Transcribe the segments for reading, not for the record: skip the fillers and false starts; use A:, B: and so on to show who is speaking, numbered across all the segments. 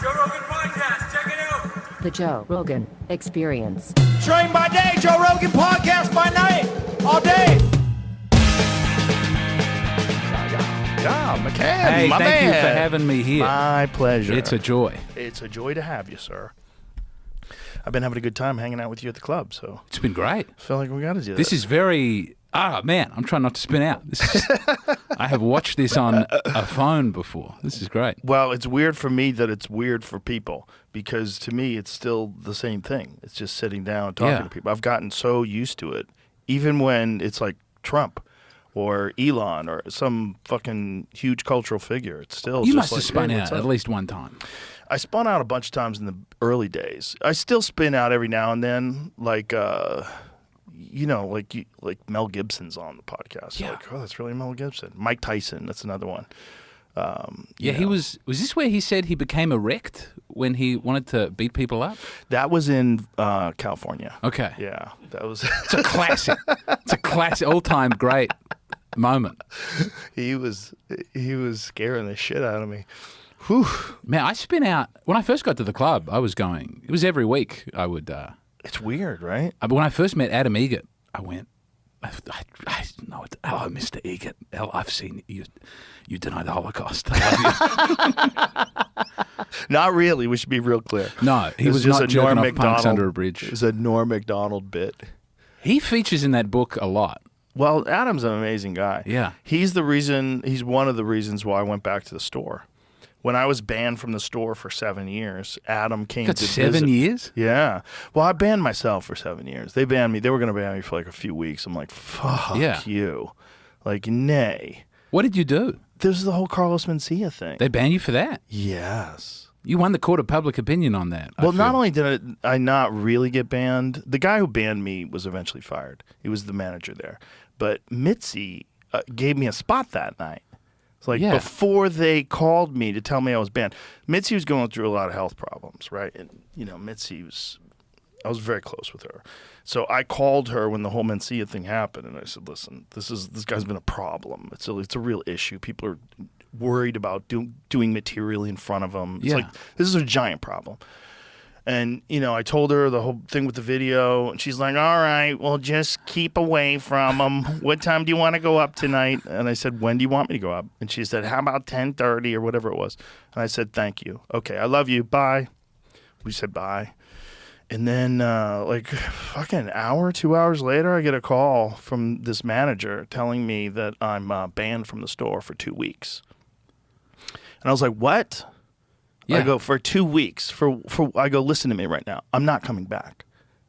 A: Joe Rogan Podcast. Check it out.
B: The Joe Rogan Experience.
C: Train by day, Joe Rogan Podcast by night, all day. Yeah, McCann,
D: Hey,
C: my
D: thank you
C: man.
D: for having me here.
C: My pleasure.
D: It's a joy.
C: It's a joy to have you, sir. I've been having a good time hanging out with you at the club, so
D: It's been great.
C: I feel like we got to do
D: This is very... man, I'm trying not to spin out. This is, I have watched this on a phone before. This is great.
C: Well, it's weird for me that it's weird for people because to me it's still the same thing. It's just sitting down and talking
D: Yeah.
C: to people. I've gotten so used to it, even when it's like Trump or Elon or some fucking huge cultural figure. It's still
D: You
C: just
D: must
C: like,
D: have spun
C: hey, what's
D: out
C: up?
D: at least one time.
C: I spun out a bunch of times in the early days. I still spin out every now and then, like like Mel Gibson's on the podcast.
D: Yeah.
C: Like, oh, that's really Mel Gibson. Mike Tyson, that's another one.
D: Yeah, he was this where he said he became erect when he wanted to beat people up?
C: That was in California.
D: Okay.
C: Yeah, that was.
D: It's a classic. It's a classic, all-time great moment.
C: he was scaring the shit out of me. Whew.
D: Man, I spin out... When I first got to the club, I was going... It was every week I would...
C: It's weird, right?
D: But when I first met Adam Egert, I went... I know it. Hello, Mr. Egert. I've seen you. You deny the Holocaust. I love you.
C: Not really. We should be real clear.
D: No, he
C: It
D: was
C: just
D: not
C: a
D: jerking
C: Norm
D: off punks
C: Macdonald-
D: under a bridge.
C: It was a Norm Macdonald bit.
D: He features in that book a lot.
C: Well, Adam's an amazing guy.
D: Yeah.
C: He's one of the reasons why I went back to the store. When I was banned from the store for 7 years, Adam came
D: Got
C: to
D: 7
C: visit.
D: years?
C: Yeah. Well, I banned myself for 7 years. They banned me. They were going to ban me for like a few weeks. I'm like, fuck
D: Yeah.
C: you. Like, nay.
D: What did you do?
C: There's the whole Carlos Mencia thing.
D: They banned you for that?
C: Yes.
D: You won the court of public opinion on that. I
C: Well, not
D: feel.
C: only did I not really get banned, the guy who banned me was eventually fired. He was the manager there. But Mitzi gave me a spot that night. It's like
D: Yeah.
C: before they called me to tell me I was banned. Mitzi was going through a lot of health problems, right? And, I was very close with her. So I called her when the whole Mencia thing happened, and I said, listen, this guy's been a problem. It's a real issue. People are worried about doing material in front of them. It's
D: Yeah.
C: like, this is a giant problem. And, I told her the whole thing with the video, and she's like, all right, well, just keep away from them. What time do you want to go up tonight? And I said, when do you want me to go up? And she said, how about 10:30 or whatever it was? And I said, thank you. Okay, I love you. Bye. We said bye. And then, fucking an hour, 2 hours later, I get a call from this manager telling me that I'm banned from the store for 2 weeks. And I was like, what?
D: Yeah.
C: I go, for 2 weeks. I go, listen to me right now. I'm not coming back.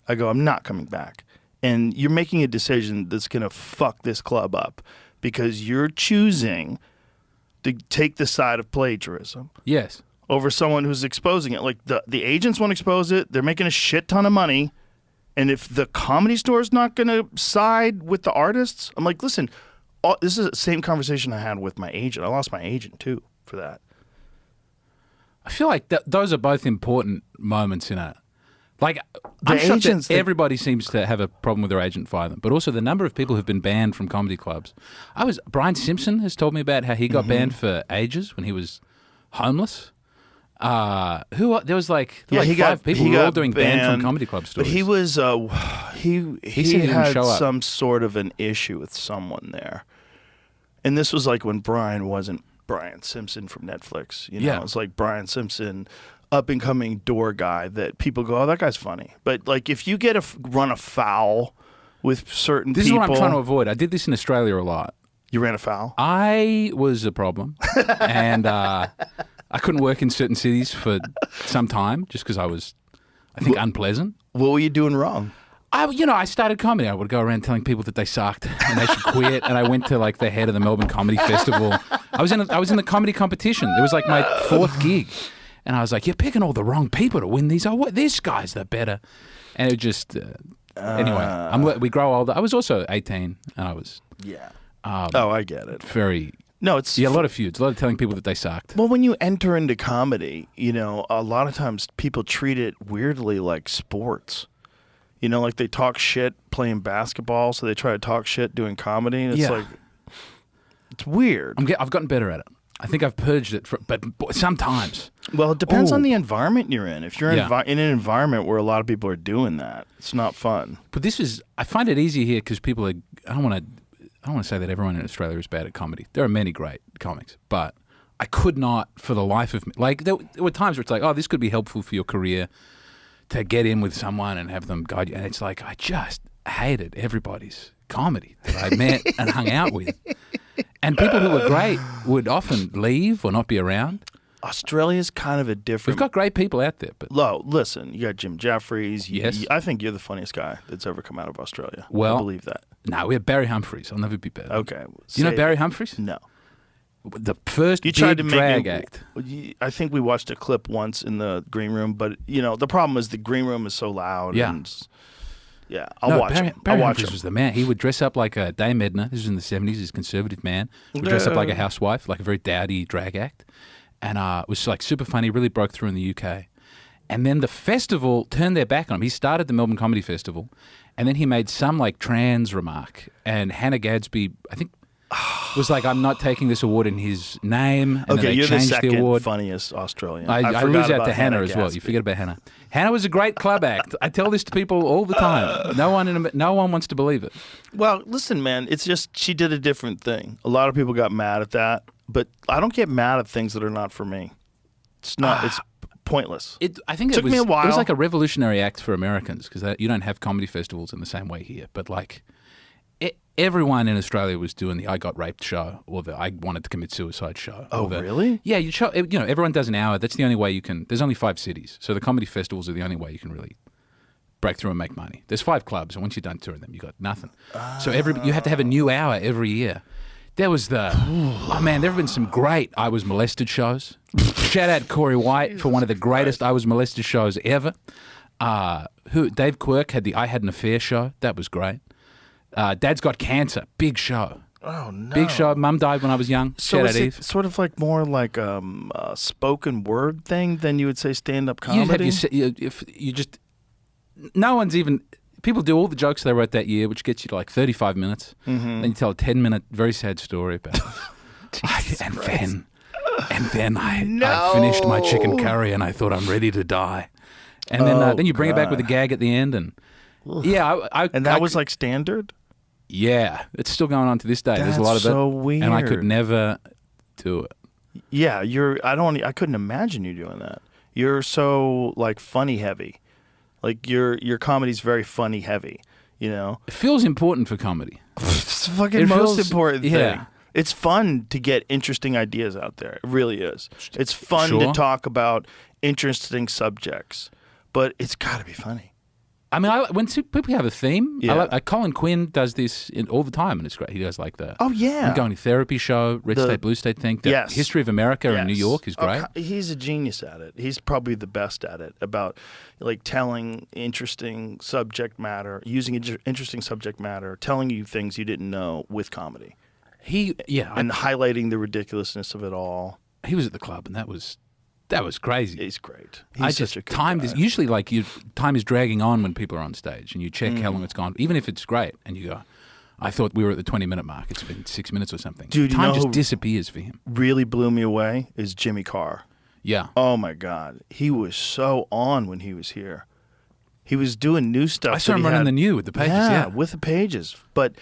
C: I go, I'm not coming back. And you're making a decision that's going to fuck this club up because you're choosing to take the side of plagiarism
D: Yes.
C: over someone who's exposing it. Like the agents won't expose it. They're making a shit ton of money. And if the Comedy Store's not going to side with the artists, I'm like, listen, this is the same conversation I had with my agent. I lost my agent too for that.
D: I feel like those are both important moments in a... Like, I'm
C: The
D: shocked
C: agents
D: that
C: that-
D: everybody seems to have a problem with their agent fire them, but also the number of people who've been banned from comedy clubs. Brian Simpson has told me about how he got
C: Mm-hmm.
D: banned for ages when he was homeless. There was like
C: he
D: five people who were all
C: got
D: doing banned from
C: banned,
D: comedy club stories.
C: But he was he
D: said he didn't
C: had
D: show up.
C: some sort of an issue with someone there, and this was like when Brian wasn't Brian Simpson from Netflix.
D: Yeah.
C: It's like Brian Simpson, up and coming door guy that people go, oh, that guy's funny. But like if you get run afoul with certain
D: This
C: people,
D: is what I'm trying to avoid. I did this in Australia a lot.
C: you ran afoul.
D: I was a problem, and I couldn't work in certain cities for some time just because I was, I think, unpleasant.
C: What were you doing wrong?
D: I started comedy. I would go around telling people that they sucked and they should quit. And I went to like the head of the Melbourne Comedy Festival. I was in the comedy competition. It was like my 4th gig, and I was like, "You're picking all the wrong people to win these. This guy's the better." And it just anyway. We grow older. I was also 18, and I was
C: Yeah. I get it.
D: very
C: No, it's
D: a lot of feuds, a lot of telling people that they sucked.
C: Well, when you enter into comedy, a lot of times people treat it weirdly like sports. Like they talk shit playing basketball, so they try to talk shit doing comedy. And it's
D: Yeah.
C: like, it's weird.
D: I've gotten better at it. I think I've purged it, but sometimes.
C: Well, it depends
D: Ooh.
C: on the environment you're in. If you're
D: Yeah.
C: in an environment where a lot of people are doing that, it's not fun.
D: But I find it easier here because people are. I don't want to say that everyone in Australia is bad at comedy. There are many great comics, but I could not, for the life of me, like there were times where it's like, oh, this could be helpful for your career to get in with someone and have them guide you, and it's like I just hated everybody's comedy that I met and hung out with. And people who were great would often leave or not be around.
C: Australia's kind of a different.
D: We've got great people out there, but
C: Listen, you got Jim Jeffries.
D: Yes.
C: I think you're the funniest guy that's ever come out of Australia.
D: Well,
C: I believe that.
D: no, we have Barry Humphries. I'll never be better.
C: Okay.
D: Do you know
C: say
D: Barry
C: it.
D: Humphries?
C: No.
D: The first
C: You
D: big
C: tried to make
D: drag
C: me,
D: act.
C: I think we watched a clip once in the green room, but the problem is the green room is so loud.
D: Yeah.
C: And, I'll watch
D: Barry,
C: him.
D: Barry
C: I'll watch
D: Humphries
C: him.
D: was the man. He would dress up like a Dame Edna. This was in the 70s. He's a conservative man. He would dress up like a housewife, like a very dowdy drag act. And it was like super funny, really broke through in the UK. And then the festival turned their back on him. He started the Melbourne Comedy Festival, and then he made some like trans remark. And Hannah Gadsby, I think, was like, I'm not taking this award in his name. And then
C: Okay,
D: they
C: you're the
D: changed
C: second
D: award.
C: funniest Australian.
D: I
C: forgot
D: lose out
C: about
D: to Hannah as well.
C: Gadsby.
D: You forget about Hannah. Hannah was a great club act. I tell this to people all the time. No one wants to believe it.
C: Well, listen, man, it's just she did a different thing. A lot of people got mad at that, but I don't get mad at things that are not for me. It's not. It's pointless.
D: I think
C: Took me a while.
D: It was like a revolutionary act for Americans because you don't have comedy festivals in the same way here. But like everyone in Australia was doing the I Got Raped show or the I Wanted to Commit Suicide show.
C: Oh,
D: or the,
C: really?
D: Yeah, everyone does an hour. That's the only way you can. There's only 5 cities, so the comedy festivals are the only way you can really break through and make money. There's 5 clubs, and once you're done touring them, you got nothing. So you have to have a new hour every year. There was there have been some great I Was Molested shows. Shout out Corey White for one of the greatest I Was Molested shows ever. Dave Quirk had the I Had an Affair show. That was great. Dad's Got Cancer. Big show.
C: Oh no!
D: Big show. Mum died when I was young.
C: So
D: Shout
C: is
D: out
C: it
D: Eve.
C: sort of like more like a spoken word thing than you would say stand-up comedy?
D: No one's even. People do all the jokes they wrote that year, which gets you to like 35 minutes.
C: Mm-hmm.
D: Then you tell a 10-minute, very sad story about it. And then I finished my chicken curry and I thought I'm ready to die. And then you bring it back with a gag at the end. And
C: and that was like standard?
D: Yeah, it's still going on to this day. There's a
C: That's
D: lot of
C: so
D: it.
C: weird.
D: And I could never do it.
C: Yeah, I couldn't imagine you doing that. You're so like funny heavy. Like your comedy's very funny heavy,
D: It feels important for comedy.
C: It's the fucking
D: It
C: most
D: feels-
C: important thing.
D: yeah.
C: It's fun to get interesting ideas out there. It really is. It's fun
D: Sure.
C: to talk about interesting subjects, but it's got to be funny.
D: I mean, when people have a theme,
C: Yeah.
D: Colin Quinn does this all the time, and it's great. He does like the
C: Oh yeah,
D: I'm Going to Therapy show, Red State, Blue State thing. The
C: Yes.
D: History of America in New
C: Yes.
D: York is great.
C: He's a genius at it. He's probably the best at it, about like telling interesting subject matter, using interesting subject matter, telling you things you didn't know with comedy, and highlighting the ridiculousness of it all.
D: He was at the club, and that was crazy.
C: He's great. He's such a good
D: time
C: guy.
D: is usually like time is dragging on when people are on stage, and you check how long it's gone, even if it's great, and you go, I thought we were at the 20-minute mark. It's been 6 minutes or something.
C: Dude, you
D: time
C: know
D: just
C: who
D: disappears for him.
C: really blew me away is Jimmy Carr.
D: Yeah.
C: Oh my God, he was so on when he was here. He was doing new stuff.
D: I saw
C: that
D: him
C: he
D: running
C: had-
D: the new with the pages. Yeah.
C: with the pages. But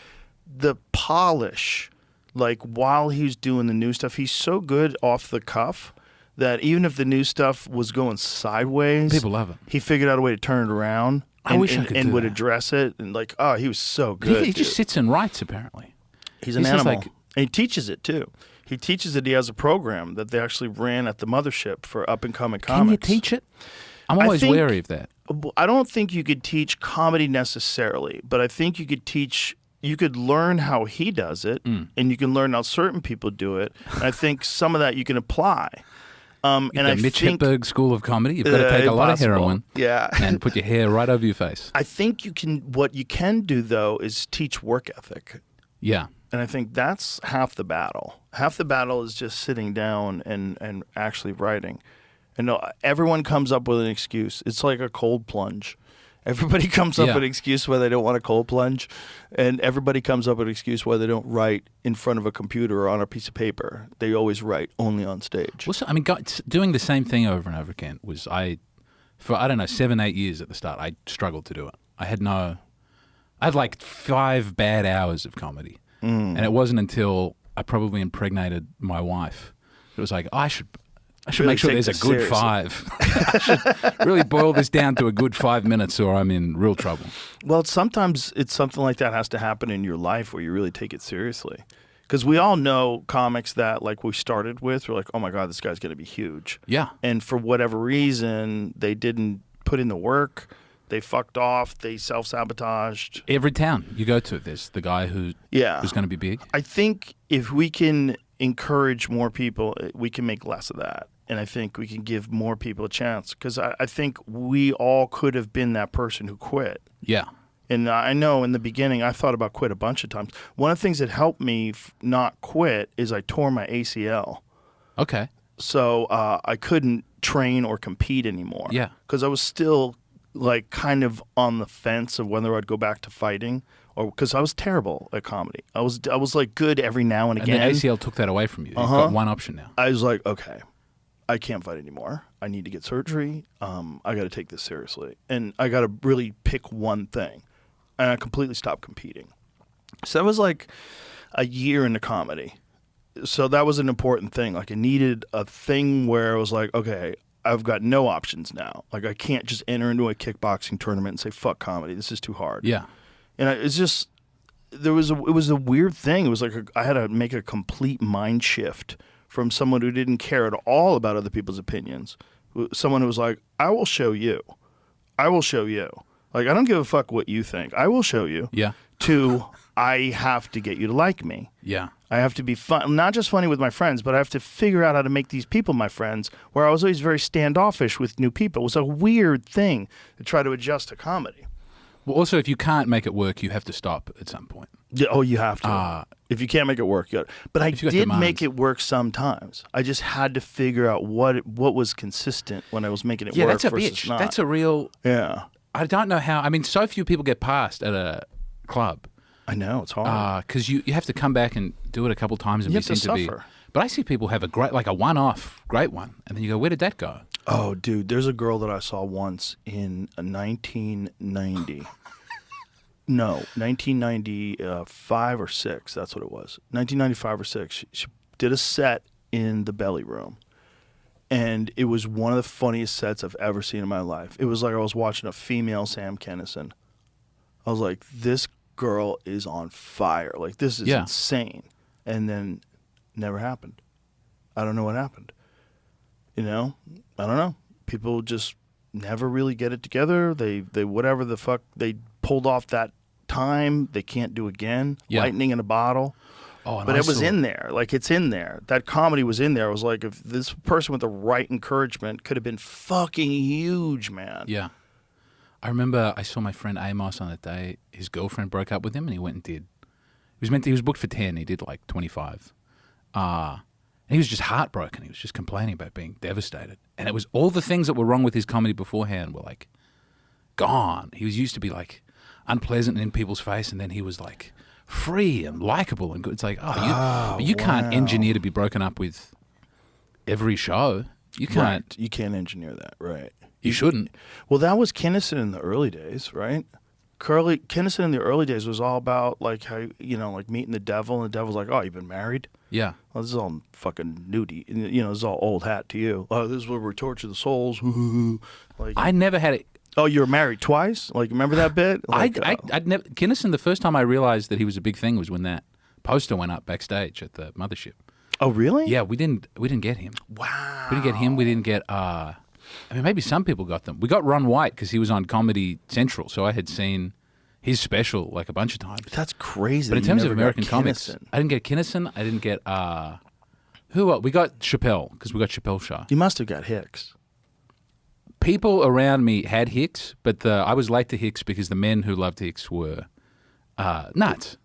C: the polish, like while he's doing the new stuff, he's so good off the cuff that even if the new stuff was going sideways,
D: People love it.
C: He figured out a way to turn it around.
D: I wish I could
C: and
D: do
C: would
D: that.
C: address it, and like, oh, he was so good.
D: He just
C: dude.
D: sits and writes, apparently.
C: He's an
D: he's just
C: animal.
D: like-
C: And he teaches it too. He teaches it. He has a program that they actually ran at the mothership for up and coming comics.
D: Can you teach it? I'm always
C: think-
D: wary of that.
C: I don't think you could teach comedy necessarily, but I think you could teach. You could learn how he does it,
D: Mm.
C: and you can learn how certain people do it. And I think some of that you can apply. And
D: The
C: I
D: Mitch
C: think
D: Hedberg School of Comedy. You've got to take a lot of
C: impossible.
D: heroin
C: Yeah.
D: and put your hair right over your face.
C: I think you can. What you can do though is teach work ethic.
D: Yeah.
C: And I think that's half the battle. Half the battle is just sitting down and actually writing. And everyone comes up with an excuse. It's like a cold plunge. Everybody comes up
D: Yeah.
C: with an excuse why they don't want a cold plunge, and everybody comes up with an excuse why they don't write in front of a computer or on a piece of paper. They always write only on stage.
D: Well, so, I mean, doing the same thing over and over again was for I don't know 7-8 years at the start. I struggled to do it. I had like 5 bad hours of comedy, and it wasn't until I probably impregnated my wife. It was like I should
C: Really
D: make sure
C: take
D: there's a
C: this
D: good
C: seriously.
D: 5. I should really boil this down to a good 5 minutes, or I'm in real trouble.
C: Well, sometimes it's something like that has to happen in your life where you really take it seriously. Because we all know comics that, like we started with, we're like, oh my God, this guy's going to be huge.
D: Yeah.
C: And for whatever reason, they didn't put in the work. They fucked off. They self-sabotaged.
D: Every town you go to, there's the guy who's going to be big.
C: I think if we can encourage more people, we can make less of that. And I think we can give more people a chance. Because I think we all could have been that person who quit.
D: Yeah.
C: And I know in the beginning, I thought about quit a bunch of times. One of the things that helped me not quit is I tore my ACL.
D: Okay.
C: So I couldn't train or compete anymore.
D: Yeah.
C: Because I was still like kind of on the fence of whether I'd go back to fighting, or because I was terrible at comedy. I was like good every now and again.
D: And the ACL took that away from you. You've got one option now.
C: I was like, okay, I can't fight anymore. I need to get surgery. I got to take this seriously, and I got to really pick one thing. And I completely stopped competing. So that was like a year into comedy. So that was an important thing. Like I needed a thing where I was like, okay, I've got no options now. Like I can't just enter into a kickboxing tournament and say, fuck comedy. This is too hard.
D: Yeah.
C: And it's just, it was a weird thing. It was like I had to make a complete mind shift from someone who didn't care at all about other people's opinions. Someone who was like, I will show you. I will show you. Like, I don't give a fuck what you think. I will show you.
D: Yeah.
C: To, I have to get you to like me.
D: Yeah.
C: I have to be fun, not just funny with my friends, but I have to figure out how to make these people my friends, where I was always very standoffish with new people. It was a weird thing to try to adjust to comedy.
D: Well, also, if you can't make it work, you have to stop at some point.
C: Yeah, oh, you have to. If you can't make it work, you got to. But I did
D: demands.
C: make it work sometimes. I just had to figure out what was consistent when I was making it
D: Yeah,
C: work
D: that's a
C: versus
D: bitch.
C: not.
D: That's a real...
C: Yeah.
D: I don't know how... I mean, so few people get past at a club.
C: I know, it's hard.
D: Because you have to come back and do it a couple times and
C: You
D: be
C: have to
D: seen to be...
C: suffer.
D: But I see people have a great, like a one-off great one. And then you go, where did that go?
C: Oh, dude, there's a girl that I saw once in 1990. No, 1995 or 6. That's what it was. 1995 or 6. She did a set in the Belly Room. And it was one of the funniest sets I've ever seen in my life. It was like I was watching a female Sam Kinison. I was like, this girl is on fire. Like, this is insane. And then never happened. I don't know what happened. You know? I don't know. People just never really get it together. They whatever the fuck they pulled off that time, they can't do again.
D: Yeah.
C: Lightning in a bottle.
D: Oh, and
C: But
D: I
C: it was
D: saw-
C: in there. Like, it's in there. That comedy was in there. I was like, if this person with the right encouragement could have been fucking huge, man.
D: Yeah. I remember I saw my friend Amos on a day. His girlfriend broke up with him and he went and did. He was booked for 10. He did like 25. And he was just heartbroken. He was just complaining about being devastated. And it was all the things that were wrong with his comedy beforehand were like gone. He was used to be like unpleasant and in people's face, and then he was like free and likable and good. It's like, you can't engineer to be broken up with every show. You can't.
C: Right. You can't engineer that, right?
D: You shouldn't.
C: Well, that was Kinison in the early days, right? Kinison in the early days was all about like how, you know, like meeting the devil, and the devil's like, oh, you've been married?
D: Yeah.
C: Well, this is all fucking nudie. You know, this is all old hat to you. Oh, this is where we torture the souls. Like,
D: I never had it.
C: oh, you were married twice? Like, remember that bit? Like,
D: I'd never. Kinison, the first time I realized that he was a big thing was when that poster went up backstage at the mothership.
C: oh, really?
D: Yeah, we didn't get him.
C: Wow.
D: We didn't get him. We didn't get. I mean, maybe some people got them. We got Ron White because he was on Comedy Central, so I had seen his special like a bunch of times.
C: That's crazy.
D: But in
C: that you
D: terms of
C: never got
D: American comics,
C: Kinison.
D: I didn't get Kinison. I didn't get who else? We got Chappelle because we got Chappelle show.
C: You must have got Hicks.
D: People around me had Hicks, but I was late to Hicks because the men who loved Hicks were nuts.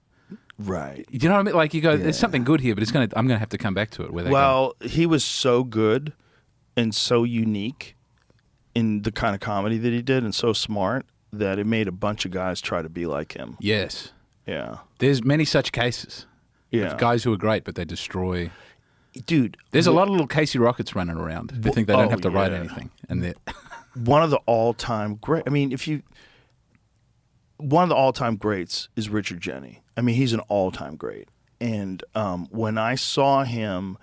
C: Right.
D: You know what I mean? Like you go, there's something good here, but I'm gonna have to come back to it. Where they go.
C: Well, he was so good and so unique in the kind of comedy that he did, and so smart that it made a bunch of guys try to be like him.
D: Yes.
C: Yeah.
D: There's many such cases.
C: Yeah.
D: Of guys who are great, but they destroy.
C: Dude.
D: There's a lot of little Casey Rockets running around who think they don't have to write
C: yeah.
D: anything. And they're
C: One of the all-time great. I mean, one of the all-time greats is Richard Jeni. I mean, he's an all-time great. And when I saw him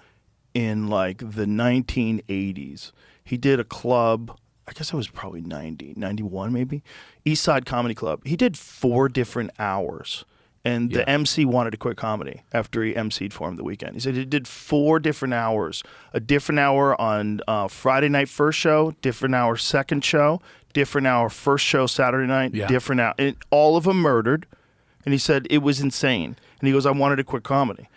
C: in like the 1980s, he did a club, I guess it was probably 90, 91 maybe, East Side Comedy Club. He did 4 different hours. And the MC wanted to quit comedy after he MC'd for him the weekend. He said he did 4 different hours. A different hour on Friday night first show, different hour second show, different hour first show Saturday night, different hour. And all of them murdered. And he said it was insane. And he goes, I wanted to quit comedy.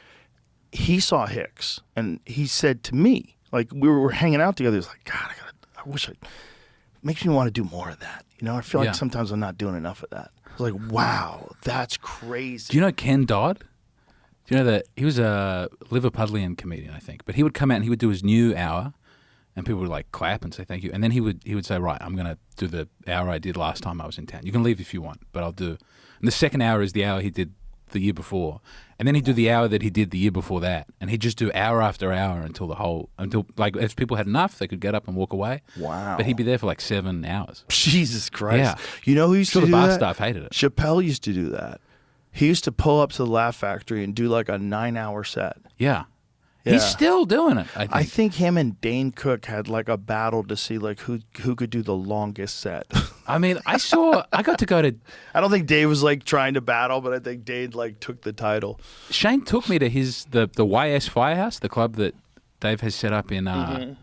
C: He saw Hicks, and he said to me, like we were hanging out together, he was like, God, makes me want to do more of that. You know, I feel like sometimes I'm not doing enough of that. I was like, wow, that's crazy.
D: Do you know Ken Dodd? Do you know that he was a Liverpudlian comedian, I think, but he would come out and he would do his new hour, and people would like clap and say thank you, and then he would say, right, I'm going to do the hour I did last time I was in town. You can leave if you want, but I'll do. And the second hour is the hour he did the year before, and then he'd do the hour that he did the year before that, and he'd just do hour after hour until like if people had enough, they could get up and walk away.
C: Wow!
D: But he'd be there for like 7 hours.
C: Jesus Christ!
D: Yeah,
C: you know who used to do that?
D: The bar staff hated it.
C: Chappelle used to do that. He used to pull up to the Laugh Factory and do like a 9-hour set.
D: Yeah. He's still doing it,
C: I think him and Dane Cook had like a battle to see like who could do the longest set.
D: I mean, I got to go to...
C: I don't think Dave was like trying to battle, but I think Dave like took the title.
D: Shane took me to the YS Firehouse, the club that Dave has set up in...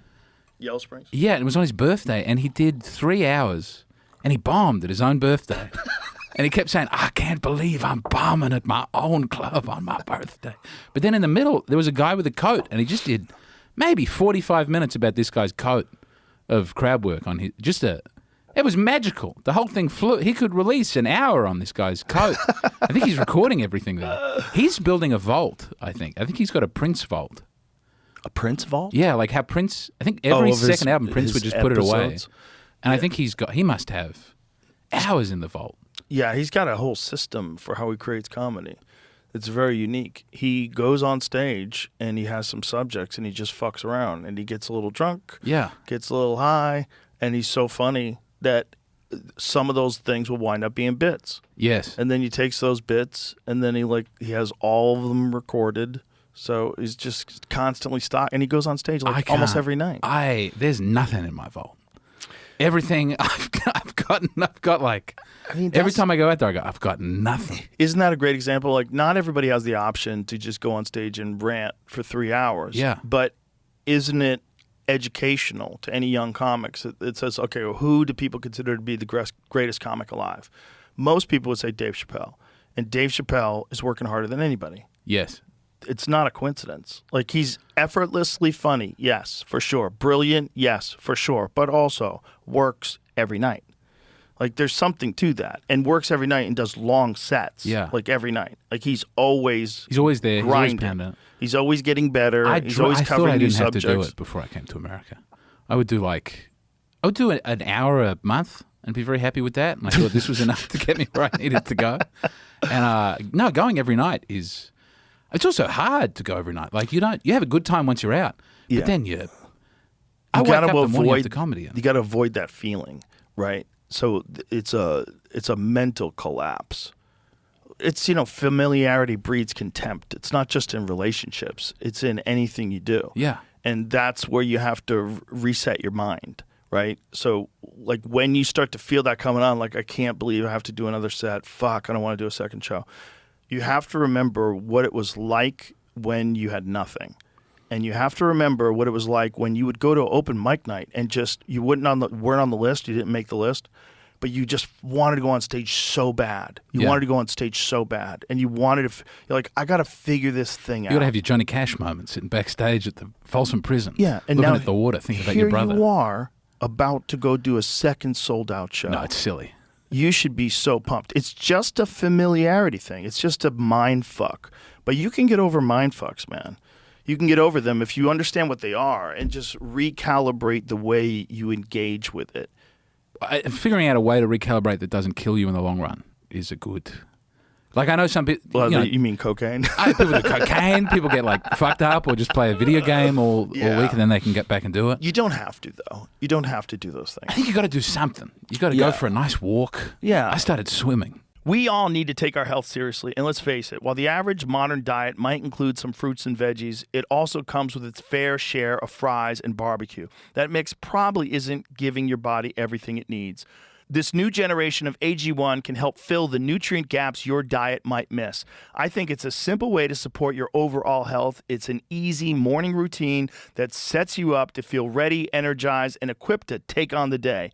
C: Yellow Springs?
D: Yeah, it was on his birthday, and he did 3 hours, and he bombed at his own birthday. And he kept saying, I can't believe I'm bombing at my own club on my birthday. But then in the middle, there was a guy with a coat, and he just did maybe 45 minutes about this guy's coat of crowd work on his. It was magical. The whole thing flew. He could release an hour on this guy's coat. I think he's recording everything there. He's building a vault, I think. I think he's got a Prince vault.
C: A Prince vault?
D: Yeah, like how Prince, I think every second album, Prince would just put it away. And I think he must have hours in the vault.
C: Yeah, he's got a whole system for how he creates comedy. It's very unique. He goes on stage and he has some subjects and he just fucks around and he gets a little drunk.
D: Yeah.
C: Gets a little high, and he's so funny that some of those things will wind up being bits.
D: Yes.
C: And then he takes those bits and then he has all of them recorded. So he's just constantly stock, and he goes on stage like almost every night.
D: There's nothing in my vault. Everything I've got like, I mean, every time I go out there, I go, I've got nothing.
C: Isn't that a great example? Like, not everybody has the option to just go on stage and rant for 3 hours.
D: Yeah.
C: But isn't it educational to any young comics? It says, okay, well, who do people consider to be the greatest comic alive? Most people would say Dave Chappelle. And Dave Chappelle is working harder than anybody.
D: Yes.
C: It's not a coincidence. Like, he's effortlessly funny, yes, for sure. Brilliant, yes, for sure. But also works every night. Like, there's something to that. And works every night and does long sets.
D: Yeah.
C: Like, every night. Like, he's always
D: there.
C: grinding.
D: He's always pounding.
C: He's always getting better. He's always covering new subjects.
D: I thought I didn't have to do it before I came to America. I would do an hour a month and be very happy with that. And I thought this was enough to get me where I needed to go. And no, going every night is... It's also hard to go every night. Like, you have a good time once you're out, but then I wake up the morning after comedy.
C: You got to avoid that feeling, right? So it's a mental collapse. It's, familiarity breeds contempt. It's not just in relationships. It's in anything you do.
D: Yeah.
C: And that's where you have to reset your mind, right? So, like, when you start to feel that coming on, like, I can't believe I have to do another set. Fuck, I don't want to do a second show. You have to remember what it was like when you had nothing. And you have to remember what it was like when you would go to open mic night and just, you weren't on the list, you didn't make the list, but you just wanted to go on stage so bad. You wanted to go on stage so bad. And you wanted to, you're like, I got to figure this thing out.
D: You got to have your Johnny Cash moment sitting backstage at the Folsom Prison.
C: Yeah. And
D: looking
C: now,
D: at the water, thinking about your brother.
C: Here you are about to go do a second sold out show.
D: No, it's silly.
C: You should be so pumped. It's just a familiarity thing. It's just a mind fuck. But you can get over mind fucks, man. You can get over them if you understand what they are and just recalibrate the way you engage with it.
D: figuring out a way to recalibrate that doesn't kill you in the long run is a good. Like I know some people.
C: Well, you mean cocaine?
D: People do cocaine. People get like fucked up or just play a video game all week and then they can get back and do it.
C: You don't have to though. You don't have to do those things.
D: I think you got to do something. You got to go for a nice walk.
C: Yeah.
D: I started swimming.
C: We all need to take our health seriously, and let's face it, while the average modern diet might include some fruits and veggies, it also comes with its fair share of fries and barbecue. That mix probably isn't giving your body everything it needs. This new generation of AG1 can help fill the nutrient gaps your diet might miss. I think it's a simple way to support your overall health. It's an easy morning routine that sets you up to feel ready, energized, and equipped to take on the day.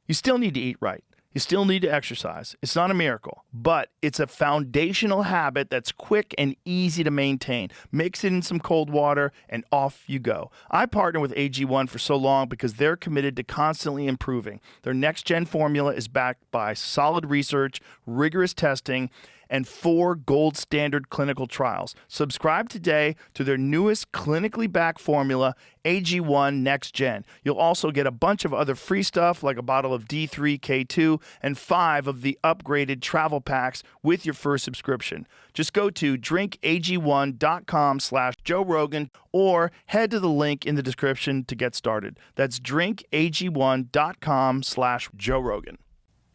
C: You still need to eat right. You still need to exercise. It's not a miracle, but it's a foundational habit that's quick and easy to maintain. Mix it in some cold water and off you go. I partner with AG1 for so long because they're committed to constantly improving. Their next-gen formula is backed by solid research, rigorous testing, and 4 gold standard clinical trials. Subscribe today to their newest clinically backed formula, AG1 Next Gen. You'll also get a bunch of other free stuff like a bottle of D3, K2, and 5 of the upgraded travel packs with your first subscription. Just go to drinkag1.com/Joe Rogan or head to the link in the description to get started. That's drinkag1.com/Joe Rogan.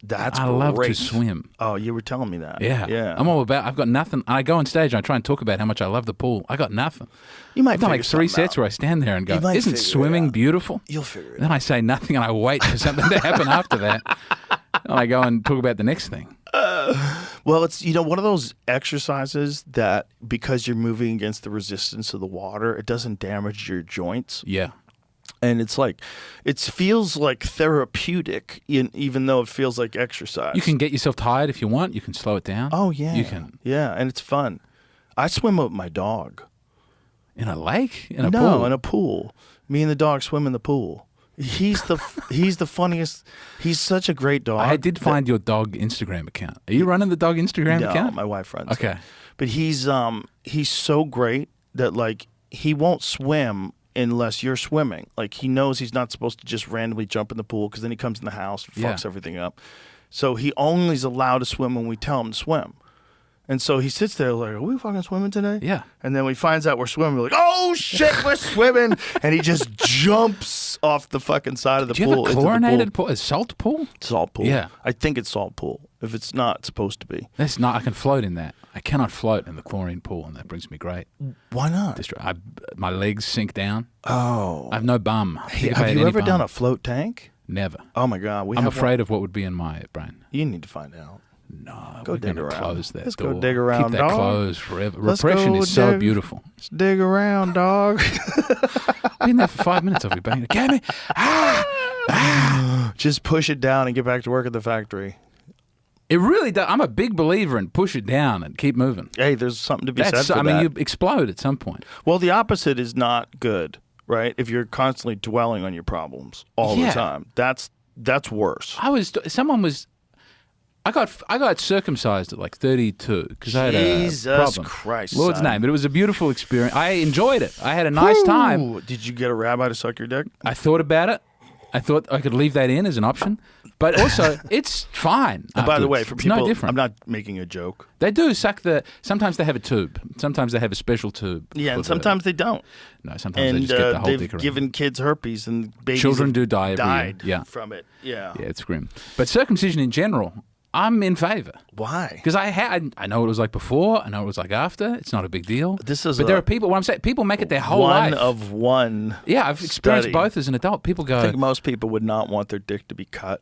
C: That's
D: I
C: great.
D: love to swim.
C: Oh, you were telling me that.
D: Yeah. I'm all about. I've got nothing. I go on stage and I try and talk about how much I love the pool. I got nothing.
C: You might
D: I've done
C: figure
D: like 3
C: something
D: sets
C: out.
D: where I stand there and go,
C: You might
D: "Isn't
C: figure it
D: swimming
C: out.
D: beautiful?"
C: You'll figure it
D: Then
C: out.
D: I say nothing and I wait for something to happen after that. And I go and talk about the next thing.
C: Well, it's one of those exercises that because you're moving against the resistance of the water, it doesn't damage your joints.
D: Yeah.
C: And it's like, it feels like therapeutic, even though it feels like exercise.
D: You can get yourself tired if you want. You can slow it down.
C: Oh, yeah.
D: You can.
C: Yeah, and it's fun. I swim with my dog.
D: In a lake? In a
C: No,
D: pool?
C: in a pool. Me and the dog swim in the pool. He's the funniest. He's such a great dog.
D: I did find your dog Instagram account. Are you running the dog Instagram
C: No,
D: account?
C: my wife runs.
D: Okay.
C: it. But he's so great that like he won't swim unless you're swimming. Like he knows he's not supposed to just randomly jump in the pool because then he comes in the house and fucks everything up. So he only is allowed to swim when we tell him to swim. And so he sits there like, are we fucking swimming today?
D: Yeah.
C: And then when he finds out we're swimming, we're like, oh shit, we're swimming. And he just jumps off the fucking side of the
D: Do you
C: pool.
D: have a
C: into the
D: chlorinated pool? A salt pool?
C: Salt pool.
D: Yeah.
C: I think it's salt pool. If it's not, it's supposed to be.
D: That's not. I can float in that. I cannot float in the chlorine pool, and that brings me great.
C: Why not?
D: My legs sink down.
C: Oh.
D: I have no bum.
C: Hey, have you ever done a float tank?
D: Never.
C: Oh my God.
D: I'm afraid of what would be in my brain.
C: You need to find out.
D: No,
C: Go
D: we're
C: dig
D: gonna
C: around.
D: Close that
C: Let's
D: door.
C: go dig around,
D: Keep that
C: dog.
D: closed forever.
C: Let's
D: Repression
C: go
D: is so
C: dig.
D: beautiful.
C: Let's dig around, dog.
D: Been there for 5 minutes. I'll be banging. Get me.
C: Just push it down and get back to work at the factory.
D: It really does. I'm a big believer in push it down and keep moving.
C: Hey, there's something to be said
D: That's.
C: for
D: I mean,
C: that.
D: you explode at some point.
C: Well, the opposite is not good, right? If you're constantly dwelling on your problems all
D: Yeah.
C: the time, that's worse.
D: I got circumcised at like 32 because I had a
C: Jesus
D: problem.
C: Christ,
D: Lord's
C: son.
D: name. But it was a beautiful experience. I enjoyed it. I had a nice time.
C: Ooh, did you get a rabbi to suck your dick?
D: I thought about it. I thought I could leave that in as an option. But also, it's fine.
C: And by the way,
D: afterwards.
C: for
D: It's
C: people,
D: no different.
C: I'm not making a joke.
D: They do suck sometimes they have a tube. Sometimes they have a special tube.
C: Yeah,
D: for
C: and
D: the-
C: sometimes they don't.
D: No, sometimes they
C: And
D: just get the whole
C: they've
D: dick around.
C: given kids herpes, and babies
D: Children
C: have
D: do die every year.
C: died
D: Yeah.
C: from it. Yeah.
D: Yeah, it's grim. But circumcision in general, I'm in favor.
C: Why?
D: Because I know what it was like before. I know what it was like after. It's not a big deal.
C: This is
D: but there are people. What I'm saying, people make it their whole
C: one
D: life.
C: of one.
D: Yeah, I've experienced
C: study.
D: both as an adult. People go,
C: I think most people would not want their dick to be cut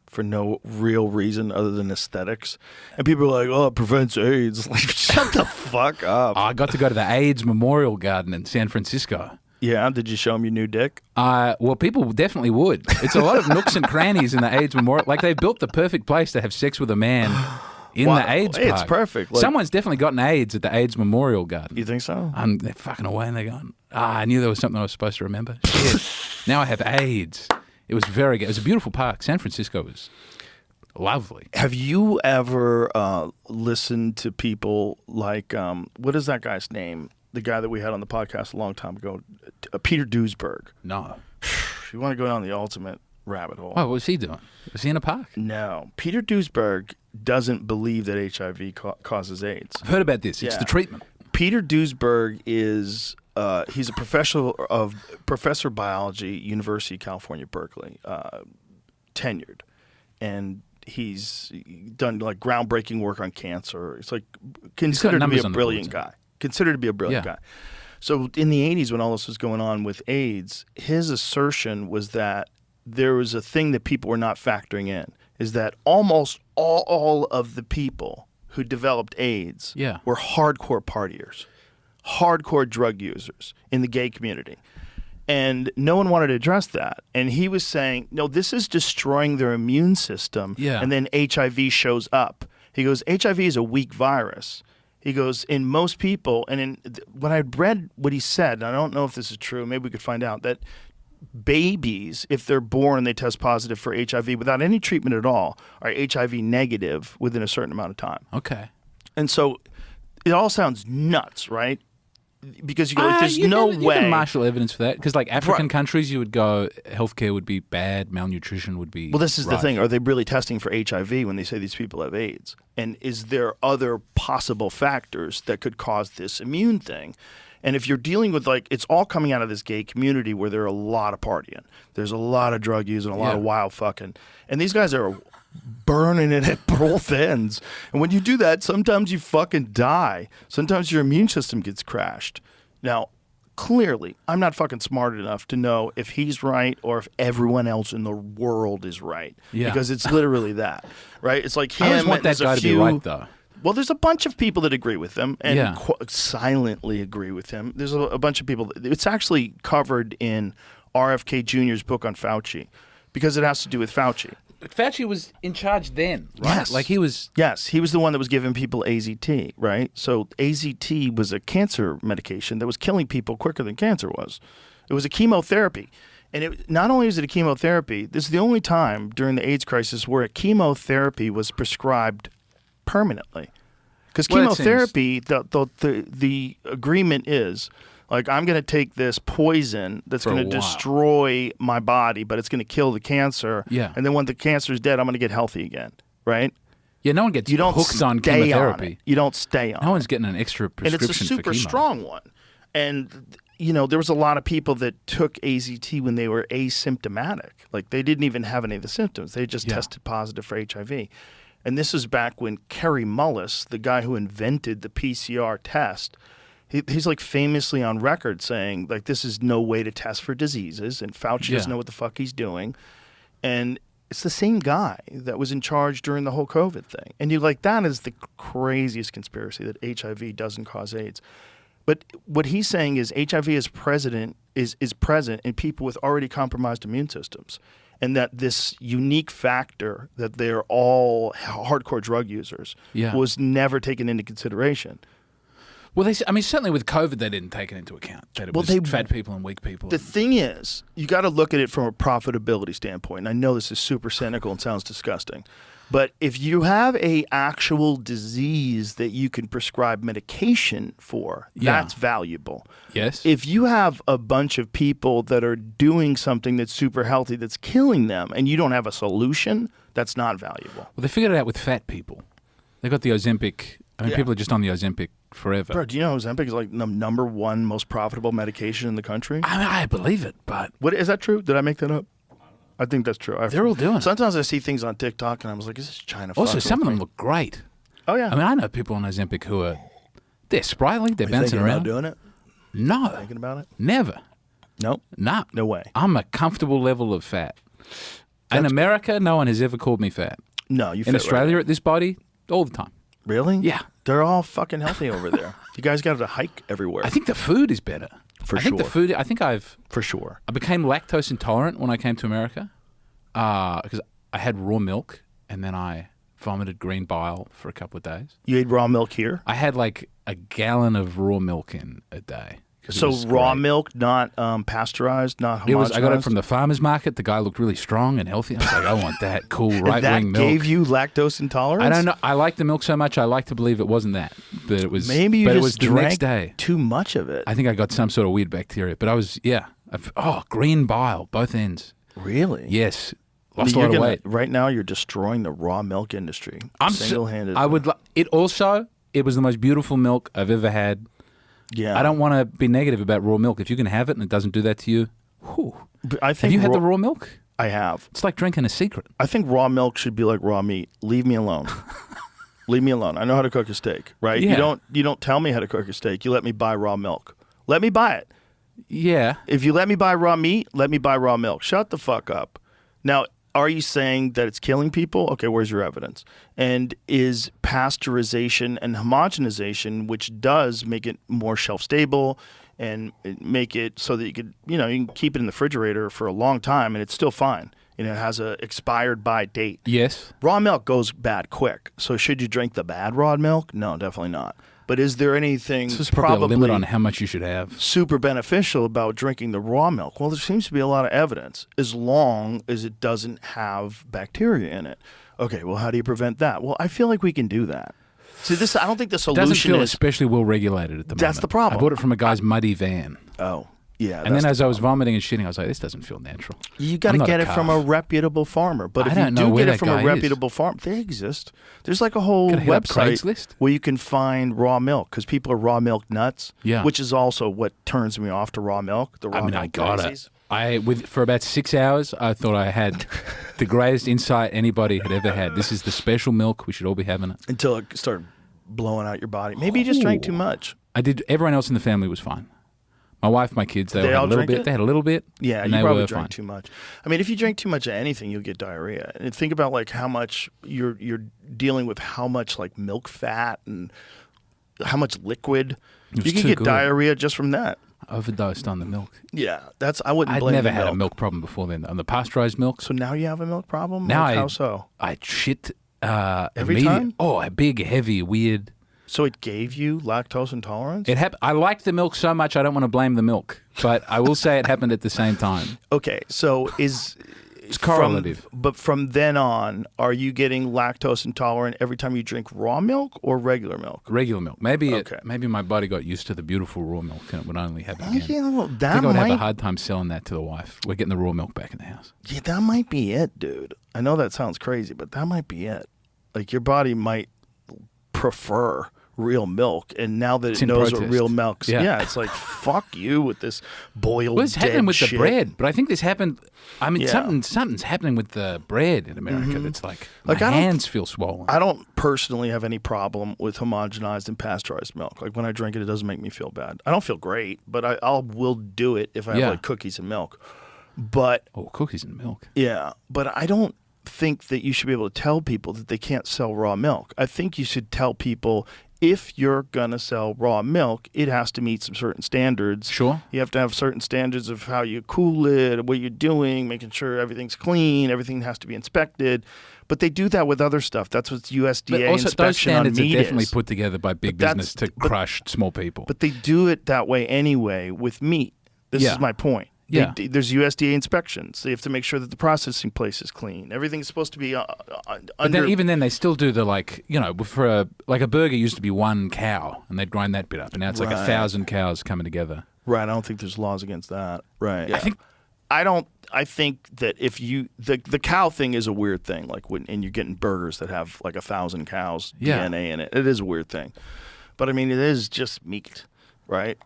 C: for no real reason other than aesthetics. And people are like, oh, it prevents AIDS. Like, shut the fuck up.
D: I got to go to the AIDS Memorial Garden in San Francisco.
C: Yeah, did you show them your new dick?
D: Well, people definitely would. It's a lot of nooks and crannies in the AIDS Memorial. Like, they built the perfect place to have sex with a man in
C: Wow,
D: the AIDS park.
C: it's perfect. Like-
D: Someone's definitely gotten AIDS at the AIDS Memorial Garden.
C: You think so?
D: They're fucking away and they're going, I knew there was something I was supposed to remember. Shit. Now I have AIDS. It was very good. It was a beautiful park. San Francisco was lovely.
C: Have you ever listened to people like, what is that guy's name? The guy that we had on the podcast a long time ago, Peter Duesberg.
D: No.
C: If you want to go down the ultimate rabbit hole.
D: Oh, what was he doing? Was he in a park?
C: No. Peter Duesberg doesn't believe that HIV causes AIDS.
D: I've heard about this. It's
C: Yeah.
D: the treatment.
C: Peter Duesberg is he's a professor of biology, University of California, Berkeley, tenured, and he's done like groundbreaking work on cancer. It's like considered to be a brilliant guy. Considered to be a brilliant guy. So in the 80s, when all this was going on with AIDS, his assertion was that there was a thing that people were not factoring in, is that almost all of the people who developed AIDS were hardcore partiers, hardcore drug users in the gay community. And no one wanted to address that. And he was saying, no, this is destroying their immune system.
D: Yeah.
C: And then HIV shows up. He goes, HIV is a weak virus. He goes, in most people, and when I read what he said, and I don't know if this is true, maybe we could find out, that babies, if they're born, they test positive for HIV without any treatment at all, are HIV negative within a certain amount of time.
D: Okay.
C: And so it all sounds nuts, right? Because you go, there's no way.
D: You can marshal evidence for that. Because like African countries, you would go, healthcare would be bad, malnutrition would be.
C: Well, this is the thing. Are they really testing for HIV when they say these people have AIDS? And is there other possible factors that could cause this immune thing? And if you're dealing with it's all coming out of this gay community where there are a lot of partying. There's a lot of drug use and a lot of wild fucking. And these guys are burning it at both ends. And when you do that, sometimes you fucking die. Sometimes your immune system gets crashed. Now, clearly, I'm not fucking smart enough to know if he's right or if everyone else in the world is right.
D: Yeah.
C: Because it's literally that, right? It's like him.
D: I always want that guy to be right, though.
C: Well, there's a bunch of people that agree with him and silently agree with him. There's a bunch of people. It's actually covered in RFK Jr.'s book on Fauci because it has to do with Fauci.
D: But Fauci was in charge then, right?
C: Yes.
D: Like he was...
C: Yes, he was the one that was giving people AZT, right? So AZT was a cancer medication that was killing people quicker than cancer was. It was a chemotherapy. And not only is it a chemotherapy, this is the only time during the AIDS crisis where a chemotherapy was prescribed permanently. Because chemotherapy, the agreement is... Like, I'm going to take this poison that's going to destroy my body, but it's going to kill the cancer.
D: Yeah.
C: And then when the cancer is dead, I'm going to get healthy again, right?
D: Yeah, no one gets hooked on chemotherapy.
C: You don't stay on it.
D: No one's getting an extra prescription for chemo.
C: And it's a super strong one. And, there was a lot of people that took AZT when they were asymptomatic. Like, they didn't even have any of the symptoms. They just tested positive for HIV. And this is back when Kerry Mullis, the guy who invented the PCR test, he's like famously on record saying like this is no way to test for diseases, and Fauci doesn't know what the fuck he's doing. And it's the same guy that was in charge during the whole COVID thing. And you're like, that is the craziest conspiracy that HIV doesn't cause AIDS. But what he's saying is HIV is present in people with already compromised immune systems. And that this unique factor that they're all hardcore drug users was never taken into consideration.
D: Well, certainly with COVID, they didn't take it into account. That it was fat people and weak people.
C: The thing is, you got to look at it from a profitability standpoint. And I know this is super cynical and sounds disgusting. But if you have a actual disease that you can prescribe medication for, that's valuable.
D: Yes.
C: If you have a bunch of people that are doing something that's super healthy that's killing them and you don't have a solution, that's not valuable.
D: Well, they figured it out with fat people. They got the Ozempic. People are just on the Ozempic forever.
C: Bro, do you know Ozempic is like the number one most profitable medication in the country?
D: I believe it, but...
C: Is that true? Did I make that up? I think that's true.
D: They're all doing it.
C: Sometimes I see things on TikTok and I was like, is this China?
D: Also, some of them look great.
C: Oh, yeah.
D: I know people on Ozempic who are... They're sprightly. They're bouncing around.
C: About doing it?
D: No.
C: Thinking about it?
D: Never.
C: Nope.
D: Nah.
C: No way.
D: I'm a comfortable level of fat. In America, no one has ever called me fat.
C: No, you fit
D: in Australia,
C: right.
D: at this body, all the time.
C: Really?
D: Yeah.
C: They're all fucking healthy over there. You guys got to hike everywhere.
D: I think the food is better.
C: For
D: sure.
C: For sure.
D: I became lactose intolerant when I came to America because I had raw milk and then I vomited green bile for a couple of days.
C: You ate raw milk here?
D: I had like a gallon of raw milk in a day.
C: So raw milk, not pasteurized, not homogenized?
D: I got it from the farmer's market. The guy looked really strong and healthy. I was like, I want that cool right-wing milk.
C: That gave you lactose intolerance?
D: I don't know. I like the milk so much, I like to believe it wasn't that. But it was.
C: Maybe you just
D: drank
C: too much of it.
D: I think I got some sort of weird bacteria. But I was, green bile, both ends. Really? Yes. Lost a lot of weight.
C: Right now, you're destroying the raw milk industry. Single-handed.
D: It was the most beautiful milk I've ever had.
C: Yeah.
D: I don't want to be negative about raw milk. If you can have it and it doesn't do that to you, whew.
C: Have
D: you had the raw milk?
C: I have.
D: It's like drinking a secret.
C: I think raw milk should be like raw meat. Leave me alone. Leave me alone. I know how to cook a steak, right?
D: Yeah.
C: You don't tell me how to cook a steak. You let me buy raw milk. Let me buy it.
D: Yeah.
C: If you let me buy raw meat, let me buy raw milk. Shut the fuck up. Now, are you saying that it's killing people? Okay, where's your evidence? And is pasteurization and homogenization, which does make it more shelf stable and make it so that you can keep it in the refrigerator for a long time and it's still fine. It has a expired by date.
D: Yes.
C: Raw milk goes bad quick. So should you drink the bad raw milk? No, definitely not. But is there anything
D: there's probably a limit on how much you should have?
C: Super beneficial about drinking the raw milk? Well, there seems to be a lot of evidence as long as it doesn't have bacteria in it. Okay, well, how do you prevent that? Well, I feel like we can do that. See, I don't think the solution
D: doesn't feel especially well regulated at the moment.
C: That's the problem.
D: I bought it from a guy's muddy van.
C: Oh. Yeah,
D: and then as I was vomiting and shitting, I was like, this doesn't feel natural.
C: You got to get it from a reputable farmer. But if you do get it from a reputable farm, they exist. There's like a whole website where you can find raw milk because people are raw milk nuts, which is also what turns me off to raw milk. The raw milk
D: I got it. For about 6 hours, I thought I had the greatest insight anybody had ever had. This is the special milk. We should all be having it. Until
C: it started blowing out your body. Maybe you just drank too much.
D: I did. Everyone else in the family was fine. My wife, my kids, they had a little bit. They had a little bit.
C: Yeah, you probably drank too much. I mean, if you drink too much of anything, you'll get diarrhea. And think about like how much you're dealing with, how much like milk fat and how much liquid. You can get diarrhea just from that.
D: Overdosed on the milk.
C: Yeah, I wouldn't blame
D: I'd never had a milk problem before then. On the pasteurized milk.
C: So now you have a milk problem?
D: Now
C: how so?
D: I shit
C: every time?
D: Oh, a big, heavy, weird.
C: So it gave you lactose intolerance?
D: I liked the milk so much I don't want to blame the milk, but I will say it happened at the same time.
C: Okay, so it's
D: correlative.
C: But from then on, are you getting lactose intolerant every time you drink raw milk or regular milk?
D: Regular milk. Maybe my body got used to the beautiful raw milk and it would only happen again.
C: Yeah,
D: I think I would have a hard time selling that to the wife. We're getting the raw milk back in the house.
C: Yeah, that might be it, dude. I know that sounds crazy, but that might be it. Like your body might prefer real milk, and now that it knows what real milk's, it's like fuck you with this boiled.
D: Well, it's happening with
C: shit.
D: The bread, but I think this happened. I mean, something's happening with the bread in America. That's like my hands feel swollen.
C: I don't personally have any problem with homogenized and pasteurized milk. Like when I drink it, it doesn't make me feel bad. I don't feel great, but I will do it if I have like cookies and milk. But
D: cookies and milk.
C: Yeah, but I don't think that you should be able to tell people that they can't sell raw milk. I think you should tell people, if you're going to sell raw milk, it has to meet some certain standards.
D: Sure.
C: You have to have certain standards of how you cool it, what you're doing, making sure everything's clean, everything has to be inspected. But they do that with other stuff. That's what USDA
D: also,
C: inspection
D: those standards
C: on meat
D: are definitely
C: is.
D: put together by big business to crush small people.
C: But they do it that way anyway with meat. This is my point.
D: Yeah.
C: There's USDA inspections. They have to make sure that the processing place is clean. Everything's supposed to be
D: But then, even then, they still do the for a burger used to be one cow, and they'd grind that bit up, and now it's like 1,000 cows coming together.
C: Right. I don't think there's laws against that. Right.
D: Yeah.
C: I think that if the cow thing is a weird thing. Like and you're getting burgers that have like 1,000 cows DNA in it. It is a weird thing. But I mean, it is just meat, right?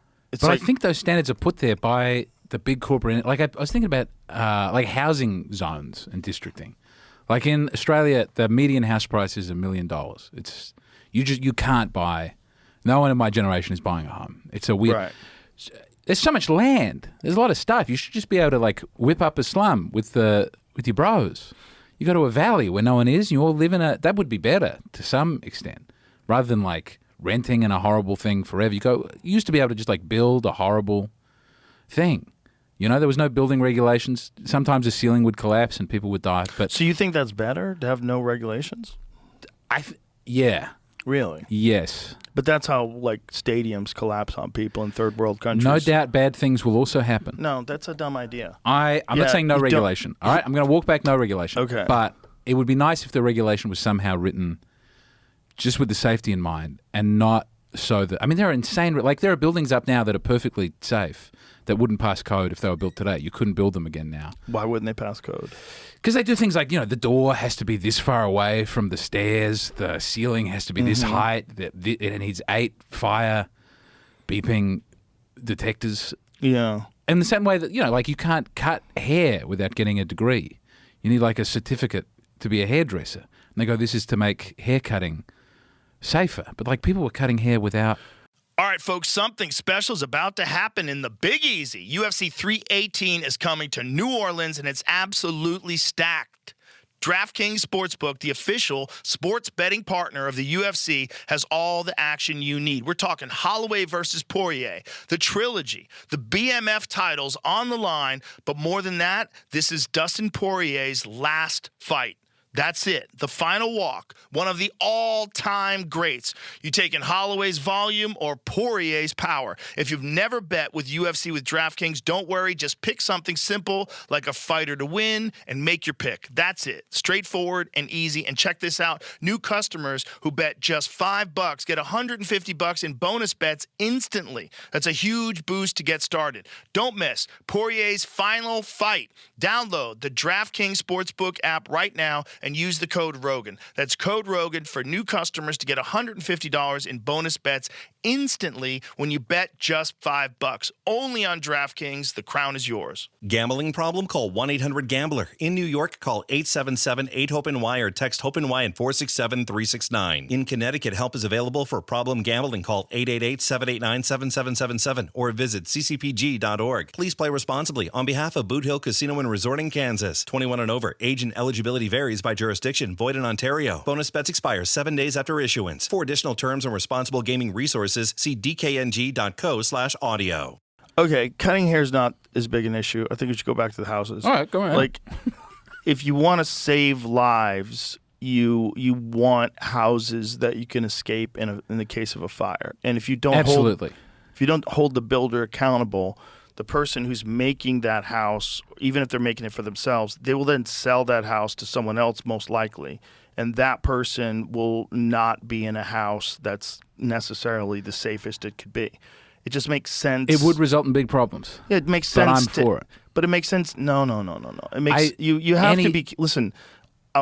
D: I think those standards are put there by the big corporate. Like I was thinking about like housing zones and districting. Like in Australia, the median house price is $1 million. It's you can't buy. No one in my generation is buying a home. It's a weird.
C: Right.
D: There's so much land. There's a lot of stuff. You should just be able to like whip up a slum with your bros. You go to a valley where no one is. You all live in a. That would be better to some extent, rather than like renting in a horrible thing forever. You used to be able to just like build a horrible thing. You know, there was no building regulations. Sometimes a ceiling would collapse and people would die. But
C: so you think that's better to have no regulations?
D: Yeah.
C: Really?
D: Yes.
C: But that's how like stadiums collapse on people in third world countries.
D: No doubt bad things will also happen.
C: No, that's a dumb idea.
D: I'm not saying no regulation. All right, I'm going to walk back no regulation.
C: Okay.
D: But it would be nice if the regulation was somehow written just with the safety in mind and not so that... I mean, there are insane... Like, there are buildings up now that are perfectly safe that wouldn't pass code if they were built today. You couldn't build them again now.
C: Why wouldn't they pass code?
D: Because they do things like, the door has to be this far away from the stairs. The ceiling has to be this height. It needs 8 fire beeping detectors.
C: Yeah.
D: In the same way that, like you can't cut hair without getting a degree. You need like a certificate to be a hairdresser. And they go, this is to make hair cutting safer. But like people were cutting hair without...
C: All right, folks, something special is about to happen in the Big Easy. UFC 318 is coming to New Orleans, and it's absolutely stacked. DraftKings Sportsbook, the official sports betting partner of the UFC, has all the action you need. We're talking Holloway versus Poirier, the trilogy, the BMF titles on the line, but more than that, this is Dustin Poirier's last fight. That's it. The final walk. One of the all-time greats. You taking Holloway's volume or Poirier's power? If you've never bet with UFC with DraftKings, don't worry. Just pick something simple like a fighter to win and make your pick. That's it. Straightforward and easy. And check this out. New customers who bet just $5 get $150 in bonus bets instantly. That's a huge boost to get started. Don't miss Poirier's final fight. Download the DraftKings Sportsbook app right now and use the code Rogan. That's code Rogan for new customers to get $150 in bonus bets instantly when you bet just $5. Only on DraftKings. The crown is yours.
E: Gambling problem? Call 1-800-GAMBLER. In New York, call 877-8-HOPE-NY or text HOPE-NY at 467-369. In Connecticut, help is available for problem gambling. Call 888-789-7777 or visit ccpg.org. Please play responsibly on behalf of Boot Hill Casino and Resort in Kansas. 21 and over. Age and eligibility varies by jurisdiction. Void in Ontario. Bonus bets expire 7 days after issuance. For additional terms and responsible gaming resources, see dkng.co/audio.
C: Okay, cutting hair is not as big an issue. I think we should go back to the houses.
D: All right, go ahead.
C: Like, if you want to save lives, you want houses that you can escape in the case of a fire. And if you don't hold the builder accountable, the person who's making that house, even if they're making it for themselves, they will then sell that house to someone else most likely. And that person will not be in a house that's necessarily the safest it could be. It just makes sense.
D: It would result in big problems.
C: Yeah, it makes sense.
D: But I'm for it.
C: But it makes sense. No. It makes you have to be. Listen,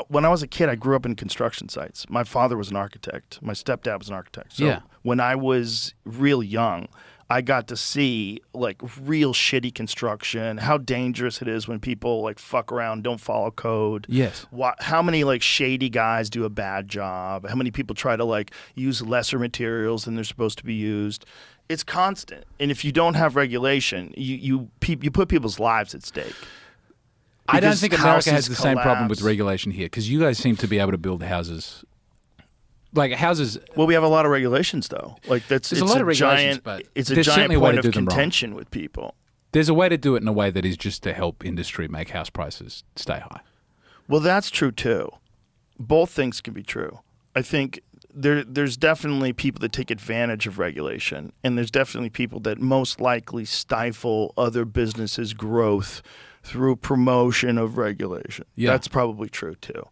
C: when I was a kid, I grew up in construction sites. My father was an architect. My stepdad was an architect. So when I was real young, I got to see like real shitty construction, how dangerous it is when people like fuck around, don't follow code.
D: Yes.
C: How many like shady guys do a bad job? How many people try to like use lesser materials than they're supposed to be used? It's constant. And if you don't have regulation, you put people's lives at stake.
D: I don't think America has the same problem
C: collapse.
D: with regulation here because you guys seem to be able to build houses. Like houses.
C: Well, we have a lot of regulations, though. Like
D: there's a lot of regulations, but
C: it's a
D: there's
C: giant
D: certainly a way
C: point
D: to
C: of
D: do them
C: contention
D: wrong.
C: with people.
D: There's a way to do it in a way that is just to help industry make house prices stay high.
C: Well, that's true too. Both things can be true. I think there's definitely people that take advantage of regulation, and there's definitely people that most likely stifle other businesses' growth through promotion of regulation.
D: Yeah.
C: That's probably true too.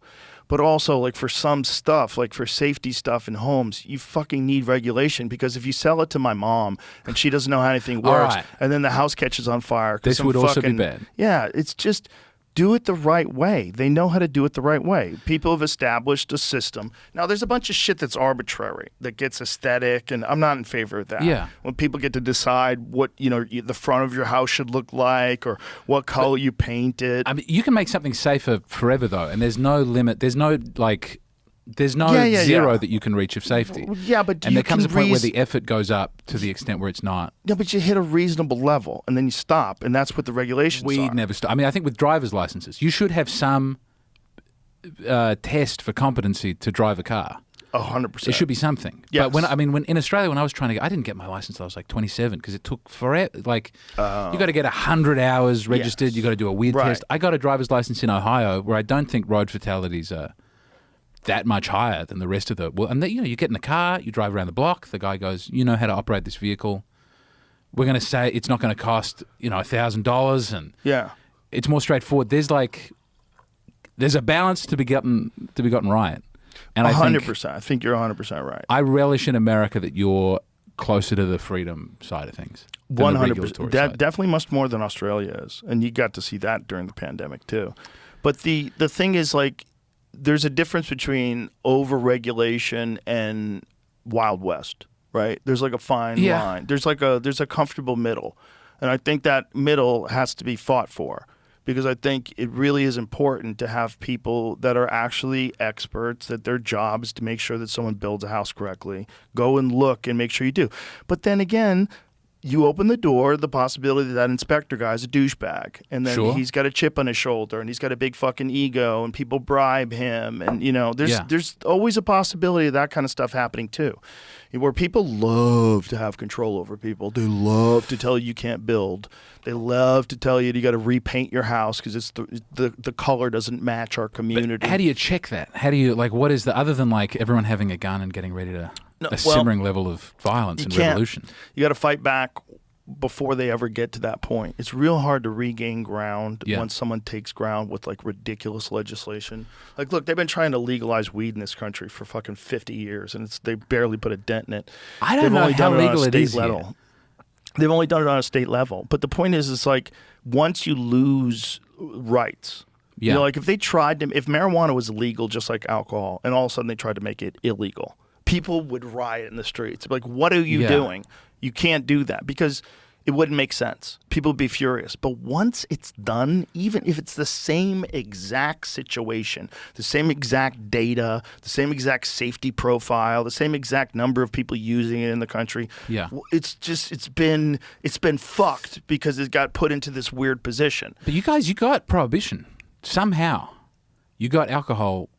C: But also, like for some stuff, like for safety stuff in homes, you fucking need regulation because if you sell it to my mom and she doesn't know how anything works, and then the house catches on fire,
D: this would also be bad.
C: Yeah, it's just do it the right way. They know how to do it the right way. People have established a system. Now, there's a bunch of shit that's arbitrary, that gets aesthetic, and I'm not in favor of that.
D: Yeah.
C: When people get to decide what the front of your house should look like or what color you paint it.
D: I mean, you can make something safer forever, though, and there's no limit. There's no zero that you can reach of safety.
C: Yeah, but
D: and there comes a point where the effort goes up to the extent where it's not.
C: Yeah, but you hit a reasonable level, and then you stop, and that's what the regulations are.
D: We never stop. I mean, I think with driver's licenses, you should have some test for competency to drive a car.
C: 100%.
D: There should be something.
C: Yes.
D: But when in Australia, when I was trying to I didn't get my license till I was like 27 because it took forever. Like, you got to get 100 hours registered.
C: Yes.
D: You got to do a weird test. I got a driver's license in Ohio where I don't think road fatalities are that much higher than the rest of the. Well, and you get in the car, you drive around the block. The guy goes, "You know how to operate this vehicle. We're going to say it's not going to cost $1,000, and it's more straightforward." There's a balance to be gotten right. And
C: 100%. I think you're 100% right.
D: I relish in America that you're closer to the freedom side of things. than the
C: 100%.
D: regulatory
C: That
D: side.
C: definitely much more than Australia is, and you got to see that during the pandemic too. But the thing is, like, there's a difference between overregulation and Wild West, right? There's like a fine line. There's a comfortable middle, and I think that middle has to be fought for. Because I think it really is important to have people that are actually experts, that their job is to make sure that someone builds a house correctly. Go and look and make sure you do. But then again, you open the door, the possibility that inspector guy's a douchebag. And then he's got a chip on his shoulder and he's got a big fucking ego and people bribe him. And, you know, there's always a possibility of that kind of stuff happening too. Where people love to have control over people. They love to tell you can't build. They love to tell you got to repaint your house because it's the color doesn't match our community.
D: But how do you check that? How do you, like, what is the, other than like everyone having a gun and getting ready to, simmering level of violence and revolution? You
C: got to fight back before they ever get to that point. It's real hard to regain ground once someone takes ground with like ridiculous legislation. Like, look, they've been trying to legalize weed in this country for fucking 50 years, and they barely put a dent in it.
D: I don't know how legal it is here.
C: They've only done it on a state level. But the point is, it's like once you lose rights, you know, like if marijuana was legal just like alcohol, and all of a sudden they tried to make it illegal, people would riot in the streets. Like, what are you doing? You can't do that because it wouldn't make sense. People would be furious. But once it's done, even if it's the same exact situation, the same exact data, the same exact safety profile, the same exact number of people using it in the country, it's been fucked because it got put into this weird position.
D: But you got prohibition. Somehow you got alcohol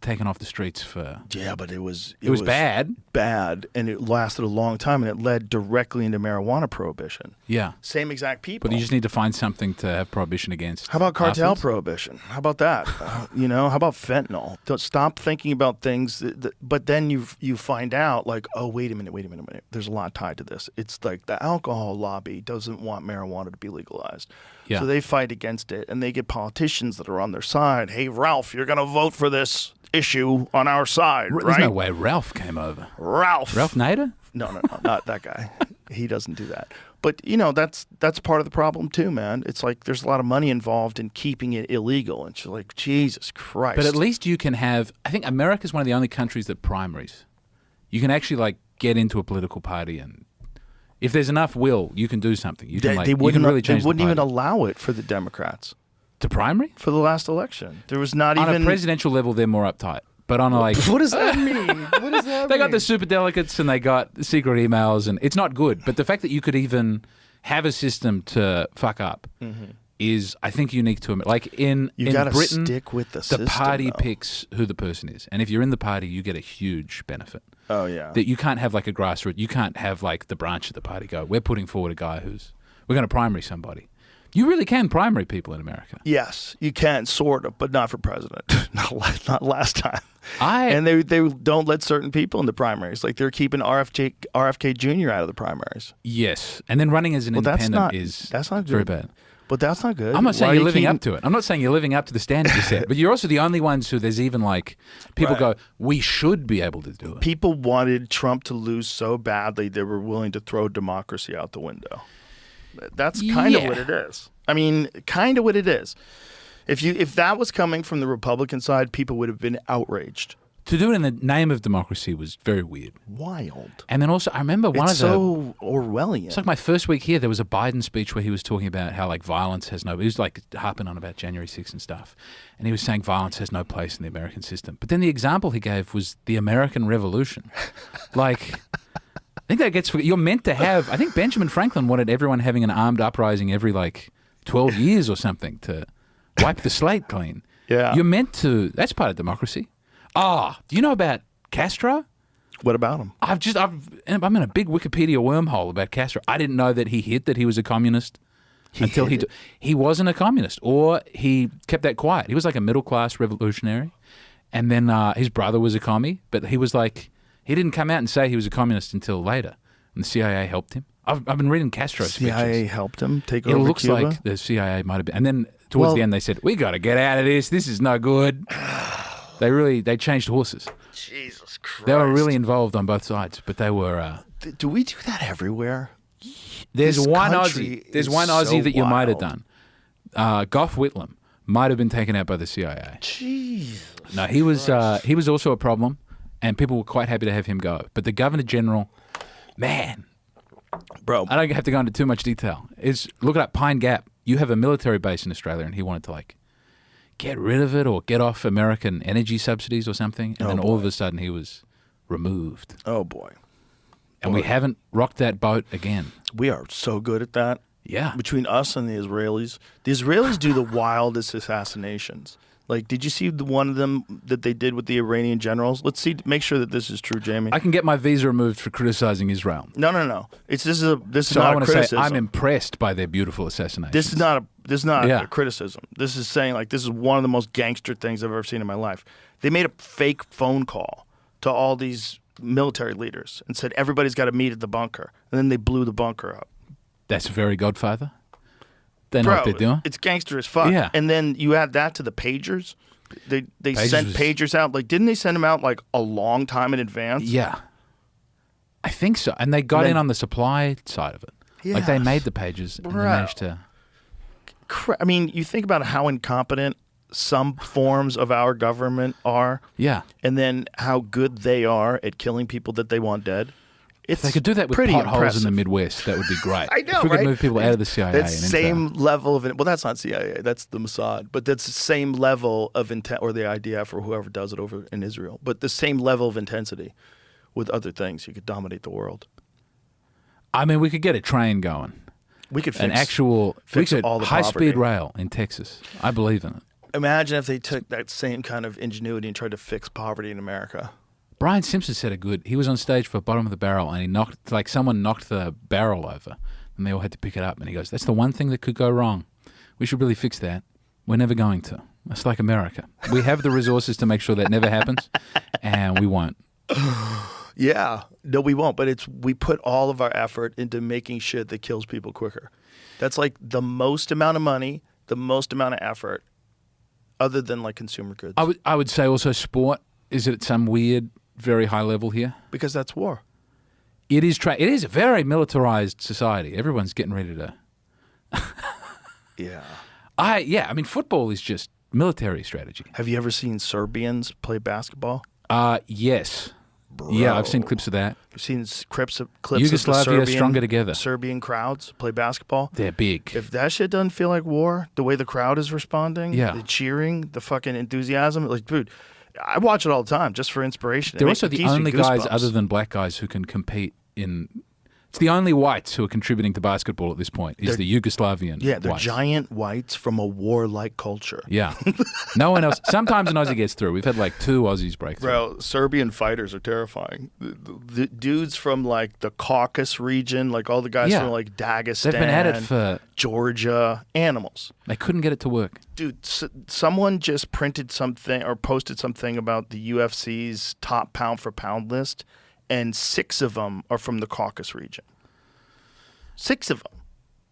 D: taken off the streets for...
C: Yeah, but it was
D: bad.
C: Bad, and it lasted a long time, and it led directly into marijuana prohibition.
D: Yeah.
C: Same exact people.
D: But you just need to find something to have prohibition against.
C: How about cartel prohibition? How about that? You know, how about fentanyl? Don't stop thinking about things, but then you find out, like, oh, wait a minute. There's a lot tied to this. It's like the alcohol lobby doesn't want marijuana to be legalized. Yeah. So they fight against it, and they get politicians that are on their side. Hey, Ralph, you're going to vote for this issue on our side, right?
D: There's no way Ralph came over.
C: Ralph
D: Nader?
C: No, not that guy. He doesn't do that. But, you know, that's part of the problem too, man. It's like there's a lot of money involved in keeping it illegal. And you're like, Jesus Christ.
D: But at least you can have, I think America's one of the only countries that primaries. You can actually, like, get into a political party, and if there's enough will, you can do something. You can,
C: they wouldn't even allow it for the Democrats.
D: To primary?
C: For the last election. There was not
D: on
C: even...
D: On a presidential level, they're more uptight. But on a, like...
C: What does that mean?
D: They got the superdelegates and they got secret emails, and it's not good. But the fact that you could even have a system to fuck up is, I think, unique to America. Like in Britain,
C: stick with the system,
D: party picks who the person is. And if you're in the party, you get a huge benefit.
C: Oh, yeah.
D: That you can't have like a grassroots... You can't have like the branch of the party go, we're putting forward a guy who's... We're going to primary somebody. You really can primary people in America. Yes,
C: you can, sort of, but not for president. not last time. And they don't let certain people in the primaries. Like they're keeping RFK Jr. out of the primaries.
D: Yes, and then running as an independent that's not
C: very
D: bad.
C: But that's not good.
D: I'm not saying you're living up to it. I'm not saying you're living up to the standard you set. But you're also the only ones who there's even like people go, we should be able to do it.
C: People wanted Trump to lose so badly they were willing to throw democracy out the window. That's kind of what it is. I mean, kind of what it is. If that was coming from the Republican side, people would have been outraged.
D: To do it in the name of democracy was very weird.
C: Wild.
D: And then also, I remember
C: it's so Orwellian.
D: It's like my first week here, there was a Biden speech where he was talking about how like violence has no... He was like harping on about January 6th and stuff. And he was saying violence has no place in the American system. But then the example he gave was the American Revolution. Like... I think that gets... You're meant to have... I think Benjamin Franklin wanted everyone having an armed uprising every, like, 12 years or something to wipe the slate clean.
C: Yeah.
D: You're meant to... That's part of democracy. Do you know about Castro?
C: What about him?
D: I'm in a big Wikipedia wormhole about Castro. I didn't know that he hid that he was a communist until he wasn't a communist, or he kept that quiet. He was like a middle-class revolutionary, and then his brother was a commie, but he was like... He didn't come out and say he was a communist until later, and the CIA helped him. I've been reading Castro's speeches.
C: CIA helped him take over Cuba?
D: It looks like the CIA might have been. And then towards the end they said, we got to get out of this. This is no good. They changed horses.
C: Jesus Christ.
D: They were really involved on both sides, but they were
C: Do we do that everywhere?
D: There's
C: This
D: one
C: country
D: Aussie. There's
C: is
D: one Aussie
C: so
D: that you might have
C: wild.
D: done. Gough Whitlam might have been taken out by the CIA.
C: Jeez.
D: No, he was also a problem, and people were quite happy to have him go. But the Governor General, man,
C: Bro,
D: I don't have to go into too much detail. Look it up, Pine Gap. You have a military base in Australia, and he wanted to get rid of it or get off American energy subsidies or something, and then all of a sudden he was removed.
C: oh boy.
D: And we haven't rocked that boat again.
C: We are so good at that.
D: Yeah.
C: Between us and the Israelis do the wildest assassinations. Like, did you see the one of them that they did with the Iranian generals? Let's see. Make sure that this is true, Jamie.
D: I can get my visa removed for criticizing Israel.
C: No. This is
D: So I
C: not a
D: want to say
C: criticism.
D: I'm impressed by their beautiful assassinations.
C: This is not
D: Yeah.
C: a criticism. This is saying this is one of the most gangster things I've ever seen in my life. They made a fake phone call to all these military leaders and said everybody's got to meet at the bunker, and then they blew the bunker up.
D: That's very Godfather. They know what they're doing.
C: It's gangster as fuck.
D: Yeah.
C: And then you add that to the pagers. They
D: Pagers
C: sent
D: was-
C: pagers out. Didn't they send them out a long time in advance?
D: Yeah. I think so. And they got
C: And then-
D: in on the supply side of it. Like they
C: Yes.
D: made the pages and they
C: Bro.
D: managed to.
C: I mean, you think about how incompetent some forms of our government are,
D: Yeah.
C: and then how good they are at killing people that they want dead. It's
D: They could do that with
C: pretty
D: potholes
C: impressive.
D: in the Midwest. That would be great.
C: I know,
D: If we
C: right?
D: could move people out of the CIA.
C: That's
D: and into-
C: same level of well, that's not CIA. That's the Mossad. But that's the same level of intent, or the IDF, or whoever does it over in Israel. But the same level of intensity with other things. You could dominate the world.
D: I mean, we could get a train going.
C: We could fix
D: An actual
C: fix
D: we could
C: all the
D: high-speed
C: poverty.
D: rail in Texas. I believe in it.
C: Imagine if they took that same kind of ingenuity and tried to fix poverty in America.
D: Brian Simpson said it good. He was on stage for Bottom of the Barrel, and someone knocked the barrel over, and they all had to pick it up. And he goes, "That's the one thing that could go wrong. We should really fix that. We're never going to. It's like America. We have the resources to make sure that never happens, and we won't."
C: Yeah, no, we won't. But we put all of our effort into making shit that kills people quicker. That's the most amount of money, the most amount of effort, other than consumer goods.
D: I would say also sport is at some weird, very high level here.
C: Because that's war.
D: It is it is a very militarized society. Everyone's getting ready to.
C: Yeah.
D: I mean, football is just military strategy.
C: Have you ever seen Serbians play basketball?
D: Yes. Yeah, I've seen clips of that.
C: You've seen clips of the
D: Yugoslavia stronger together.
C: Serbian crowds play basketball.
D: They're big.
C: If that shit doesn't feel like war, the way the crowd is responding,
D: Yeah.
C: the cheering, the fucking enthusiasm, dude, I watch it all the time just for inspiration.
D: They're
C: It
D: also
C: gives
D: the
C: me
D: only guys
C: goosebumps.
D: other than black guys who can compete in. It's the only whites who are contributing to basketball at this point. Is the Yugoslavian?
C: Yeah, they're
D: whites.
C: giant whites from a warlike culture.
D: Yeah, no one else. Sometimes an Aussie gets through. We've had 2 Aussies break through.
C: Bro, Serbian fighters are terrifying. The dudes from the Caucasus region, all the guys
D: Yeah.
C: from Dagestan,
D: They've been at it for.
C: Georgia, animals.
D: They couldn't get it to work.
C: Dude, someone just printed something or posted something about the UFC's top pound for pound list, and 6 of them are from the Caucasus region. 6 of them.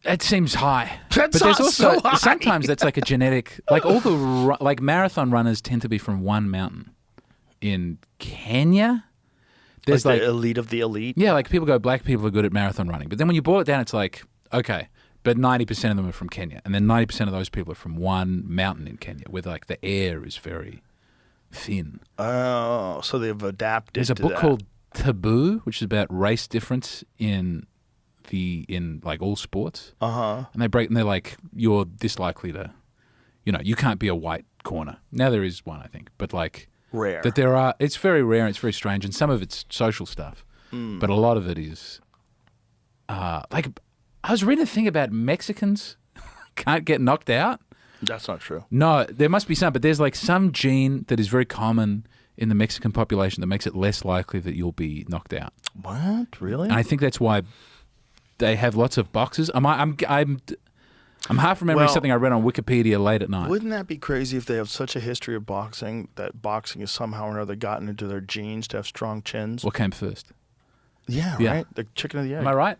D: It seems high.
C: That
D: but there's
C: sounds
D: also
C: so high.
D: sometimes that's a genetic. All the marathon runners tend to be from one mountain. In Kenya, there's
C: the elite of the elite.
D: yeah, people go black people are good at marathon running, but then when you boil it down, it's okay, but 90% of them are from Kenya, and then 90% of those people are from one mountain in Kenya, where the air is very thin.
C: Oh, so they've adapted.
D: There's a
C: to
D: book
C: that.
D: called Taboo, which is about race difference in all sports. And they're like, you're this likely to, you can't be a white corner. Now there is one, I think, but
C: Rare.
D: that there are. It's very rare. And it's very strange, and some of it's social stuff, but a lot of it is, I was reading a thing about Mexicans can't get knocked out.
C: That's not true.
D: No, there must be some, but there's some gene that is very common in the Mexican population that makes it less likely that you'll be knocked out.
C: What? Really?
D: And I think that's why they have lots of boxes. I'm half remembering
C: Well,
D: something I read on Wikipedia late at night.
C: Wouldn't that be crazy if they have such a history of boxing that boxing has somehow or another gotten into their genes to have strong chins?
D: What came first?
C: Yeah,
D: Yeah.
C: right? The chicken or the egg.
D: Am I right?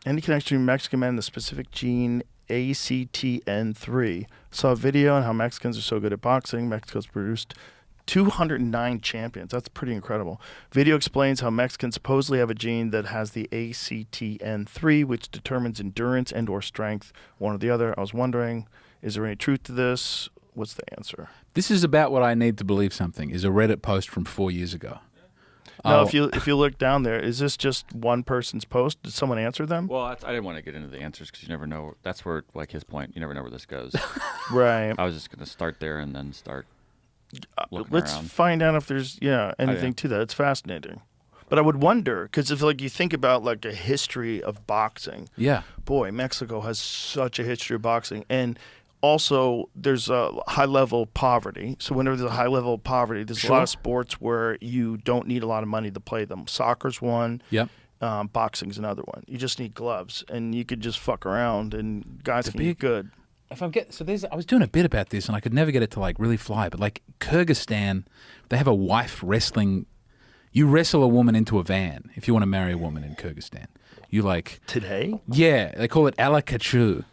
C: Any connection between Mexican men and the specific gene ACTN3. Saw a video on how Mexicans are so good at boxing. Mexico's produced 209 champions. That's pretty incredible. Video explains how Mexicans supposedly have a gene that has the ACTN3, which determines endurance and or strength, one or the other. I was wondering, is there any truth to this? What's the answer?
D: This is about what I need to believe something, is a Reddit post from 4 years ago.
C: No, if you look down there, is this just one person's post? Did someone answer them?
F: Well, I didn't want to get into the answers because you never know. That's where, like his point, you never know where this goes.
C: Right.
F: I was just going to start there and then start looking
C: Let's
F: around.
C: find out if there's anything to that. It's fascinating. But I would wonder, because if like you think about like a history of boxing,
D: Yeah.
C: boy, Mexico has such a history of boxing. And also there's a high level of poverty. So whenever there's a high level of poverty, there's a lot of sports where you don't need a lot of money to play them. Soccer's one.
D: Yep.
C: Boxing's another one. You just need gloves, and you could just fuck around, and guys can get good.
D: If I'm I was doing a bit about this, and I could never get it to like really fly. But like Kyrgyzstan, they have a wife wrestling. You wrestle a woman into a van if you want to marry a woman in Kyrgyzstan. You like
C: Today?
D: Yeah, they call it alakachu.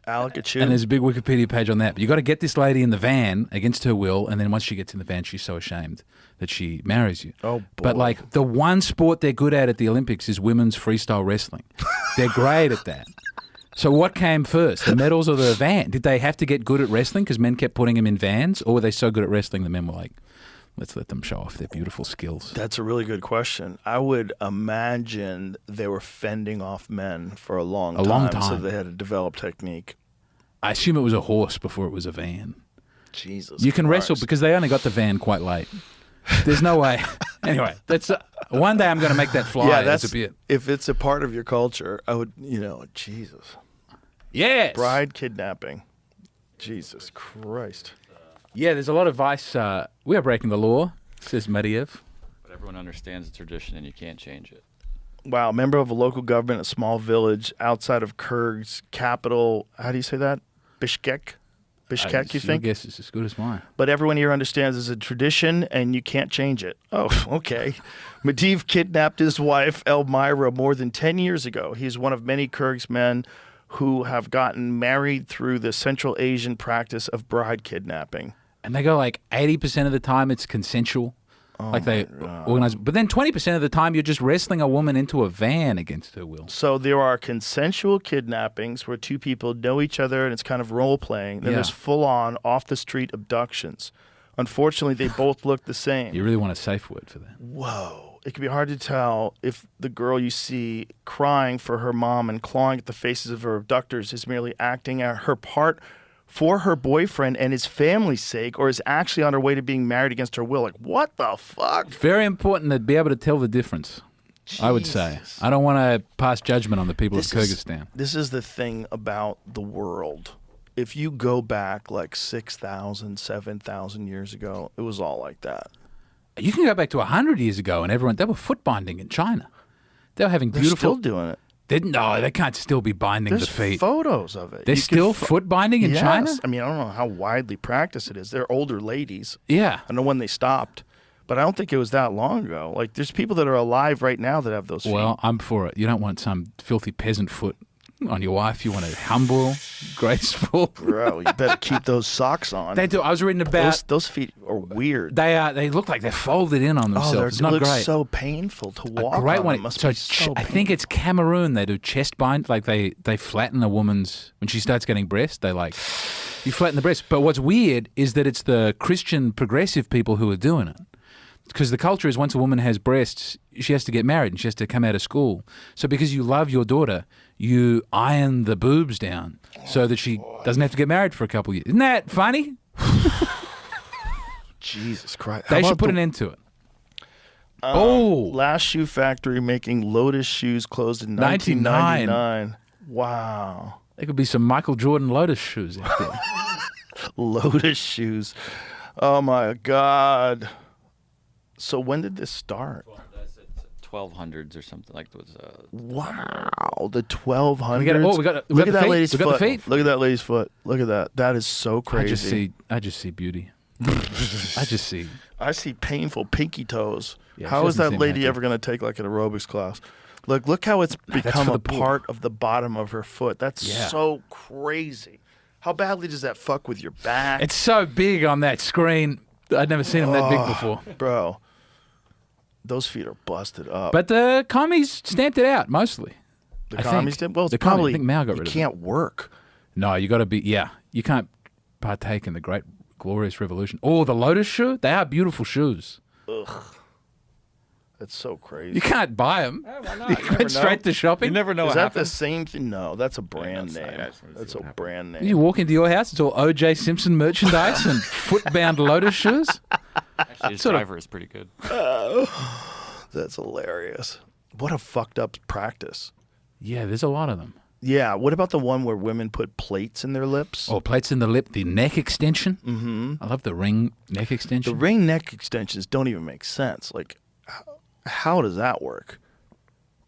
C: Alakachu.
D: And there's a big Wikipedia page on that. But you got to get this lady in the van against her will, and then once she gets in the van, she's so ashamed that she marries you.
C: Oh, boy.
D: But like the one sport they're good at the Olympics is women's freestyle wrestling. They're great at that. So what came first, the medals or the van? Did they have to get good at wrestling because men kept putting them in vans, or were they so good at wrestling the men were like, let's let them show off their beautiful skills?
C: That's a really good question. I would imagine they were fending off men for a long time. So they had to develop technique.
D: I assume it was a horse before it was a van.
C: Jesus
D: You can
C: Christ.
D: wrestle because they only got the van quite late. There's no way. Anyway, that's one day I'm going to make that fly.
C: Yeah, that's
D: as a bit.
C: If it's a part of your culture, I would, Jesus.
D: Yes.
C: Bride kidnapping. Jesus Christ.
D: Yeah, there's a lot of vice. We are breaking the law, says Mediev.
F: But everyone understands the tradition and you can't change it.
C: Wow, member of a local government, a small village outside of Kyrgyz's capital. How do you say that? Bishkek? Bishkek, you think?
D: Your guess is as good as mine.
C: But everyone here understands it's a tradition and you can't change it. Oh, okay. Medivh kidnapped his wife, Elmira, more than 10 years ago. He's one of many Kyrgyz men who have gotten married through the Central Asian practice of bride kidnapping.
D: And they go like 80% of the time it's consensual. Like they organize. But then 20% of the time you're just wrestling a woman into a van against her will.
C: So there are consensual kidnappings where two people know each other and it's kind of role playing. Then there's full-on, off-the-street abductions. Unfortunately, they both look the same.
D: You really want a safe word for that.
C: Whoa. It can be hard to tell if the girl you see crying for her mom and clawing at the faces of her abductors is merely acting out her part for her boyfriend and his family's sake, or is actually on her way to being married against her will. Like, what the fuck?
D: Very important to be able to tell the difference, I would say. I don't want to pass judgment on the people of Kyrgyzstan.
C: This is the thing about the world. If you go back like 6,000, 7,000 years ago, it was all like that.
D: You can go back to 100 years ago and they were foot binding in China. They were having
C: They're
D: beautiful...
C: still doing it.
D: No, they can't still be binding
C: There's
D: the feet.
C: photos of it.
D: They're
C: You
D: still
C: can
D: foot binding in
C: Yes.
D: China?
C: I mean, I don't know how widely practiced it is. They're older ladies.
D: Yeah.
C: I don't know when they stopped, but I don't think it was that long ago. Like, there's people that are alive right now that have those feet.
D: Well, I'm for it. You don't want some filthy peasant foot on your wife. You want it humble, graceful.
C: Bro, you better keep those socks on.
D: They do. I was reading about...
C: Those feet are weird.
D: They look like they're folded in on themselves. It's not
C: it looks
D: great.
C: so painful to walk
D: A great
C: on.
D: one.
C: It must
D: So
C: be so
D: I think it's Cameroon. They do chest bind. Like they flatten a woman's when she starts getting breast. They like you flatten the breast. But what's weird is that it's the Christian progressive people who are doing it. Because the culture is once a woman has breasts, she has to get married and she has to come out of school. So because you love your daughter, you iron the boobs down so that she doesn't have to get married for a couple of years. Isn't that funny?
C: Jesus Christ.
D: They should put an end to it.
C: Last shoe factory making Lotus shoes closed in
D: 99.
C: 1999. Wow.
D: There could be some Michael Jordan Lotus shoes out there.
C: Lotus shoes. Oh my God. So when did this start?
F: That's 1200s or something like those.
C: Wow, the 1200s.
D: We got
C: Look
D: the
C: at that
D: feet.
C: lady's
D: We got the
C: foot.
D: feet.
C: Look at that lady's foot. Look at that. That is so crazy.
D: I just see beauty. I just see.
C: I see painful pinky toes.
D: Yeah,
C: How
D: she
C: is
D: doesn't
C: that
D: seem
C: lady
D: happy.
C: ever going to take like an aerobics class? Look how it's become
D: for
C: a
D: the poor.
C: part of the bottom of her foot. That's
D: Yeah.
C: so crazy. How badly does that fuck with your back?
D: It's so big on that screen. I'd never seen them that big before.
C: Bro, those feet are busted up.
D: But the commies stamped it out mostly.
C: the
D: I
C: commies
D: think.
C: did? Well, it's
D: The commie- I
C: probably,
D: think Mao got
C: you
D: rid of
C: can't work.
D: No, you got to be. Yeah, you can't partake in the great glorious revolution. Oh, the lotus shoe. They are beautiful shoes.
C: That's so crazy.
D: You can't buy them.
F: Why not?
D: You went straight to shopping.
F: You never know
C: Is
F: what
C: that the
F: happens.
C: same thing? No, that's a brand
F: that's not-
C: name.
F: I just wanted to
C: That's
F: see
C: a
F: what
C: brand name.
D: You walk into your house, it's all O.J. Simpson merchandise and foot-bound lotus shoes.
F: Actually, his
D: sort of-
F: driver is pretty good.
C: That's hilarious. What a fucked up practice.
D: Yeah, there's a lot of them.
C: Yeah. What about the one where women put plates in their lips?
D: Oh, plates in the lip, the neck extension. Mm-hmm. I love the ring neck extension.
C: The ring neck extensions don't even make sense. Like, how does that work?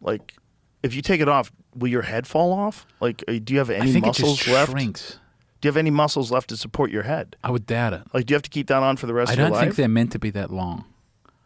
C: Like, if you take it off, will your head fall off? Like, do you have
D: I
C: any
D: think it
C: muscles
D: just
C: left?
D: shrinks.
C: Do you have any muscles left to support your head?
D: I would doubt it.
C: Like, do you have to keep that on for the rest
D: I
C: of your
D: don't
C: life?
D: think they're meant to be that long.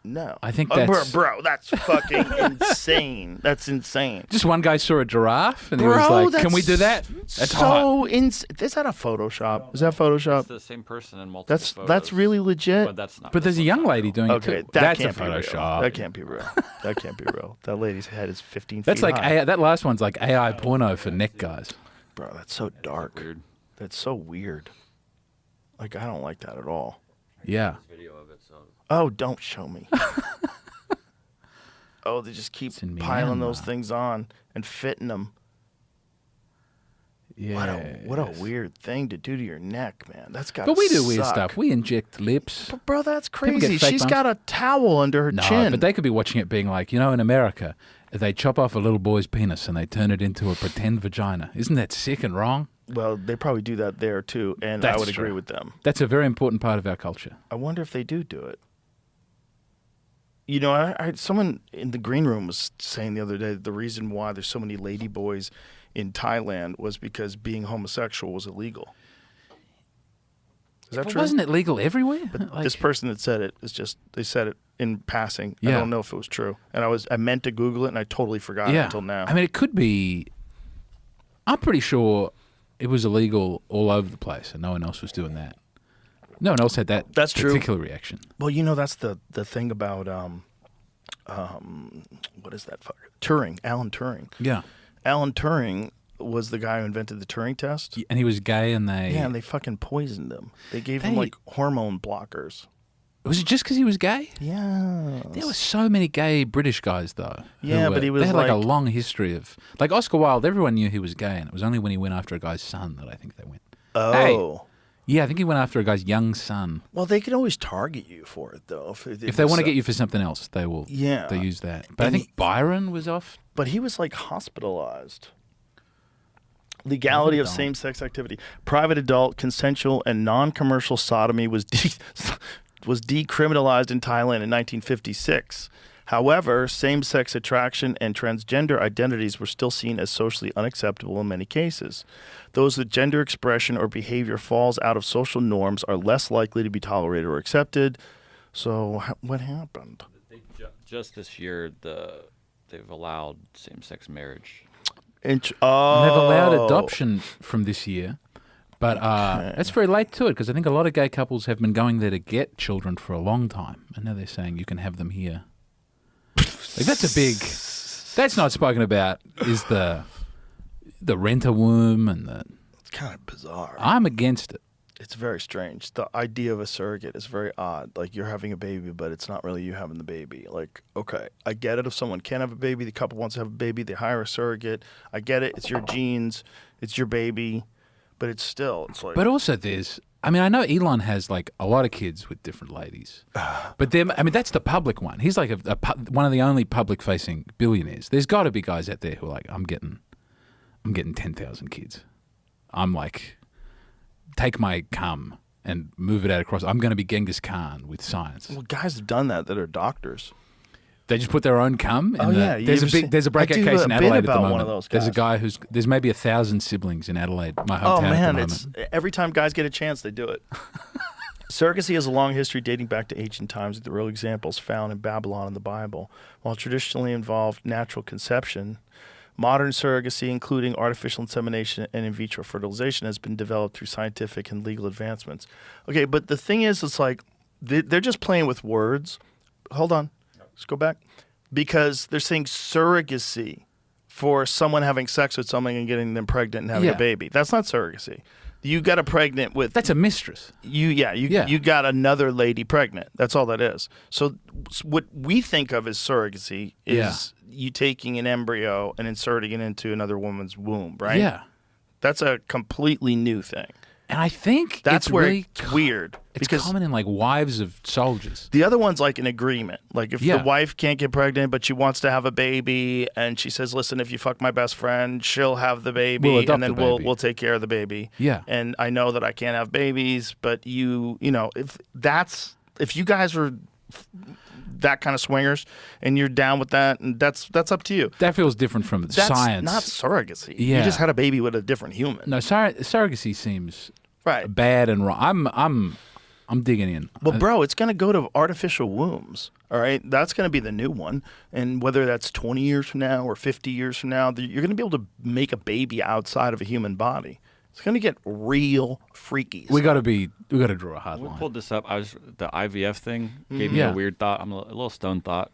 C: No.
D: I think
C: bro,
D: that's-
C: that's fucking insane. That's insane.
D: Just one guy saw a giraffe and he was like, "Can we do that?" That's hot.
C: so insane. Is that a Photoshop? Is that Photoshop?
F: It's the same person in multiple
C: That's
F: photos.
C: really legit.
F: But that's not.
D: But there's a young lady doing
C: Okay,
D: it too.
C: that
D: That's
C: can't
D: a
C: be real.
D: Photoshop.
C: That can't be real. That can't be real. That lady's head is 15
D: That's
C: feet
D: like
C: high.
D: that last one's like AI porno for neck guys.
C: Bro, that's so dark.
F: weird.
C: That's so weird. Like, I don't like that at all.
D: Yeah.
F: Video of it. So
C: Oh, don't show me. Oh, they just keep
D: It's in
C: piling those
D: Myanmar.
C: things on and fitting them.
D: Yeah.
C: What a weird thing to do to your neck, man. That's got.
D: But we do weird stuff. We inject lips.
C: But bro, that's
D: People get
C: crazy.
D: fake
C: She's
D: bumps.
C: got a towel under her
D: No,
C: chin.
D: but they could be watching it being like, in America, they chop off a little boy's penis and they turn it into a pretend vagina. Isn't that sick and wrong?
C: Well, they probably do that there too, and I
D: That's
C: would agree
D: true.
C: with them.
D: That's a very important part of our culture.
C: I wonder if they do it. I someone in the green room was saying the other day that the reason why there's so many lady boys in Thailand was because being homosexual was illegal. Is that
D: But
C: true?
D: wasn't it legal everywhere?
C: This person that said it is just they said it in passing. I
D: Yeah.
C: don't know if it was true, and I meant to Google it and I totally forgot it until now.
D: I mean, it could be. I'm pretty sure it was illegal all over the place, and no one else was doing that. No one else had that
C: That's true.
D: particular reaction.
C: Well, that's the thing about what is that fucker? Turing, Alan Turing.
D: Yeah.
C: Alan Turing was the guy who invented the Turing test.
D: And he was gay, and they.
C: Yeah, and they fucking poisoned him. They gave him
D: They-
C: like hormone blockers.
D: Was it just because he was gay?
C: Yeah.
D: There were so many gay British guys, though. who
C: Yeah, but
D: were-
C: he was
D: They had like a
C: like-
D: long history of. Like Oscar Wilde, everyone knew he was gay, and it was only when he went after a guy's son that I think they went.
C: Oh.
D: Yeah, I think he went after a guy's young son.
C: Well, they can always target you for it though.
D: If they want to get you for something else, they will.
C: Yeah.
D: They use that. But
C: And
D: I think Byron was off.
C: But he was like hospitalized. Legality of
D: adult.
C: same-sex activity. Private adult, consensual, and non-commercial sodomy was decriminalized in Thailand in 1956. However, same-sex attraction and transgender identities were still seen as socially unacceptable in many cases. Those with gender expression or behavior falls out of social norms are less likely to be tolerated or accepted. So what happened?
F: just this year, they've allowed same-sex marriage.
C: Oh.
D: They've allowed adoption from this year. But that's very late to it because I think a lot of gay couples have been going there to get children for a long time. And now they're saying you can have them here. Like that's a big... That's not spoken about is the rent-a-womb and the...
C: It's kind of bizarre.
D: I'm against it.
C: It's very strange. The idea of a surrogate is very odd. Like, you're having a baby, but it's not really you having the baby. Like, okay, I get it. If someone can have a baby, the couple wants to have a baby, they hire a surrogate. I get it. It's your genes. It's your baby. But it's like...
D: But also there's... I mean, I know Elon has like a lot of kids with different ladies. But that's the public one. He's like one of the only public-facing billionaires. There's got to be guys out there who are like, I'm getting 10,000 kids. I'm like... take my cum and move it out across. I'm going to be Genghis Khan with science.
C: Well, guys have done that are doctors.
D: They just put their own cum.
C: Oh, yeah. You
D: There's
C: ever seen-
D: there's a breakout
C: I do
D: case
C: a
D: in
C: bit
D: Adelaide at the
C: about
D: moment.
C: one of those
D: There's a
C: guys.
D: guy there's maybe 1,000 siblings in Adelaide, my hometown
C: Oh,
D: at the
C: man.
D: moment.
C: It's every time guys get a chance, they do it. Surrogacy has a long history dating back to ancient times with the early examples found in Babylon and the Bible. While traditionally involved natural conception, modern surrogacy, including artificial insemination and in vitro fertilization, has been developed through scientific and legal advancements. Okay, but the thing is, it's like they're just playing with words. Hold on. Let's go back. Because they're saying surrogacy for someone having sex with someone and getting them pregnant and having
D: Yeah.
C: a baby. That's not surrogacy. You got a pregnant with
D: That's a mistress.
C: you got another lady pregnant. That's all that is. So what we think of as surrogacy is you taking an embryo and inserting it into another woman's womb, right?
D: Yeah.
C: That's a completely new thing.
D: And I think
C: That's
D: it's
C: where
D: really
C: it's weird.
D: It's
C: because
D: common in like wives of soldiers.
C: the other one's like an agreement. Like if
D: Yeah.
C: the wife can't get pregnant, but she wants to have a baby, and she says, "Listen, if you fuck my best friend, she'll have the baby,
D: We'll adopt
C: and then
D: the baby."
C: we'll take care of the baby."
D: Yeah.
C: And I know that I can't have babies, but you know, if you guys were that kind of swingers and you're down with that, and that's up to you.
D: That feels different from
C: That's
D: science.
C: not surrogacy.
D: Yeah.
C: You just had a baby with a different human.
D: No, surrogacy seems
C: Right.
D: bad and wrong. I'm digging in.
C: Well, bro, it's going to go to artificial wombs, all right? That's going to be the new one. And whether that's 20 years from now or 50 years from now, you're going to be able to make a baby outside of a human body. It's going to get real freaky.
D: we got to draw a hard
F: We
D: line.
F: pulled this up. The IVF thing gave me
D: Yeah.
F: a weird thought. I'm a little stone thought.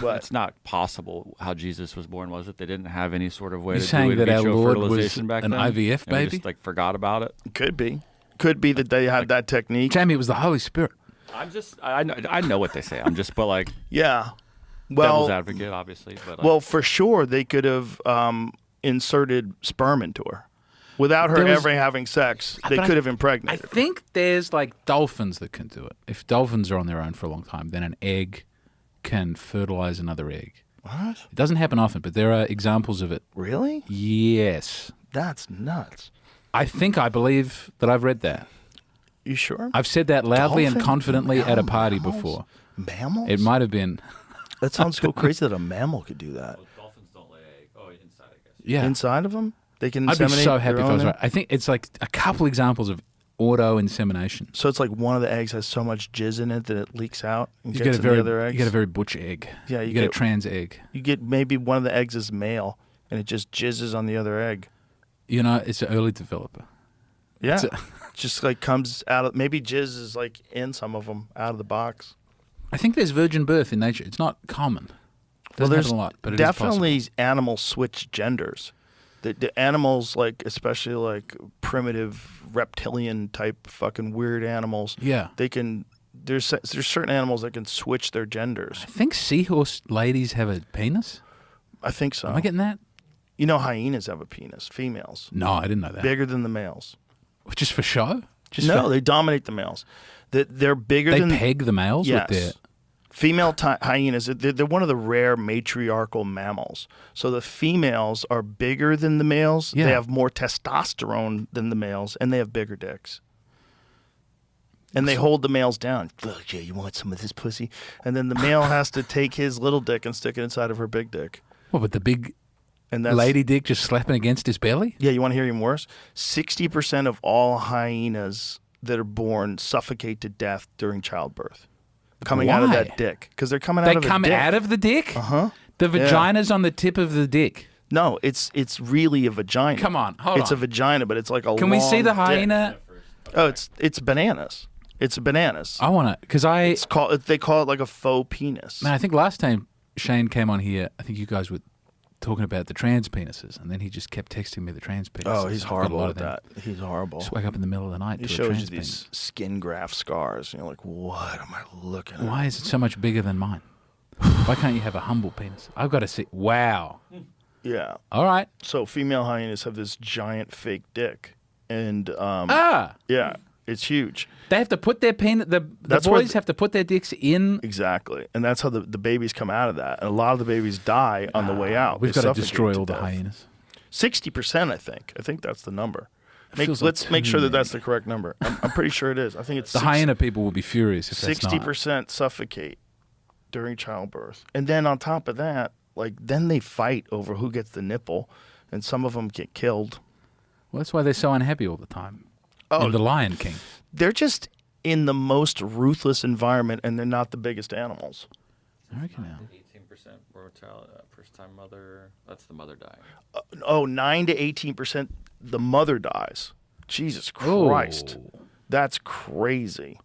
C: What?
F: It's not possible how Jesus was born, was it? They didn't have any sort of way
D: You're
F: to
D: saying
F: do in
D: that our
F: vitro
D: Lord was
F: fertilization back
D: an
F: then?
D: IVF
F: And we
D: baby?
F: just like forgot about it.
C: Could be. Could be that they had that technique.
D: Jamie, it was the Holy Spirit.
F: I know what they say. I'm just but like
C: Yeah.
F: devil's
C: Well,
F: advocate, obviously. But
C: well, for sure, they could have inserted sperm into her. Without her
D: There was-
C: ever having sex, they
D: But
C: could have
D: I
C: impregnated her.
D: think there's like dolphins that can do it. If dolphins are on their own for a long time, then an egg can fertilize another egg.
C: What?
D: It doesn't happen often, but there are examples of it.
C: Really?
D: Yes.
C: That's nuts.
D: I believe that I've read that.
C: You sure?
D: I've said that loudly and
C: Dolphin?
D: confidently at a party
C: Mammals?
D: before.
C: Mammals?
D: It might have been.
C: That sounds so crazy that a mammal could do that.
F: dolphins don't lay egg. Oh, inside, I guess.
D: Yeah.
C: Inside of them? They can
D: I'd be
C: inseminate
D: so happy
C: their
D: if I was
C: own
D: right. I think it's like a couple examples of auto-insemination.
C: So it's like one of the eggs has so much jizz in it that it leaks out and
D: You
C: gets
D: get a
C: in
D: very,
C: the other eggs.
D: you get a very butch egg.
C: Yeah,
D: you
C: you
D: get a
C: get-
D: trans egg.
C: You get maybe one of the eggs is male and it just jizzes on the other egg.
D: You know, it's an early developer.
C: Yeah.
D: It's
C: Just like comes out of, maybe jizz is like in some of them out of the box.
D: I think there's virgin birth in nature. It's not common. Doesn't happen a lot, but it is
C: definitely
D: possible.
C: animals switch genders. The animals, like especially like primitive reptilian type fucking weird animals.
D: Yeah.
C: They can. There's certain animals that can switch their genders.
D: I think seahorse ladies have a penis.
C: I think so.
D: Am I getting that?
C: You know, hyenas have a penis. Females,
D: No, I didn't know that.
C: bigger than the males.
D: Just for show? Just
C: No,
D: for,
C: they dominate the males. They're bigger
D: they
C: than
D: peg the males
C: Yes.
D: with their.
C: Female hyenas, they're one of the rare matriarchal mammals. So the females are bigger than the males.
D: Yeah.
C: They have more testosterone than the males, and they have bigger dicks. And they hold the males down. Look, yeah, you want some of this pussy? And then the male has to take his little dick and stick it inside of her big dick.
D: What, with the big
C: And that's
D: lady dick just slapping against his belly?
C: Yeah, you want to hear even worse? 60% of all hyenas that are born suffocate to death during childbirth. Coming out of
D: Why?
C: that dick. Because they're coming
D: They
C: out of
D: come
C: a dick.
D: out of the dick?
C: Uh-huh.
D: The
C: Yeah.
D: vagina's on the tip of the dick.
C: No, it's really a vagina.
D: Come on, hold
C: It's
D: on.
C: a vagina, but it's like a
D: Can we see
C: long
D: the
C: dick.
D: hyena?
C: Oh, it's bananas. It's bananas.
D: I want to, because
C: They call it like a faux penis.
D: man, I think last time Shane came on here, I think you guys were talking about the trans penises, and then he just kept texting me the trans penises.
C: Oh, he's
D: I've got a
C: horrible
D: lot
C: at
D: of them.
C: that. He's horrible.
D: Just wake up in the middle of the night
C: He
D: to a
C: shows you
D: trans
C: these
D: penis.
C: skin graft scars, and you're like, what am I looking at?
D: Why is it so much bigger than mine? Why can't you have a humble penis? I've got to see. Wow.
C: Yeah.
D: All right.
C: So female hyenas have this giant fake dick, and
D: Ah,
C: yeah, it's huge.
D: they have to put their penis. The
C: That's where
D: boys have to put their dicks in.
C: Exactly, and that's how the babies come out of that. And a lot of the babies die on the way out.
D: We've
C: They
D: got to
C: suffocate
D: destroy
C: to
D: all the
C: death.
D: hyenas.
C: 60%, I think. I think that's the number.
D: feels like
C: Let's make
D: too
C: sure that
D: many.
C: that's the correct number. I'm pretty sure it is. I think it's
D: The hyena people will be furious if that's not.
C: 60% suffocate during childbirth, and then on top of that, like then they fight over who gets the nipple, and some of them get killed.
D: Well, that's why they're so unhappy all the time.
C: Oh.
D: In The Lion King.
C: They're just in the most ruthless environment, and they're not the biggest animals.
D: I reckon now.
F: 18% mortality, first-time mother. That's the mother dying.
C: 9 to 18%, the mother dies. Jesus Christ,
D: Oh.
C: that's crazy.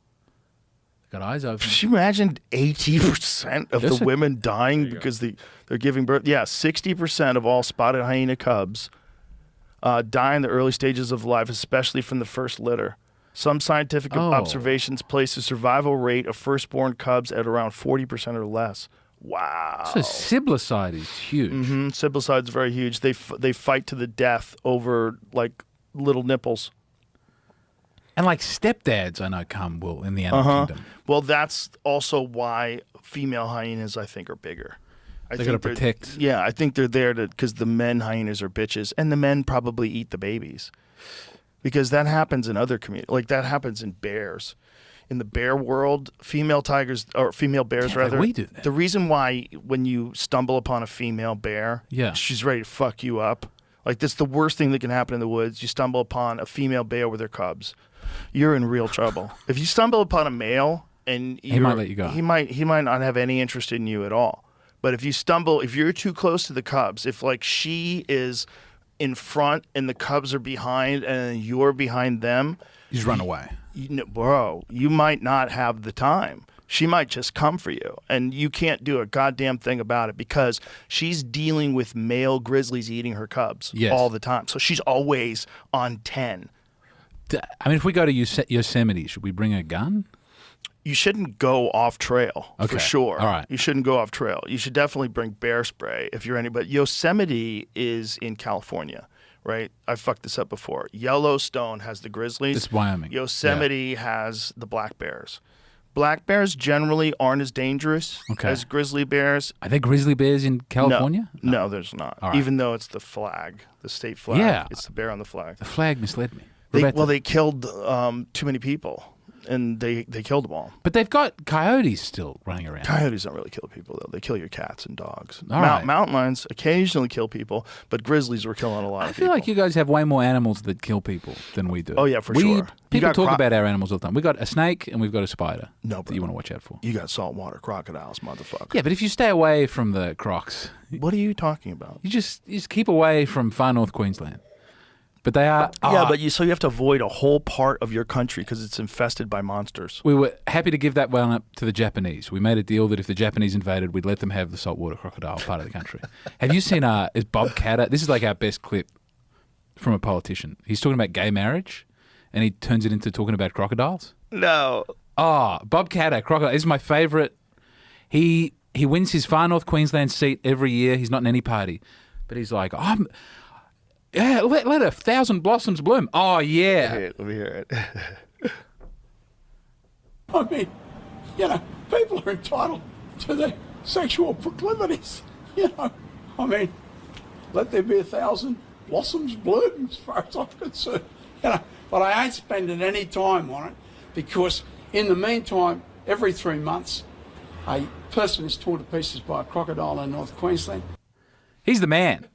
D: Got eyes open.
C: Could you imagine 80% of the women dying because they're giving birth? Yeah, 60% of all spotted hyena cubs die in the early stages of life, especially from the first litter. Some scientific observations place the survival rate of firstborn cubs at around 40% or less. Wow.
D: So siblicide is huge.
C: Siblicide's very huge. They fight to the death over like little nipples.
D: And like stepdads, I know, will in the animal kingdom.
C: Well, that's also why female hyenas, I think, are bigger.
D: They got to protect.
C: Yeah, I think they're there because the men hyenas are bitches, and the men probably eat the babies. Because that happens in other communities. Like, that happens in bears. In the bear world, female tigers, or female bears, rather.
D: We do that.
C: The reason why when you stumble upon a female bear, she's ready to fuck you up. Like, that's the worst thing that can happen in the woods. You stumble upon a female bear with her cubs. You're in real trouble. If you stumble upon a male, and
D: he might let you go.
C: He might not have any interest in you at all. But if you're too close to the cubs, if like she is in front and the cubs are behind and you're behind them,
D: you just run away.
C: Bro, you might not have the time. She might just come for you, and you can't do a goddamn thing about it because she's dealing with male grizzlies eating her cubs all the time. So she's always on 10.
D: I mean, if we go to Yosemite, should we bring a gun?
C: You shouldn't go off trail for sure.
D: All right.
C: You shouldn't go off trail. You should definitely bring bear spray if you're anybody. Yosemite is in California, right? I fucked this up before. Yellowstone has the grizzlies.
D: It's Wyoming.
C: Yosemite has the black bears. Black bears generally aren't as dangerous as grizzly bears.
D: Are there grizzly bears in California?
C: No, there's not.
D: Right.
C: Even though it's the flag, the state flag.
D: Yeah.
C: It's the bear on the flag.
D: The flag misled me.
C: They killed too many people. And they killed them all.
D: But they've got coyotes still running around.
C: Coyotes don't really kill people, though. They kill your cats and dogs.
D: Right.
C: Mountain lions occasionally kill people, but grizzlies were killing a lot of people.
D: I feel like you guys have way more animals that kill people than we do.
C: Oh, yeah, for sure.
D: People talk about our animals all the time. We've got a snake and we've got a spider
C: that
D: you want to watch out for.
C: You got saltwater crocodiles, motherfucker.
D: Yeah, but if you stay away from the crocs...
C: What are you talking about?
D: You just keep away from far north Queensland. But they are...
C: so you have to avoid a whole part of your country because it's infested by monsters.
D: We were happy to give that one up to the Japanese. We made a deal that if the Japanese invaded, we'd let them have the saltwater crocodile part of the country. Have you seen is Bob Catter? This is like our best clip from a politician. He's talking about gay marriage, and he turns it into talking about crocodiles.
C: No.
D: Oh, Bob Catter, crocodile. This is my favourite. He wins his far north Queensland seat every year. He's not in any party. But he's like, yeah, let 1,000 blossoms bloom. Oh, yeah.
C: Let me hear it.
G: I mean, people are entitled to their sexual proclivities. I mean, let there be 1,000 blossoms bloom as far as I'm concerned. But I ain't spending any time on it because in the meantime, every 3 months, a person is torn to pieces by a crocodile in North Queensland.
D: He's the man.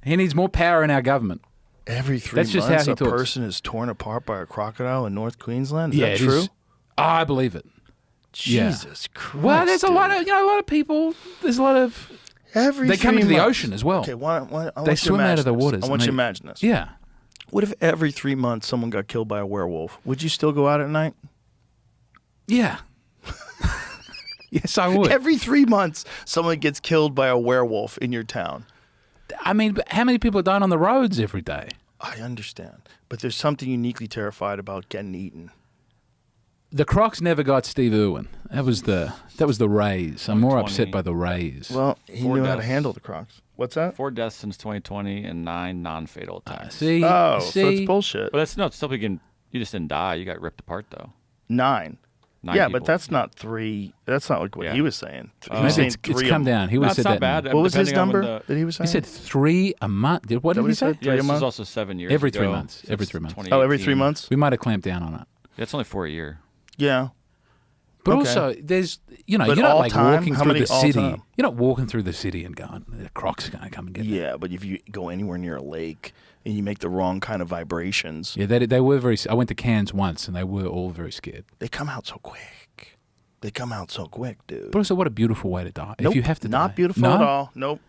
D: He needs more power in our government.
C: Every 3
D: That's
C: months,
D: just how he
C: a
D: talks.
C: person is torn apart by a crocodile in North Queensland? Is
D: Yeah,
C: that
D: it
C: true?
D: is. I believe it.
C: Jesus Christ.
D: Well, there's a
C: dude.
D: lot of people. There's a lot of. They come into the ocean as well.
C: Okay, I want
D: They
C: you to
D: swim out
C: imagine
D: of the
C: this.
D: waters.
C: I want you to imagine this.
D: Yeah.
C: What if every 3 months someone got killed by a werewolf? Would you still go out at night?
D: Yeah. Yes, I would.
C: Every 3 months, someone gets killed by a werewolf in your town.
D: I mean, but how many people are dying on the roads every day?
C: I understand, but there's something uniquely terrified about getting eaten.
D: The Crocs never got Steve Irwin. That was the Rays. I'm more
F: 2020.
D: upset by the Rays.
C: Well, he
F: 4
C: knew how to
F: deaths.
C: handle the Crocs. What's that?
F: 4 deaths since 2020 and 9 non-fatal attacks.
D: See,
C: Oh, so that's bullshit.
F: But that's not still you just didn't die. You got ripped apart though.
C: 9.
F: 9
C: yeah,
F: people.
C: but that's not 3. That's not like what
F: Yeah.
C: he was saying. He
D: maybe
C: was saying
D: it's
C: 3
D: come
C: a-
D: down. He would have
F: That's
D: said
F: not
D: that.
F: bad.
C: What was his
F: Depending on
C: number that he was
D: He
C: saying?
D: said 3 a month. What did
C: what
D: he
C: he
D: say?
C: said?
F: Yeah,
C: 3 a
F: this
C: month?
F: is also 7 years
D: Every
F: ago,
D: 3 months.
F: since
D: Every 3 months.
C: Oh, every 3
F: 2018.
C: months?
D: We might have clamped down on it.
F: Yeah, it's only 4 a year.
C: Yeah.
D: But
C: Okay.
D: also, there's,
C: But
D: you're not
C: all
D: like
C: time?
D: walking
C: How
D: through
C: many
D: the
C: all
D: city.
C: time?
D: You're not walking through the city and going, the Crocs are going to come and get me.
C: Yeah, but if you go anywhere near a lake and you make the wrong kind of vibrations,
D: Yeah, they were very. I went to Cairns once, and they were all very scared.
C: they come out so quick. They come out so quick, dude.
D: But also, what a beautiful way to die.
C: Nope,
D: If you have to
C: not
D: die.
C: beautiful
D: No?
C: at all. Nope.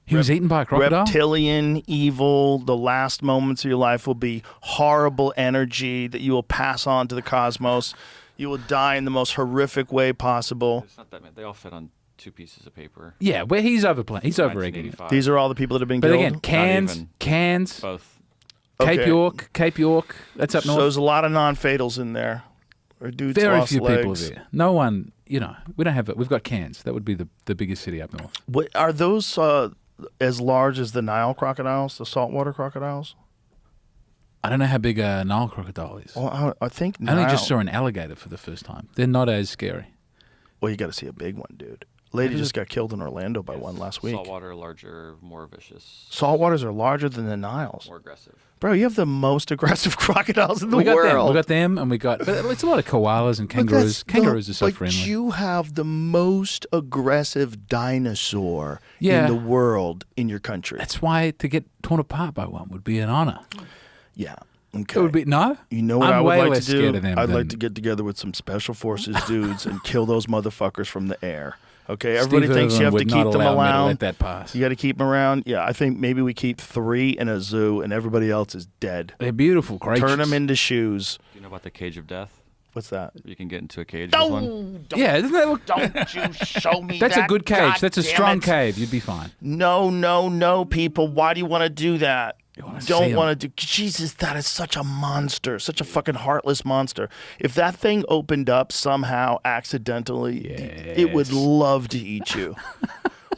D: He was eaten by a crocodile?
C: Reptilian, evil. The last moments of your life will be horrible energy that you will pass on to the cosmos. You will die in the most horrific way possible.
F: It's not that many. They all fit on 2 pieces of paper.
D: Yeah, well, he's overplaying. He's over-egging it.
F: 1985.
C: These are all the people that have been
D: But
C: killed.
D: again,
F: even.
D: cans,
F: Both.
D: Cape
C: Okay.
D: York. That's up
C: So
D: north.
C: there's a lot of non-fatals in there. Or dudes
D: Very
C: lost
D: few people
C: legs.
D: there. No one, we don't have it. We've got Cairns. That would be the biggest city up north.
C: What, are those as large as the Nile crocodiles, the saltwater crocodiles?
D: I don't know how big a Nile crocodile is.
C: Well, I think
D: I only
C: Nile.
D: just saw an alligator for the first time. They're not as scary.
C: Well, you got to see a big one, dude. Lady just got killed in Orlando by one last week.
F: Saltwater, larger, more vicious,
C: Saltwaters are larger than the Niles.
F: more aggressive.
C: Bro, you have the most aggressive crocodiles in the
D: We got them.
C: world.
D: We got them, and but it's a lot of koalas and kangaroos. Kangaroos are so friendly.
C: But you have the most aggressive dinosaur
D: Yeah.
C: in the world in your country.
D: That's why to get torn apart by one would be an honor.
C: Yeah. Okay.
D: It would be no.
C: You know what
D: I'm
C: I would
D: way
C: like
D: less
C: to do?
D: scared of them
C: I'd like
D: than-
C: to get together with some special forces dudes and kill those motherfuckers from the air. Okay,
D: Steve
C: everybody thinks you
D: Irwin
C: have to
D: would
C: keep
D: not
C: them
D: allow me to
C: around.
D: let that pass.
C: You got to keep them around. Yeah, I think maybe we keep 3 in a zoo and everybody else is dead.
D: They're beautiful creatures.
C: Turn them into shoes.
F: Do you know about the cage of death?
C: What's that?
F: You can get into a cage with one.
D: Yeah, doesn't that look?
C: Don't you show me
D: That's
C: that.
D: a good cage.
C: God
D: That's a
C: damn
D: strong
C: it.
D: cave. You'd be fine.
C: No, people. Why do you want to do that?
D: wanna see
C: Don't
D: 'em.
C: want to do. Jesus, that is such a monster, such a fucking heartless monster. If that thing opened up somehow accidentally, it would love to eat you.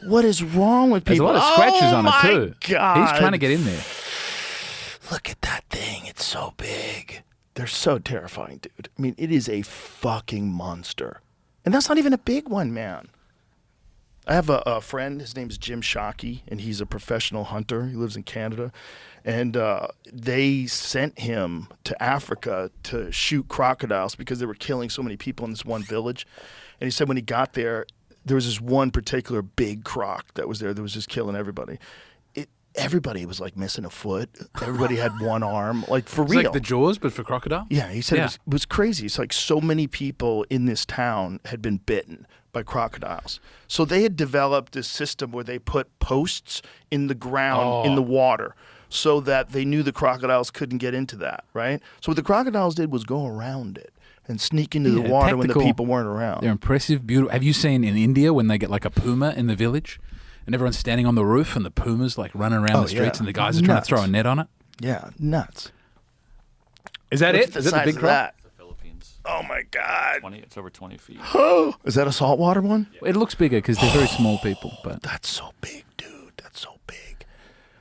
C: What is wrong with
D: There's a
C: people?
D: lot of scratches
C: Oh
D: on it
C: my
D: too.
C: God.
D: He's trying to get in there.
C: Look at that thing. It's so big. They're so terrifying, dude. I mean, it is a fucking monster. And that's not even a big one, man. I have a friend. His name's Jim Shockey, and he's a professional hunter. He lives in Canada. And they sent him to Africa to shoot crocodiles because they were killing so many people in this one village. And he said when he got there was this one particular big croc that was there that was just killing everybody. Everybody was like missing a foot. Everybody had one arm, like for
D: It's
C: real.
D: like the Jaws, but for crocodile.
C: Yeah, he said
D: Yeah.
C: it was crazy. It's like so many people in this town had been bitten by crocodiles. So they had developed this system where they put posts in the ground in the water so that they knew the crocodiles couldn't get into that, right? So what the crocodiles did was go around it and sneak into the
D: Yeah,
C: water when the
D: tactical.
C: people weren't around.
D: They're impressive, beautiful. Have you seen in India when they get like a puma in the village, and everyone's standing on the roof, and the puma's like running around the streets,
C: yeah.
D: and the guys are trying to throw a
C: Nuts.
D: net on it?
C: Yeah, nuts.
D: Is that
C: Look
D: it?
C: at the
D: Is that the
C: size
D: big
C: of
D: croc?
C: that.
F: The Philippines.
C: Oh my God.
F: It's over 20 feet.
C: Is that a saltwater one?
D: It looks bigger because they're very small people, but
C: That's so big, dude. That's so big.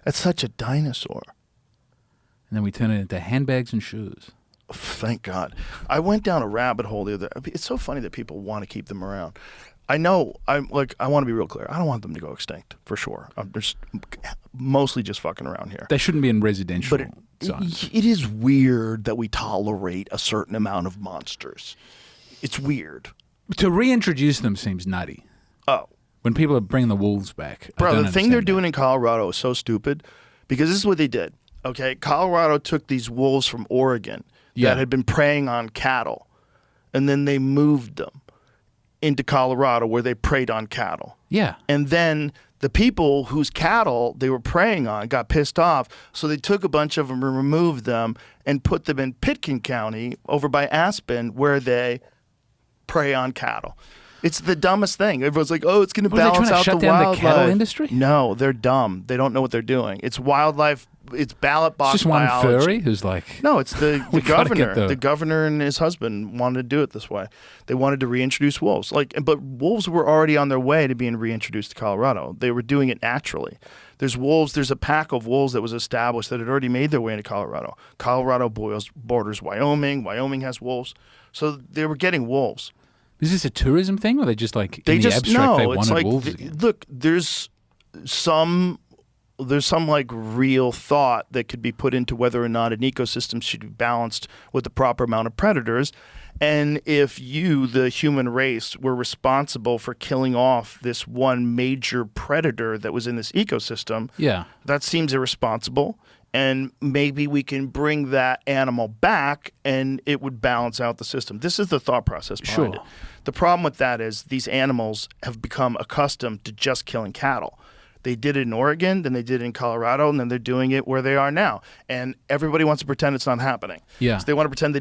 C: That's such a dinosaur.
D: and then we turn it into handbags and shoes.
C: Thank God. I went down a rabbit hole the other. It's so funny that people want to keep them around. I know. I want to be real clear. I don't want them to go extinct for sure. I'm just mostly just fucking around here.
D: They shouldn't be in residential
C: But
D: zones.
C: it is weird that we tolerate a certain amount of monsters. It's weird.
D: To reintroduce them seems nutty.
C: Oh,
D: When people are bringing the wolves back, I
C: bro,
D: don't
C: the thing they're
D: understand
C: doing in Colorado is so stupid because this is what they did. Okay, Colorado took these wolves from Oregon
D: Yeah.
C: that had been preying on cattle, and then they moved them into Colorado where they preyed on cattle.
D: that. Yeah.
C: And then the people whose cattle they were preying on got pissed off, so they took a bunch of them and removed them and put them in Pitkin County over by Aspen where they prey on cattle. It's the dumbest thing. Everyone's like, "Oh, it's going to
D: What, are they
C: balance
D: trying to
C: out
D: shut
C: the
D: down the
C: wildlife."
D: cattle industry?
C: No, they're dumb. They don't know what they're doing. It's wildlife. It's ballot box
D: It's just one
C: biology.
D: furry who's like,
C: No, it's the
D: We gotta get
C: governor. The governor and his husband wanted to do it this way. They wanted to reintroduce wolves. But wolves were already on their way to being reintroduced to Colorado. They were doing it naturally. There's wolves. There's a pack of wolves that was established that had already made their way into Colorado. Colorado borders Wyoming. Wyoming has wolves. So they were getting wolves.
D: is this a tourism thing, or they just like
C: They
D: in
C: just
D: the abstract
C: no.
D: they
C: It's
D: wanted
C: like
D: wolves again?
C: look. There's some like real thought that could be put into whether or not an ecosystem should be balanced with the proper amount of predators. And if you, the human race, were responsible for killing off this one major predator that was in this ecosystem,
D: Yeah.
C: that seems irresponsible. And maybe we can bring that animal back and it would balance out the system. This is the thought process behind
D: Sure.
C: it. The problem with that is these animals have become accustomed to just killing cattle. They did it in Oregon, then they did it in Colorado, and then they're doing it where they are now. And everybody wants to pretend it's not happening.
D: Yeah.
C: So they want to pretend they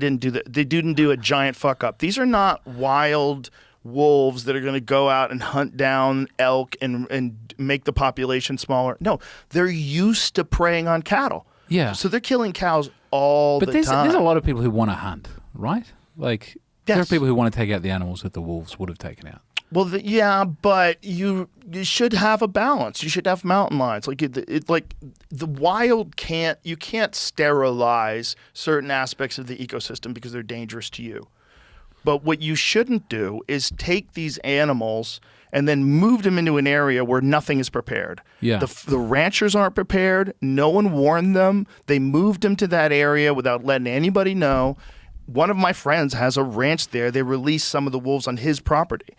C: didn't do a giant fuck up. These are not wild wolves that are going to go out and hunt down elk and make the population smaller. No, they're used to preying on cattle.
D: Yeah.
C: So they're killing cows all the time.
D: But there's a lot of people who want to hunt, right? Like, there are
C: Yes.
D: people who want to take out the animals that the wolves would have taken out.
C: Well, yeah, but you should have a balance. You should have mountain lions. Like like the wild you can't sterilize certain aspects of the ecosystem because they're dangerous to you. But what you shouldn't do is take these animals and then move them into an area where nothing is prepared.
D: Yeah.
C: The ranchers aren't prepared. No one warned them. They moved them to that area without letting anybody know. One of my friends has a ranch there. They released some of the wolves on his property.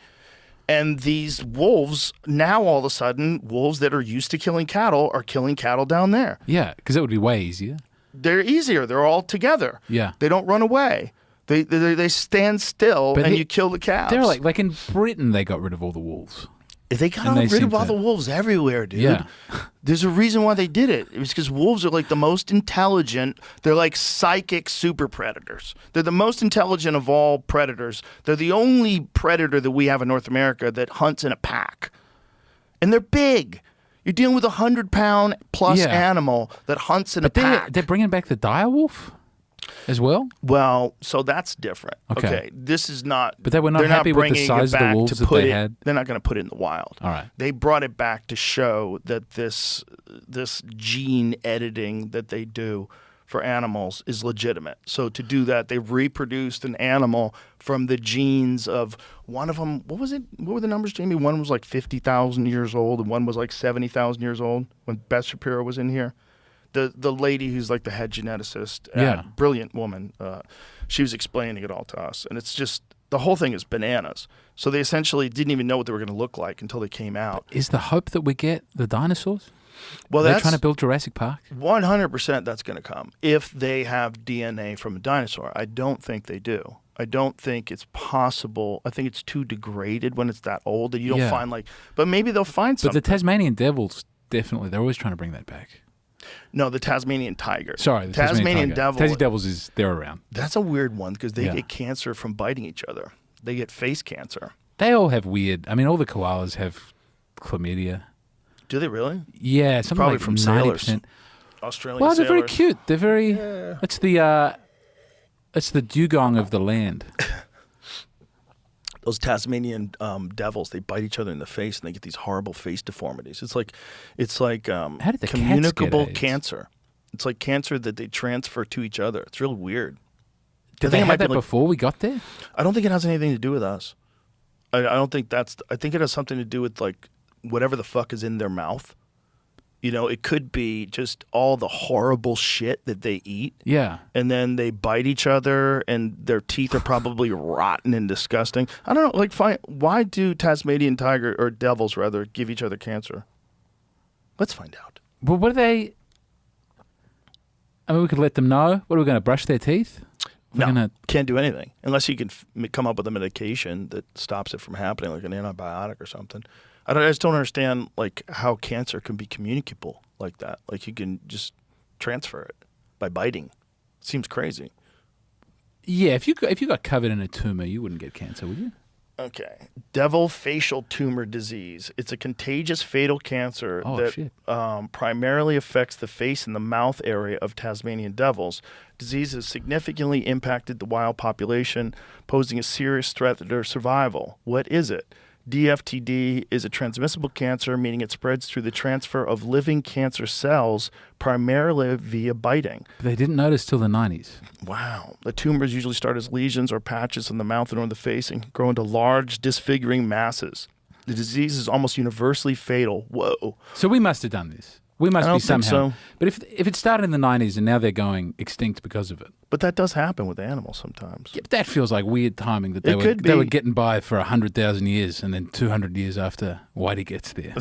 C: And these wolves, now all of a sudden, wolves that are used to killing cattle are killing cattle down there.
D: Yeah, because it would be way easier.
C: They're easier. They're all together.
D: Yeah.
C: They don't run away. They stand still
D: But
C: and you kill the calves.
D: They're like in Britain, they got rid of all the wolves.
C: They got
D: and they
C: rid
D: seem
C: of all
D: to-
C: the wolves everywhere, dude.
D: Yeah.
C: There's a reason why they did it. It was because wolves are like the most intelligent. They're like psychic super predators. They're the most intelligent of all predators. They're the only predator that we have in North America that hunts in a pack. And they're big. You're dealing with 100-pound plus
D: Yeah.
C: animal that hunts in a
D: But
C: pack.
D: they're bringing back the dire wolf as well.
C: Well, so that's different.
D: Okay.
C: This is not.
D: But they were not
C: they're
D: happy with the
C: bringing it
D: size of the
C: back
D: wolves
C: to
D: that
C: put
D: they
C: it-
D: had?
C: They're not going to put it in the wild.
D: All right.
C: They brought it back to show that this gene editing that they do for animals is legitimate. So to do that, they reproduced an animal from the genes of one of them. What was it? What were the numbers, Jamie? One was like 50,000 years old, and one was like 70,000 years old when Beth Shapiro was in here. The lady who's like the head geneticist,
D: Yeah.
C: brilliant woman, she was explaining it all to us. And it's just, the whole thing is bananas. So they essentially didn't even know what they were going to look like until they came out.
D: Is the hope that we get the dinosaurs?
C: Well,
D: They're
C: that's
D: trying to build Jurassic Park.
C: 100% that's going to come if they have DNA from a dinosaur. I don't think they do. I don't think it's possible. I think it's too degraded when it's that old that you don't
D: Yeah.
C: find but maybe they'll find
D: But
C: something.
D: the Tasmanian devils, definitely, they're always trying to bring that back.
C: No, the Tasmanian tiger.
D: Sorry, the
C: Tasmanian
D: tiger.
C: devil.
D: Tassie devils they're around.
C: That's a weird one because they
D: Yeah.
C: get cancer from biting each other. They get face cancer.
D: They all have weird. I mean, all the koalas have chlamydia.
C: Do they really?
D: Yeah, something
C: Probably
D: like
C: from
D: 90%.
C: sailors. Australian
D: Well, they're very
C: sailors.
D: cute. They're very. It's the dugong of the land.
C: Those Tasmanian devils, they bite each other in the face and they get these horrible face deformities. It's like
D: How did the cats get
C: communicable
D: AIDS?
C: cancer. It's like cancer that they transfer to each other. It's real weird.
D: Did
C: I
D: they
C: think it might
D: have
C: be
D: that before we got there?
C: I don't think it has anything to do with us. I don't think that's. I think it has something to do with like whatever the fuck is in their mouth. You know, it could be just all the horrible shit that they eat.
D: Yeah.
C: And then they bite each other, and their teeth are probably rotten and disgusting. I don't know. Like, why do Tasmanian tiger or devils rather give each other cancer? Let's find out.
D: But what are they? I mean, we could let them know. What are we going to brush their teeth? We're
C: No,
D: gonna-
C: can't do anything unless you can come up with a medication that stops it from happening, like an antibiotic or something. I just don't understand like how cancer can be communicable like that. Like you can just transfer it by biting. Seems crazy.
D: Yeah, if you got covered in a tumor, you wouldn't get cancer, would you?
C: Okay. Devil facial tumor disease. It's a contagious fatal cancer
D: Oh,
C: that
D: shit.
C: primarily affects the face and the mouth area of Tasmanian devils. Disease has significantly impacted the wild population, posing a serious threat to their survival. What is it? DFTD is a transmissible cancer, meaning it spreads through the transfer of living cancer cells, primarily via biting.
D: But they didn't notice till the 90s.
C: Wow. The tumors usually start as lesions or patches in the mouth and on the face and can grow into large, disfiguring masses. The disease is almost universally fatal. Whoa.
D: So we must have done this. We must
C: I don't
D: be
C: think
D: somehow.
C: so.
D: But if it started in the 90s and now they're going extinct because of it,
C: But that does happen with animals sometimes.
D: yeah, that feels like weird timing that
C: It could
D: they were
C: be.
D: getting by for 100,000 years and then 200 years after Whitey gets there.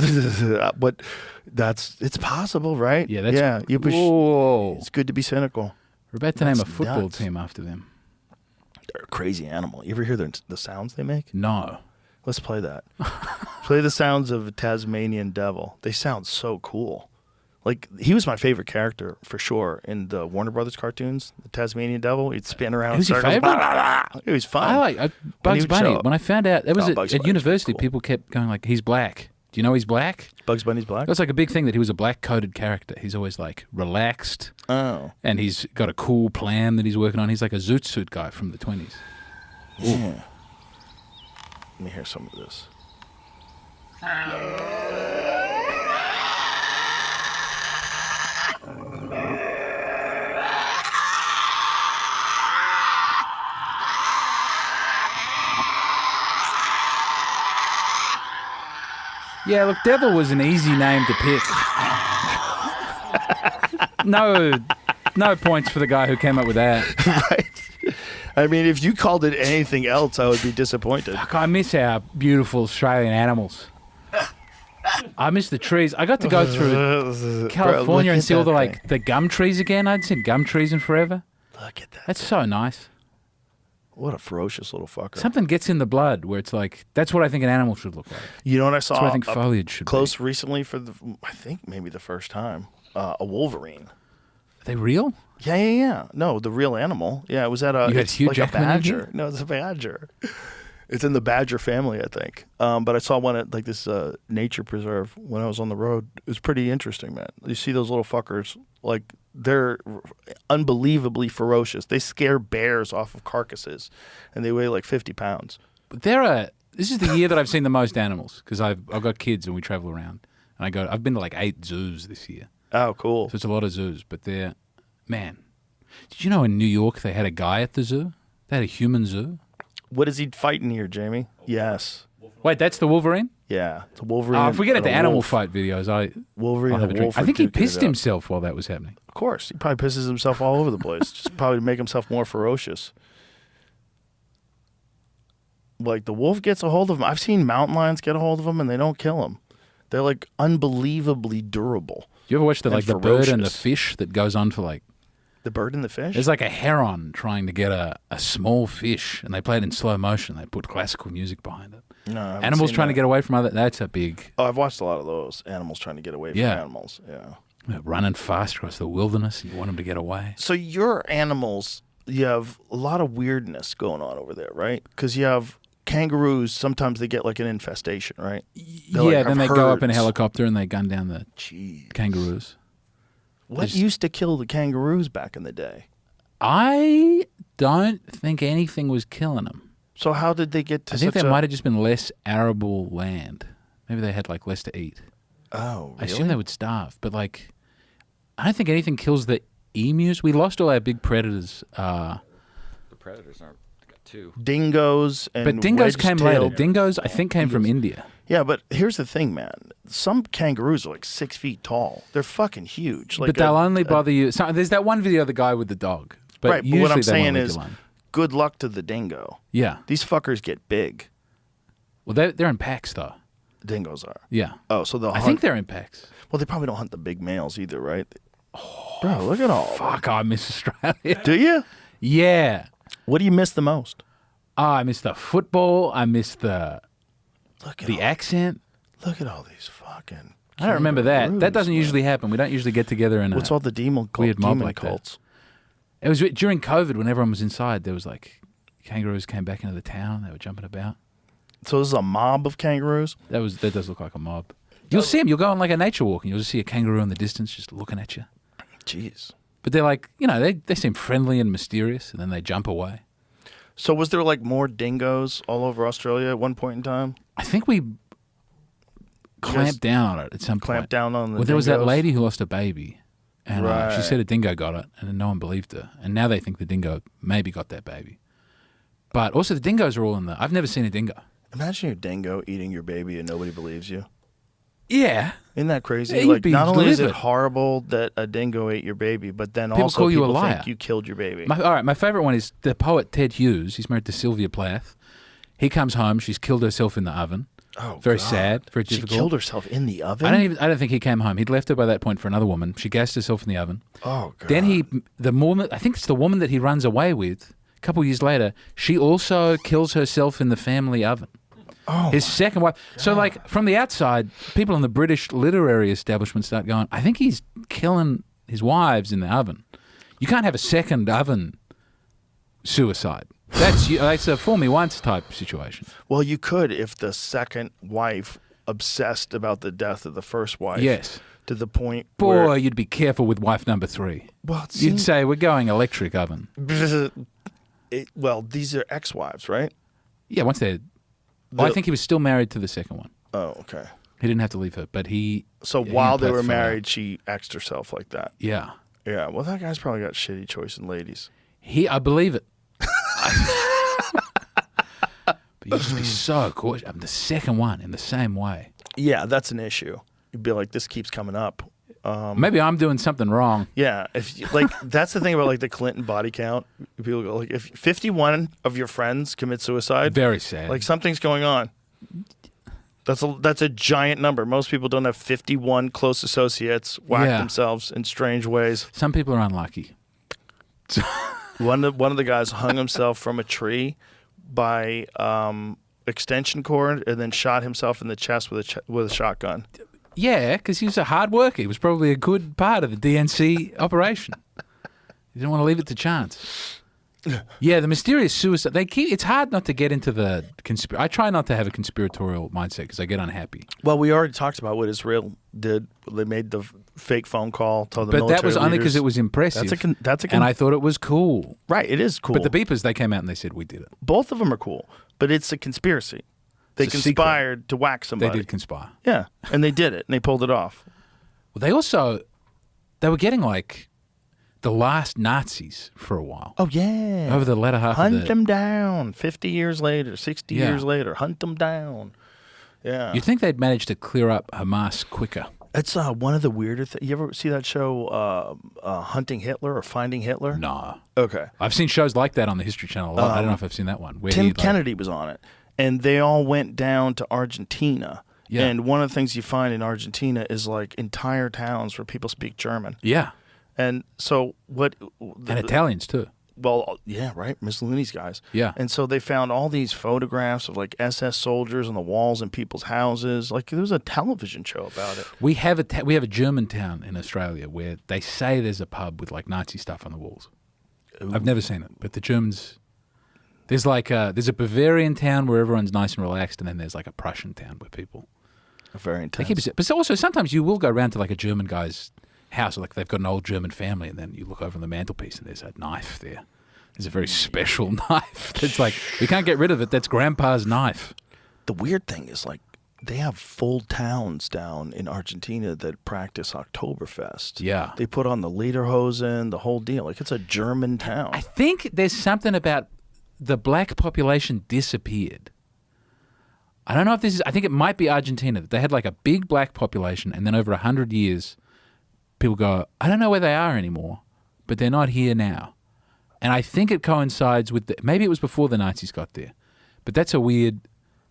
C: But it's possible, right?
D: Yeah, that's
C: yeah.
D: whoa.
C: It's good to be cynical.
D: We're about to name a
C: That's
D: football
C: nuts.
D: team after them.
C: They're a crazy animal. You ever hear the sounds they make?
D: No.
C: Let's play that. Play the sounds of a Tasmanian devil. They sound so cool. Like, he was my favorite character, for sure, in the Warner Brothers cartoons. The Tasmanian devil, he'd spin around in
D: Who's your
C: circles.
D: favorite?
C: Blah, blah, blah. It was fun.
D: I like
C: When
D: Bugs
C: he would
D: Bunny.
C: show up.
D: When I found out, that was
C: Oh,
D: at
C: Bugs Bunny's
D: university,
C: cool.
D: people kept going like, he's black. Do you know he's black?
C: Bugs Bunny's black?
D: That's like a big thing that he was a black-coded character. He's always like relaxed,
C: Oh.
D: and he's got a cool plan that he's working on. He's like a zoot suit guy from the 20s.
C: Yeah. Let me hear some of this.
D: Yeah, look, Devil was an easy name to pick. No points for the guy who came up with that.
C: Right. I mean, if you called it anything else, I would be disappointed.
D: Fuck, I miss our beautiful Australian animals. I miss the trees. I got to go through California and see all the gum trees again. I hadn't seen gum trees in forever.
C: Look at that.
D: That's so nice.
C: What a ferocious little fucker.
D: Something gets in the blood where it's like, that's what I think an animal should look like.
C: You know what I saw?
D: That's what I think foliage should
C: close
D: be.
C: recently for I think maybe the first time. A wolverine.
D: Are they real?
C: Yeah. No, the real animal. Yeah, it was at a.
D: You had
C: it's
D: Hugh
C: like
D: Jackman
C: a
D: in
C: badger.
D: here?
C: No, it's a badger. It's in the badger family, I think. But I saw one at like this nature preserve when I was on the road. It was pretty interesting, man. You see those little fuckers, like they're unbelievably ferocious. They scare bears off of carcasses, and they weigh like 50 pounds.
D: But this is the year that I've seen the most animals because I've got kids and we travel around. And I've been to like 8 zoos this year.
C: Oh, cool.
D: So it's a lot of zoos, but man. Did you know in New York they had a guy at the zoo? They had a human zoo.
C: What is he fighting here, Jamie? Yes.
D: Wait, that's the Wolverine?
C: Yeah, it's a wolverine.
D: Oh, if we get
C: and
D: into
C: a
D: animal
C: wolf.
D: fight videos,
C: Wolverine
D: I'll have
C: and
D: a
C: a
D: drink.
C: wolf.
D: I think he
C: duking it
D: pissed
C: out.
D: himself while that was happening.
C: Of course, he probably pisses himself all over the place, just probably to make himself more ferocious. Like the wolf gets a hold of him. I've seen mountain lions get a hold of him, and they don't kill him. They're like unbelievably durable.
D: You ever watch the
C: And
D: bird and the
C: ferocious.
D: fish that goes on for like?
C: The bird and the fish.
D: There's like a heron trying to get a small fish, and they play it in slow motion. They put classical music behind it.
C: No, I haven't
D: Animals
C: seen
D: trying to
C: that.
D: get away from other. That's a big
C: Oh, I've watched a lot of those animals trying to get away from
D: Yeah.
C: animals. Yeah.
D: running fast across the wilderness. You want them to get away.
C: So your animals, you have a lot of weirdness going on over there, right? Because you have kangaroos. Sometimes they get like an infestation, right? They're like,
D: Then they
C: have
D: go up in a
C: herds.
D: helicopter and they gun down the
C: Jeez.
D: kangaroos.
C: What
D: There's-
C: used to kill the kangaroos back in the day?
D: I don't think anything was killing them.
C: So how did they get to
D: I think
C: such
D: there
C: a...
D: might have just been less arable land. Maybe they had like less to eat.
C: Oh,
D: I
C: really?
D: assume they would starve, but like, I don't think anything kills the emus. We lost all our big predators.
F: The predators aren't got 2.
C: Dingoes and
D: But dingoes came later.
C: wedge-tailed-
D: Dingoes, I think, came from India.
C: Yeah, but here's the thing, man. Some kangaroos are like 6 feet tall. They're fucking huge. Like
D: But they'll only bother you. So there's that one video of the guy with the dog. But
C: right, but
D: usually
C: what I'm
D: they won't
C: saying
D: leave
C: is,
D: you alone.
C: good luck to the dingo.
D: Yeah.
C: These fuckers get big.
D: Well, they're in packs, though.
C: Dingoes are.
D: Yeah.
C: Oh, so they'll
D: I
C: hunt.
D: think they're in packs.
C: Well, they probably don't hunt the big males either, right? Oh, bro, look at all. of them.
D: Fuck, I miss Australia.
C: Do you?
D: Yeah.
C: What do you miss the most?
D: Oh, I miss the football. I miss the
C: Look at
D: the
C: all,
D: accent.
C: Look at all these fucking.
D: I don't remember that. That
C: kangaroos,
D: doesn't
C: man.
D: usually happen. We don't usually get together in
C: What's
D: a
C: all the demon
D: weird mob
C: demon
D: like that.
C: cults?
D: It was during COVID when everyone was inside. There was like kangaroos came back into the town. They were jumping about.
C: So this is a mob of kangaroos.
D: That does look like a mob. You'll see them. You'll go on like a nature walk and you'll just see a kangaroo in the distance just looking at you.
C: Jeez.
D: But they're like, they seem friendly and mysterious, and then they jump away.
C: So was there like more dingoes all over Australia at one point in time?
D: I think we clamped down on it at some point.
C: Clamped down on the
D: Well, there was that
C: dingoes?
D: lady who lost a baby, and she
C: Right.
D: said a dingo got it, and then no one believed her. And now they think the dingo maybe got that baby. But also the dingoes are all in the... I've never seen a dingo.
C: Imagine your dingo eating your baby and nobody believes you.
D: Yeah.
C: Isn't that crazy?
D: Yeah, you'd
C: like,
D: be
C: not only is it
D: livid.
C: horrible that a dingo ate your baby, but then
D: People
C: also
D: call you a
C: people
D: liar.
C: think you killed your baby.
D: All right, my favourite one is the poet Ted Hughes. He's married to Sylvia Plath. He comes home. She's killed herself in the oven.
C: Oh,
D: Very
C: God.
D: very
C: She
D: difficult.
C: killed herself in the oven?
D: I don't think he came home. He'd left her by that point for another woman. She gassed herself in the oven.
C: Oh, God.
D: Then I think it's the woman that he runs away with. A couple of years later, she also kills herself in the family oven. His second wife. So, like, from the outside, people in the British literary establishment start going, I think he's killing his wives in the oven. You can't have a second oven suicide. That's a fool me once type situation.
C: Well, you could if the second wife obsessed about the death of the first wife.
D: Yes.
C: To the point
D: Boy,
C: where...
D: you'd be careful with wife number 3.
C: Well, it
D: You'd
C: seems-
D: say, we're going electric oven.
C: well, these are ex-wives, right?
D: Yeah, once they're... Well, I think he was still married to the second one.
C: Oh, okay.
D: He didn't have to leave her, but he...
C: So
D: he
C: while they
D: played
C: were
D: the phone out.
C: married, she exed herself like that.
D: Yeah.
C: Yeah, well, that guy's probably got shitty choice in ladies.
D: I believe it. But you'd just be so cautious. I mean, the second one in the same way.
C: Yeah, that's an issue. You'd be like, this keeps coming up.
D: Maybe I'm doing something wrong.
C: Yeah, that's the thing about like the Clinton body count. People go like, if 51 of your friends commit suicide,
D: Very sad.
C: like something's going on. That's a giant number. Most people don't have 51 close associates whack
D: Yeah.
C: themselves in strange ways.
D: Some people are unlucky.
C: One of the guys hung himself from a tree by extension cord and then shot himself in the chest with a shotgun.
D: Yeah, because he was a hard worker. He was probably a good part of the DNC operation. You didn't want to leave it to chance. Yeah, the mysterious suicide. It's hard not to get into the I try not to have a conspiratorial mindset because I get unhappy.
C: Well, we already talked about what Israel did. They made the fake phone call to the
D: But
C: military
D: that was only because
C: leaders.
D: it was impressive.
C: And
D: I thought it was cool.
C: right. It is cool.
D: But the beepers, they came out and they said we did it.
C: Both of them are cool, but it's a conspiracy. They
D: It's a secret.
C: conspired to whack
D: They
C: somebody.
D: did conspire.
C: Yeah, and they did it, and they pulled it off.
D: Well, they were getting like the last Nazis for a while.
C: Oh yeah,
D: Over the latter half
C: hunt
D: of the...
C: them down. 50 years later, 60
D: Yeah.
C: years later, hunt them down. Yeah,
D: You'd think they'd managed to clear up Hamas quicker.
C: it's one of the weirder things. You ever see that show, Hunting Hitler or Finding Hitler?
D: Nah.
C: Okay.
D: I've seen shows like that on the History Channel a lot. I don't know if I've seen that one. Where
C: Tim
D: he, like-
C: Kennedy was on it, and they all went down to Argentina.
D: Yeah.
C: And one of the things you find in Argentina is like entire towns where people speak German.
D: Yeah.
C: And so what?
D: And Italians too.
C: Well, yeah, right. Mussolini's guys.
D: Yeah.
C: And so they found all these photographs of like SS soldiers on the walls in people's houses. Like there was a television show about it.
D: We have a German town in Australia where they say there's a pub with like Nazi stuff on the walls. I've never seen it, but the Germans... There's a Bavarian town where everyone's nice and relaxed, and then there's like a Prussian town where people...
C: Very
D: They
C: intense.
D: keep it, but also sometimes you will go around to like a German guy's house, or like they've got an old German family, and then you look over on the mantelpiece and there's a knife there. There's a very special knife. It's like, we can't get rid of it. That's Grandpa's knife.
C: The weird thing is like they have full towns down in Argentina that practice Oktoberfest.
D: Yeah.
C: They put on the lederhosen, the whole deal. Like it's a German town.
D: I think there's something about the black population disappeared. I don't know if this is... I think it might be Argentina. They had like a big black population, and then over 100 years, people go, I don't know where they are anymore, but they're not here now. And I think it coincides with... maybe it was before the Nazis got there. But that's a weird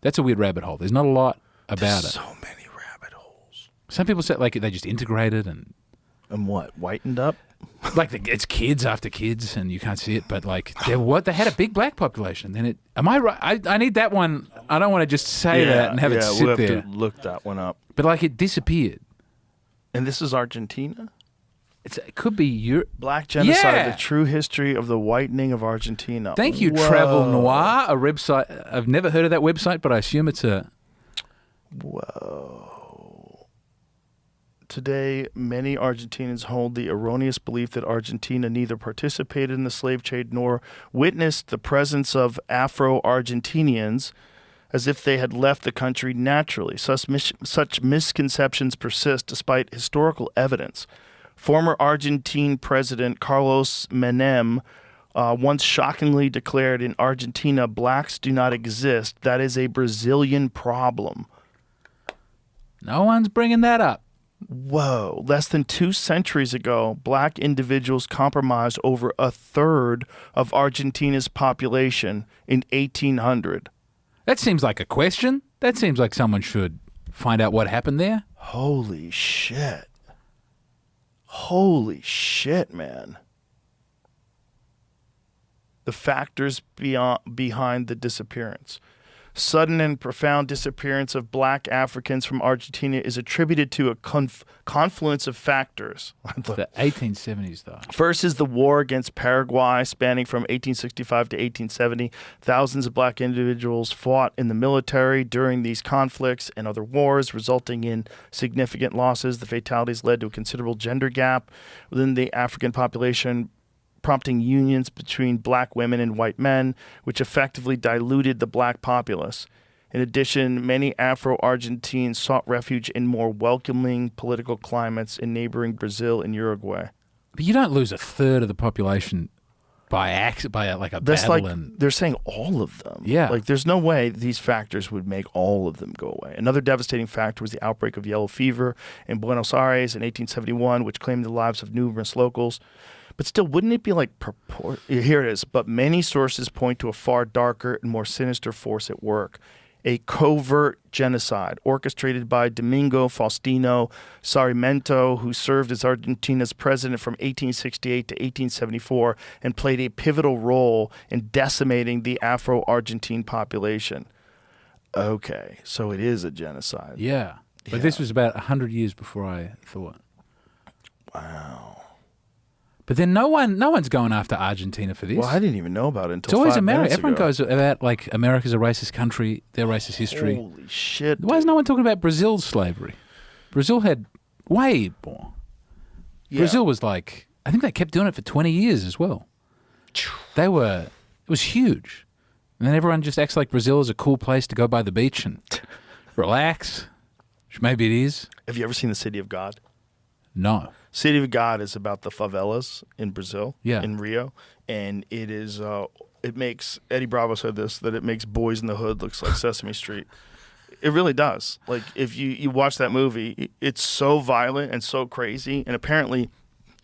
D: rabbit hole. There's not a lot about it.
C: So many rabbit holes.
D: Some people say like they just integrated and...
C: And what? Whitened up?
D: Like it's kids after kids, and you can't see it, but like they had a big black population. Then am I right? I need that one. I don't want to just say that and have it sit
C: we'll have
D: there.
C: to look that one up.
D: But like it disappeared.
C: And this is Argentina?
D: It could be Europe.
C: Black Genocide,
D: Yeah.
C: the true history of the whitening of Argentina.
D: Thank you,
C: Whoa.
D: Travel Noir, a website. I've never heard of that website, but I assume it's a...
C: Whoa. Today, many Argentinians hold the erroneous belief that Argentina neither participated in the slave trade nor witnessed the presence of Afro-Argentinians, as if they had left the country naturally. Such misconceptions persist despite historical evidence. Former Argentine President Carlos Menem once shockingly declared, in Argentina, blacks do not exist. That is a Brazilian problem.
D: No one's bringing that up.
C: Whoa. Less than 2 centuries ago, black individuals comprised over a third of Argentina's population in 1800.
D: That seems like a question. That seems like someone should find out what happened there.
C: Holy shit. Holy shit, man. The factors behind the disappearance. sudden and profound disappearance of black Africans from Argentina is attributed to a confluence of factors.
D: The 1870s, though.
C: First is the war against Paraguay, spanning from 1865 to 1870. Thousands of black individuals fought in the military during these conflicts and other wars, resulting in significant losses. The fatalities led to a considerable gender gap within the African population, prompting unions between black women and white men, which effectively diluted the black populace. In addition, many Afro-Argentines sought refuge in more welcoming political climates in neighboring Brazil and Uruguay.
D: But you don't lose a third of the population by like a
C: That's
D: battle.
C: like,
D: And
C: they're saying all of them.
D: Yeah.
C: Like, there's no way these factors would make all of them go away. Another devastating factor was the outbreak of yellow fever in Buenos Aires in 1871, which claimed the lives of numerous locals. But still, wouldn't it be like here it is. But many sources point to a far darker and more sinister force at work. A covert genocide orchestrated by Domingo Faustino Sarmiento, who served as Argentina's president from 1868 to 1874 and played a pivotal role in decimating the Afro-Argentine population. Okay, so it is a genocide.
D: yeah. But this was about 100 years before I thought.
C: Wow.
D: But then no one's going after Argentina for this.
C: Well, I didn't even know about it until
D: It's always
C: 5
D: America.
C: minutes
D: Everyone
C: ago.
D: goes about like America's a racist country, their racist history.
C: Holy shit.
D: Why is no one talking about Brazil's slavery? Brazil had way more.
C: Yeah.
D: Brazil was like, I think they kept doing it for 20 years as well. It was huge. And then everyone just acts like Brazil is a cool place to go by the beach and relax, which maybe it is.
C: Have you ever seen The City of God?
D: No.
C: City of God is about the favelas in Brazil,
D: Yeah.
C: in Rio, and it is. It makes Eddie Bravo said this, that it makes Boys in the Hood looks like Sesame Street. It really does. Like, if you watch that movie, it's so violent and so crazy. And apparently,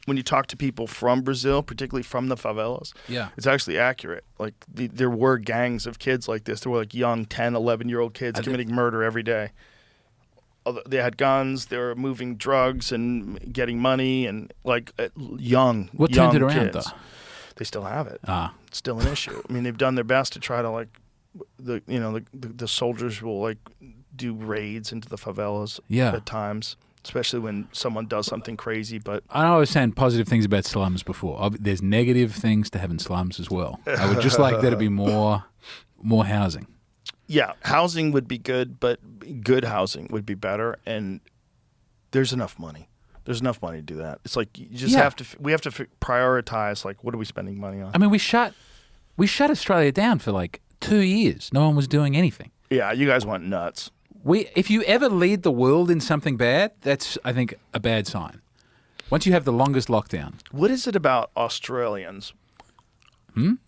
C: when you talk to people from Brazil, particularly from the favelas,
D: Yeah.
C: it's actually accurate. Like, there were gangs of kids like this. There were like young 10, 11-year-old kids committing murder every day. They had guns. They were moving drugs and getting money, and like young.
D: What
C: young
D: turned it around,
C: kids.
D: though?
C: They still have it.
D: Ah.
C: It's still an issue. I mean, they've done their best to try to like, the soldiers will like do raids into the favelas
D: Yeah.
C: at times, especially when someone does something crazy. But
D: I know I was saying positive things about slums before. There's negative things to having slums as well. I would just like there to be more housing.
C: yeah, housing would be good, but good housing would be better. And there's enough money. There's enough money to do that. It's like you just
D: Yeah.
C: have to. We have to prioritize. Like, what are we spending money on?
D: I mean, we shut Australia down for like 2 years. No one was doing anything.
C: Yeah, you guys went nuts.
D: If you ever lead the world in something bad, that's, I think, a bad sign. Once you have the longest lockdown.
C: What is it about Australians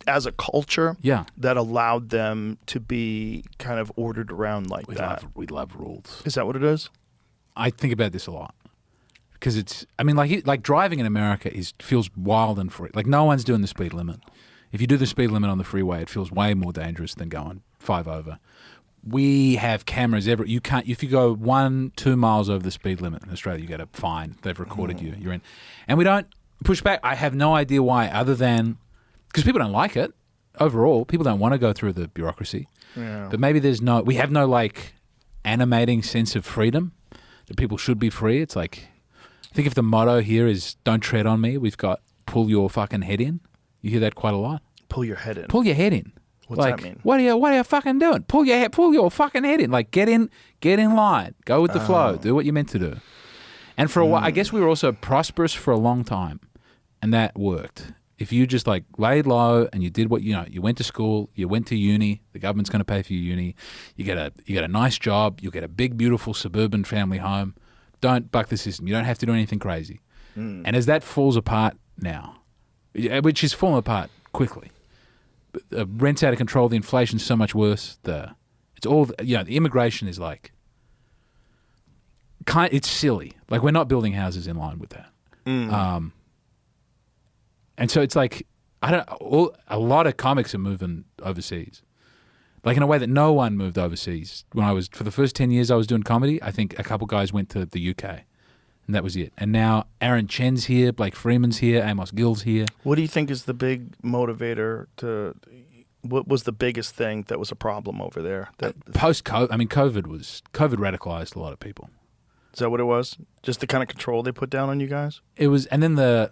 C: as a culture
D: Yeah.
C: that allowed them to be kind of ordered around like that?
D: We love rules.
C: Is that what it is?
D: I think about this a lot. Because it's, I mean, like driving in America feels wild and free. Like, no one's doing the speed limit. If you do the speed limit on the freeway, it feels way more dangerous than going 5 over. We have cameras you can't, if you go 1-2 miles over the speed limit in Australia, you get a fine. They've recorded you. You're in. And we don't push back. I have no idea why, other than because people don't like it. Overall, people don't want to go through the bureaucracy.
C: Yeah.
D: But maybe we have no like animating sense of freedom that people should be free. It's like, I think if the motto here is "Don't tread on me," we've got "Pull your fucking head in." You hear that quite a lot.
C: Pull your head in.
D: Pull your head in.
C: What's
D: like,
C: that mean?
D: What are you fucking doing? Pull your fucking head in. Like, get in line. Go with the flow. Do what you're meant to do. And for a while, I guess we were also prosperous for a long time, and that worked. If you just like laid low and you did what you went to school, you went to uni, the government's going to pay for your uni, you get a nice job, you get a big beautiful suburban family home. Don't buck the system. You don't have to do anything crazy. And as that falls apart now, which is falling apart quickly, rent's out of control, the inflation's so much worse. The immigration is like, it's silly. Like, we're not building houses in line with that. And so it's like, a lot of comics are moving overseas. Like, in a way that no one moved overseas. For the first 10 years I was doing comedy, I think a couple guys went to the UK, and that was it. And now Aaron Chen's here, Blake Freeman's here, Amos Gill's here.
C: What do you think is the big motivator to What was the biggest thing that was a problem over there?
D: Post-COVID, I mean, COVID radicalized a lot of people.
C: Is that what it was? Just the kind of control they put down on you guys?
D: It was, and then there's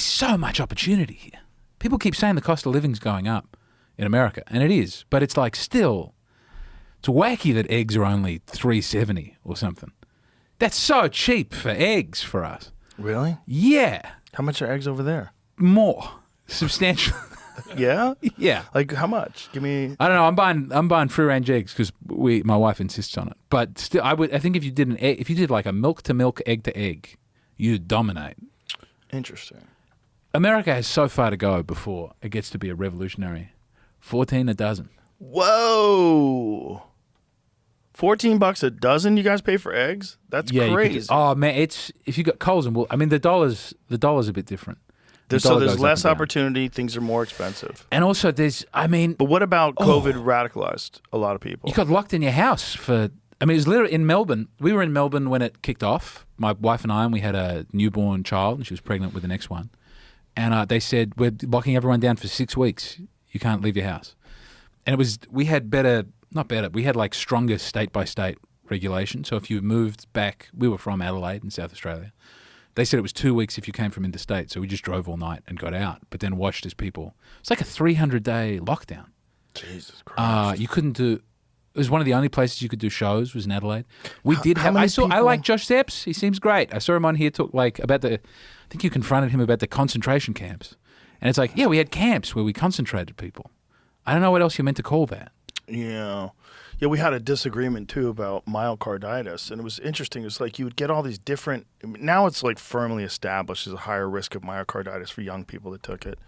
D: so much opportunity here. People keep saying the cost of living's going up in America, and it is, but it's like still, it's wacky that eggs are only $3.70 or something. That's so cheap for eggs for us.
C: Really?
D: Yeah.
C: How much are eggs over there?
D: More. Substantial.
C: Yeah?
D: Yeah.
C: Like how much? Give me.
D: I don't know. I'm buying free range eggs because my wife insists on it. But still, I think if you did if you did like a milk to milk, egg to egg, you'd dominate.
C: Interesting.
D: America has so far to go before it gets to be a revolutionary. 14 a dozen.
C: Whoa. $14 a dozen you guys pay for eggs? That's crazy.
D: Oh man, it's if you got Coles and I mean the dollar's a bit different.
C: So there's less opportunity, things are more expensive.
D: And also
C: But what about COVID radicalized a lot of people?
D: You got locked in your house it was literally in Melbourne. We were in Melbourne when it kicked off. My wife and we had a newborn child, and she was pregnant with the next one. And they said, we're locking everyone down for 6 weeks. You can't leave your house. And we had we had like stronger state-by-state regulation. So if you moved back, we were from Adelaide in South Australia. They said it was 2 weeks if you came from interstate. So we just drove all night and got out, but then watched as people. It's like a 300-day lockdown.
C: Jesus Christ.
D: You couldn't do. It was one of the only places you could do shows was in Adelaide. I like Josh Steps. He seems great. I saw him on here talk about I think you confronted him about the concentration camps. And it's like, yeah, we had camps where we concentrated people. I don't know what else you're meant to call that.
C: Yeah. Yeah, we had a disagreement, too, about myocarditis. And it was interesting. It was like you would get all these different... Now it's like firmly established as a higher risk of myocarditis for young people that took it.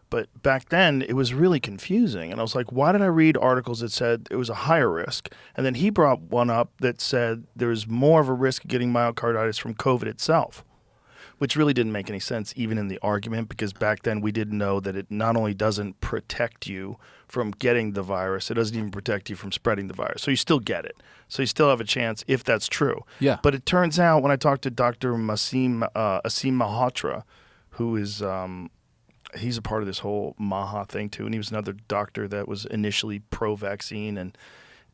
C: But back then, it was really confusing. And I was like, why did I read articles that said it was a higher risk? And then he brought one up that said there's more of a risk of getting myocarditis from COVID itself, which really didn't make any sense even in the argument, because back then we didn't know that it not only doesn't protect you from getting the virus, it doesn't even protect you from spreading the virus. So you still get it. So you still have a chance if that's true.
D: Yeah.
C: But it turns out when I talked to Dr. Asim Malhotra, who is he's a part of this whole Maha thing too, and he was another doctor that was initially pro-vaccine and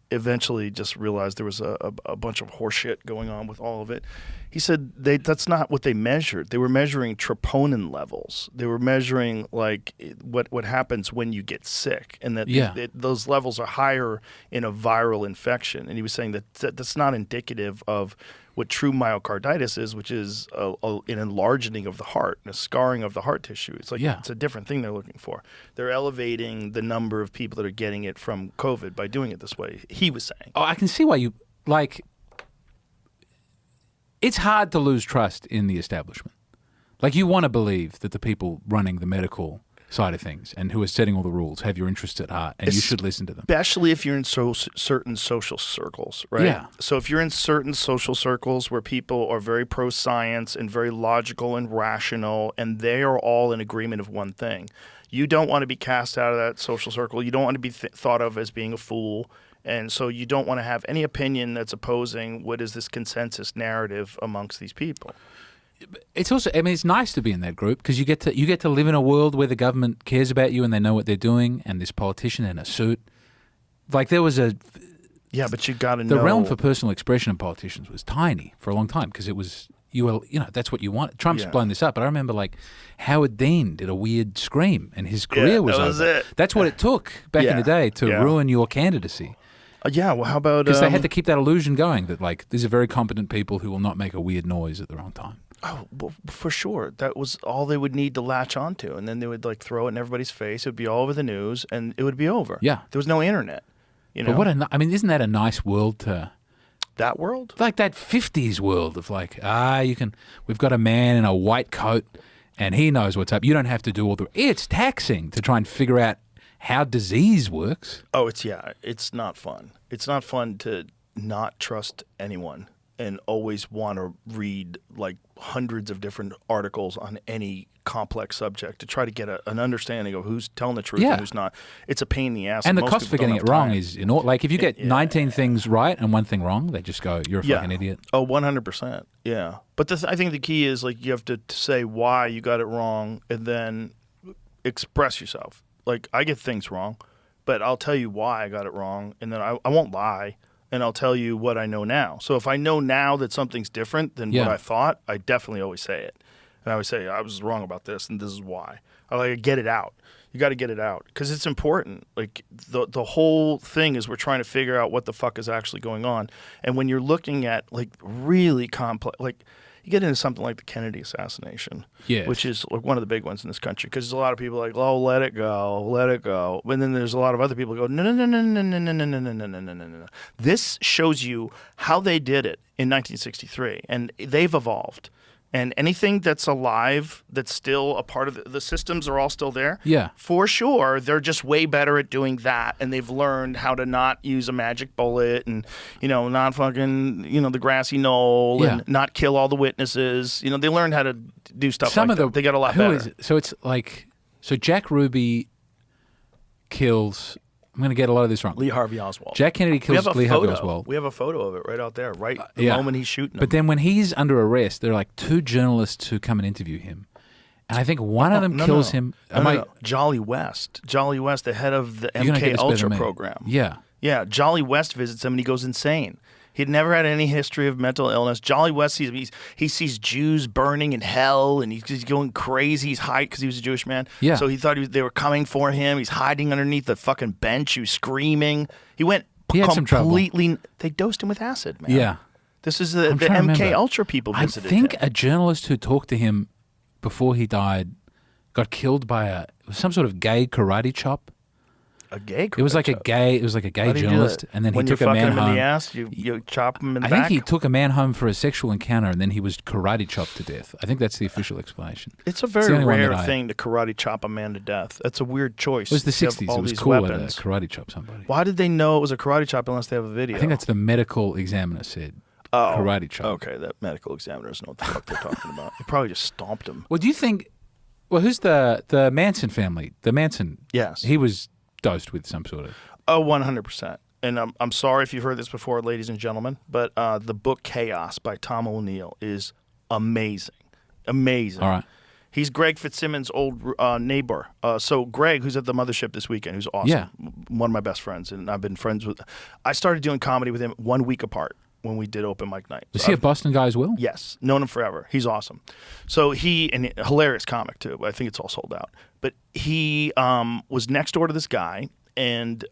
C: eventually just realized there was a bunch of horseshit going on with all of it. He said that's not what they measured. They were measuring troponin levels. They were measuring like what happens when you get sick, and that those levels are higher in a viral infection. And he was saying that's not indicative of what true myocarditis is, which is an enlarging of the heart, and a scarring of the heart tissue. It's like it's a different thing they're looking for. They're elevating the number of people that are getting it from COVID by doing it this way, he was saying.
D: Oh, I can see why you, like, it's hard to lose trust in the establishment. Like, you want to believe that the people running the medical side of things and who are setting all the rules have your interests at heart, and you should listen to them.
C: Especially if you're in certain social circles, right?
D: Yeah.
C: So if you're in certain social circles where people are very pro-science and very logical and rational, and they are all in agreement of one thing, you don't want to be cast out of that social circle. You don't want to be thought of as being a fool. And so you don't want to have any opinion that's opposing what is this consensus narrative amongst these people.
D: It's also, I mean, it's nice to be in that group because you get to live in a world where the government cares about you and they know what they're doing, and this politician in a suit. Like there was
C: but you got to know.
D: The realm for personal expression in politicians was tiny for a long time because it was, that's what you want. Trump's blown this up, but I remember like Howard Dean did a weird scream and his career was over.
C: That was it.
D: That's what it took back in the day to ruin your candidacy.
C: Well, how about...
D: Because they had to keep that illusion going that like these are very competent people who will not make a weird noise at the wrong time.
C: Oh, well, for sure. That was all they would need to latch onto, and then they would like throw it in everybody's face. It would be all over the news, and it would be over.
D: Yeah.
C: There was no internet. You know?
D: But isn't that a nice world to...
C: That world?
D: Like that 50s world of like, we've got a man in a white coat and he knows what's up. You don't have to do all the... It's taxing to try and figure out how disease works.
C: Oh, it's not fun. It's not fun to not trust anyone and always want to read like hundreds of different articles on any complex subject to try to get an understanding of who's telling the truth and who's not. It's a pain in the ass.
D: And the cost for getting it wrong is, like if you get 19 things right and one thing wrong, they just go, you're a fucking idiot.
C: Oh, 100%. Yeah. But I think the key is like you have to say why you got it wrong and then express yourself. Like, I get things wrong, but I'll tell you why I got it wrong, and then I won't lie, and I'll tell you what I know now. So if I know now that something's different than what I thought, I definitely always say it. And I always say, I was wrong about this, and this is why. I like get it out. You got to get it out because it's important. Like the whole thing is we're trying to figure out what the fuck is actually going on. And when you're looking at like really complex, like you get into something like the Kennedy assassination, which is like one of the big ones in this country because there's a lot of people like, oh, let it go, let it go. And then there's a lot of other people who go, no, no, no, no, no, no, no, no, no, no, no, no, no, no. This shows you how they did it in 1963, and they've evolved. And anything that's alive, that's still a part of the systems are all still there.
D: Yeah.
C: For sure. They're just way better at doing that. And they've learned how to not use a magic bullet and, not fucking, the grassy knoll and not kill all the witnesses. They learned how to do stuff that. They got a lot better.
D: So it's like, Jack Ruby kills... I'm going to get a lot of this wrong.
C: Lee Harvey Oswald.
D: Jack Kennedy kills Lee Harvey Oswald.
C: We have a photo of it right out there, right the moment he's shooting him.
D: But then when he's under arrest, there are like 2 journalists who come and interview him. And I think one of them kills him.
C: Jolly West. Jolly West, the head of the MK Ultra program.
D: Yeah.
C: Yeah, Jolly West visits him and he goes insane. He'd never had any history of mental illness. Jolly West he sees Jews burning in hell, and he's going crazy. He's hiding because he was a Jewish man.
D: Yeah.
C: So he thought they were coming for him. He's hiding underneath the fucking bench. He was screaming. He went completely. They dosed him with acid, man.
D: Yeah.
C: This is the MK Ultra people visited him.
D: I think a journalist who talked to him before he died got killed by some sort of gay karate chop.
C: A gay karate
D: It was like
C: chop?
D: a gay journalist, and then he took a man home.
C: When you're fucking him in the ass, you chop him in the back?
D: I think he took a man home for a sexual encounter, and then he was karate chopped to death. I think that's the official explanation.
C: It's a very rare thing to karate chop a man to death. That's a weird choice.
D: It was the 60s. It was cool to karate chop somebody.
C: Why did they know it was a karate chop unless they have a video?
D: I think that's the medical examiner said. Karate chop.
C: Okay, that medical examiner doesn't know what the fuck they're talking about. He probably just stomped him.
D: Well, do you think... Well, who's the Manson family? The Manson...
C: Yes.
D: He was dosed with some sort of...
C: Oh, 100%. And I'm sorry if you've heard this before, ladies and gentlemen, but the book Chaos by Tom O'Neill is amazing. Amazing.
D: All right.
C: He's Greg Fitzsimmons' old neighbor. So Greg, who's at the mothership this weekend, who's awesome.
D: Yeah.
C: One of my best friends, and I've been friends with... I started doing comedy with him 1 week apart when we did open mic night.
D: Was he a Boston guy as well?
C: Yes. Known him forever. He's awesome. So and hilarious comic too. I think it's all sold out. But he was next door to this guy, and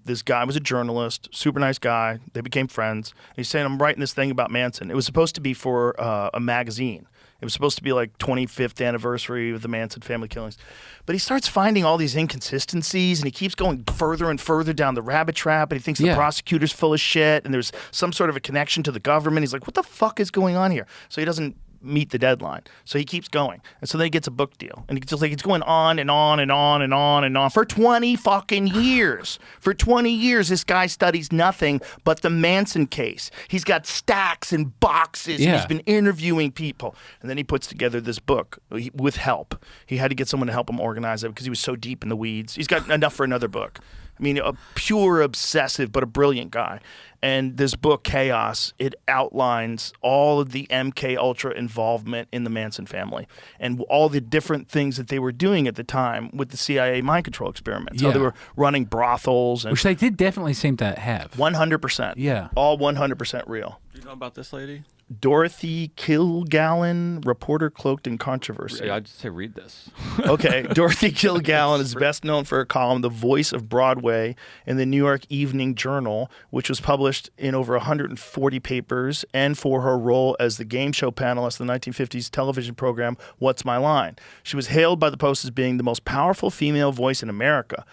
C: this guy was a journalist, super nice guy. They became friends. And he's saying, I'm writing this thing about Manson. It was supposed to be for a magazine. It was supposed to be like 25th anniversary of the Manson family killings. But he starts finding all these inconsistencies, and he keeps going further and further down the rabbit trap, and he thinks the prosecutor's full of shit, and there's some sort of a connection to the government. He's like, what the fuck is going on here? So he doesn't meet the deadline. So he keeps going. And so then he gets a book deal. And it's going on and on and on and on and on for 20 fucking years. For 20 years, this guy studies nothing but the Manson case. He's got stacks and boxes.
D: Yeah.
C: And he's been interviewing people. And then he puts together this book with help. He had to get someone to help him organize it because he was so deep in the weeds. He's got enough for another book. I mean, a pure obsessive, but a brilliant guy. And this book, Chaos, it outlines all of the MK Ultra involvement in the Manson family and all the different things that they were doing at the time with the CIA mind control experiments. How they were running brothels.
D: Which they did definitely seem to have.
C: 100%.
D: Yeah.
C: All 100% real.
F: Do you know about this lady?
C: Dorothy Kilgallen, reporter cloaked in controversy.
F: I'd say read this.
C: Okay. Dorothy Kilgallen is best known for her column, The Voice of Broadway, in the New York Evening Journal, which was published in over 140 papers, and for her role as the game show panelist in the 1950s television program, What's My Line? She was hailed by the Post as being the most powerful female voice in America.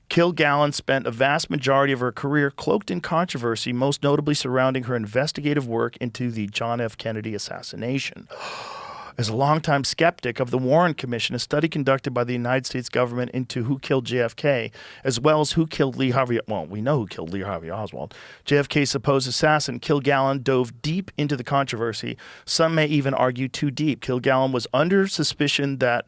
C: Kilgallen spent a vast majority of her career cloaked in controversy, most notably surrounding her investigative work into the John F. Kennedy assassination. As a longtime skeptic of the Warren Commission, a study conducted by the United States government into who killed JFK, as well as who killed Lee Harvey... Well, we know who killed Lee Harvey Oswald. JFK's supposed assassin, Kilgallen, dove deep into the controversy. Some may even argue too deep. Kilgallen was under suspicion that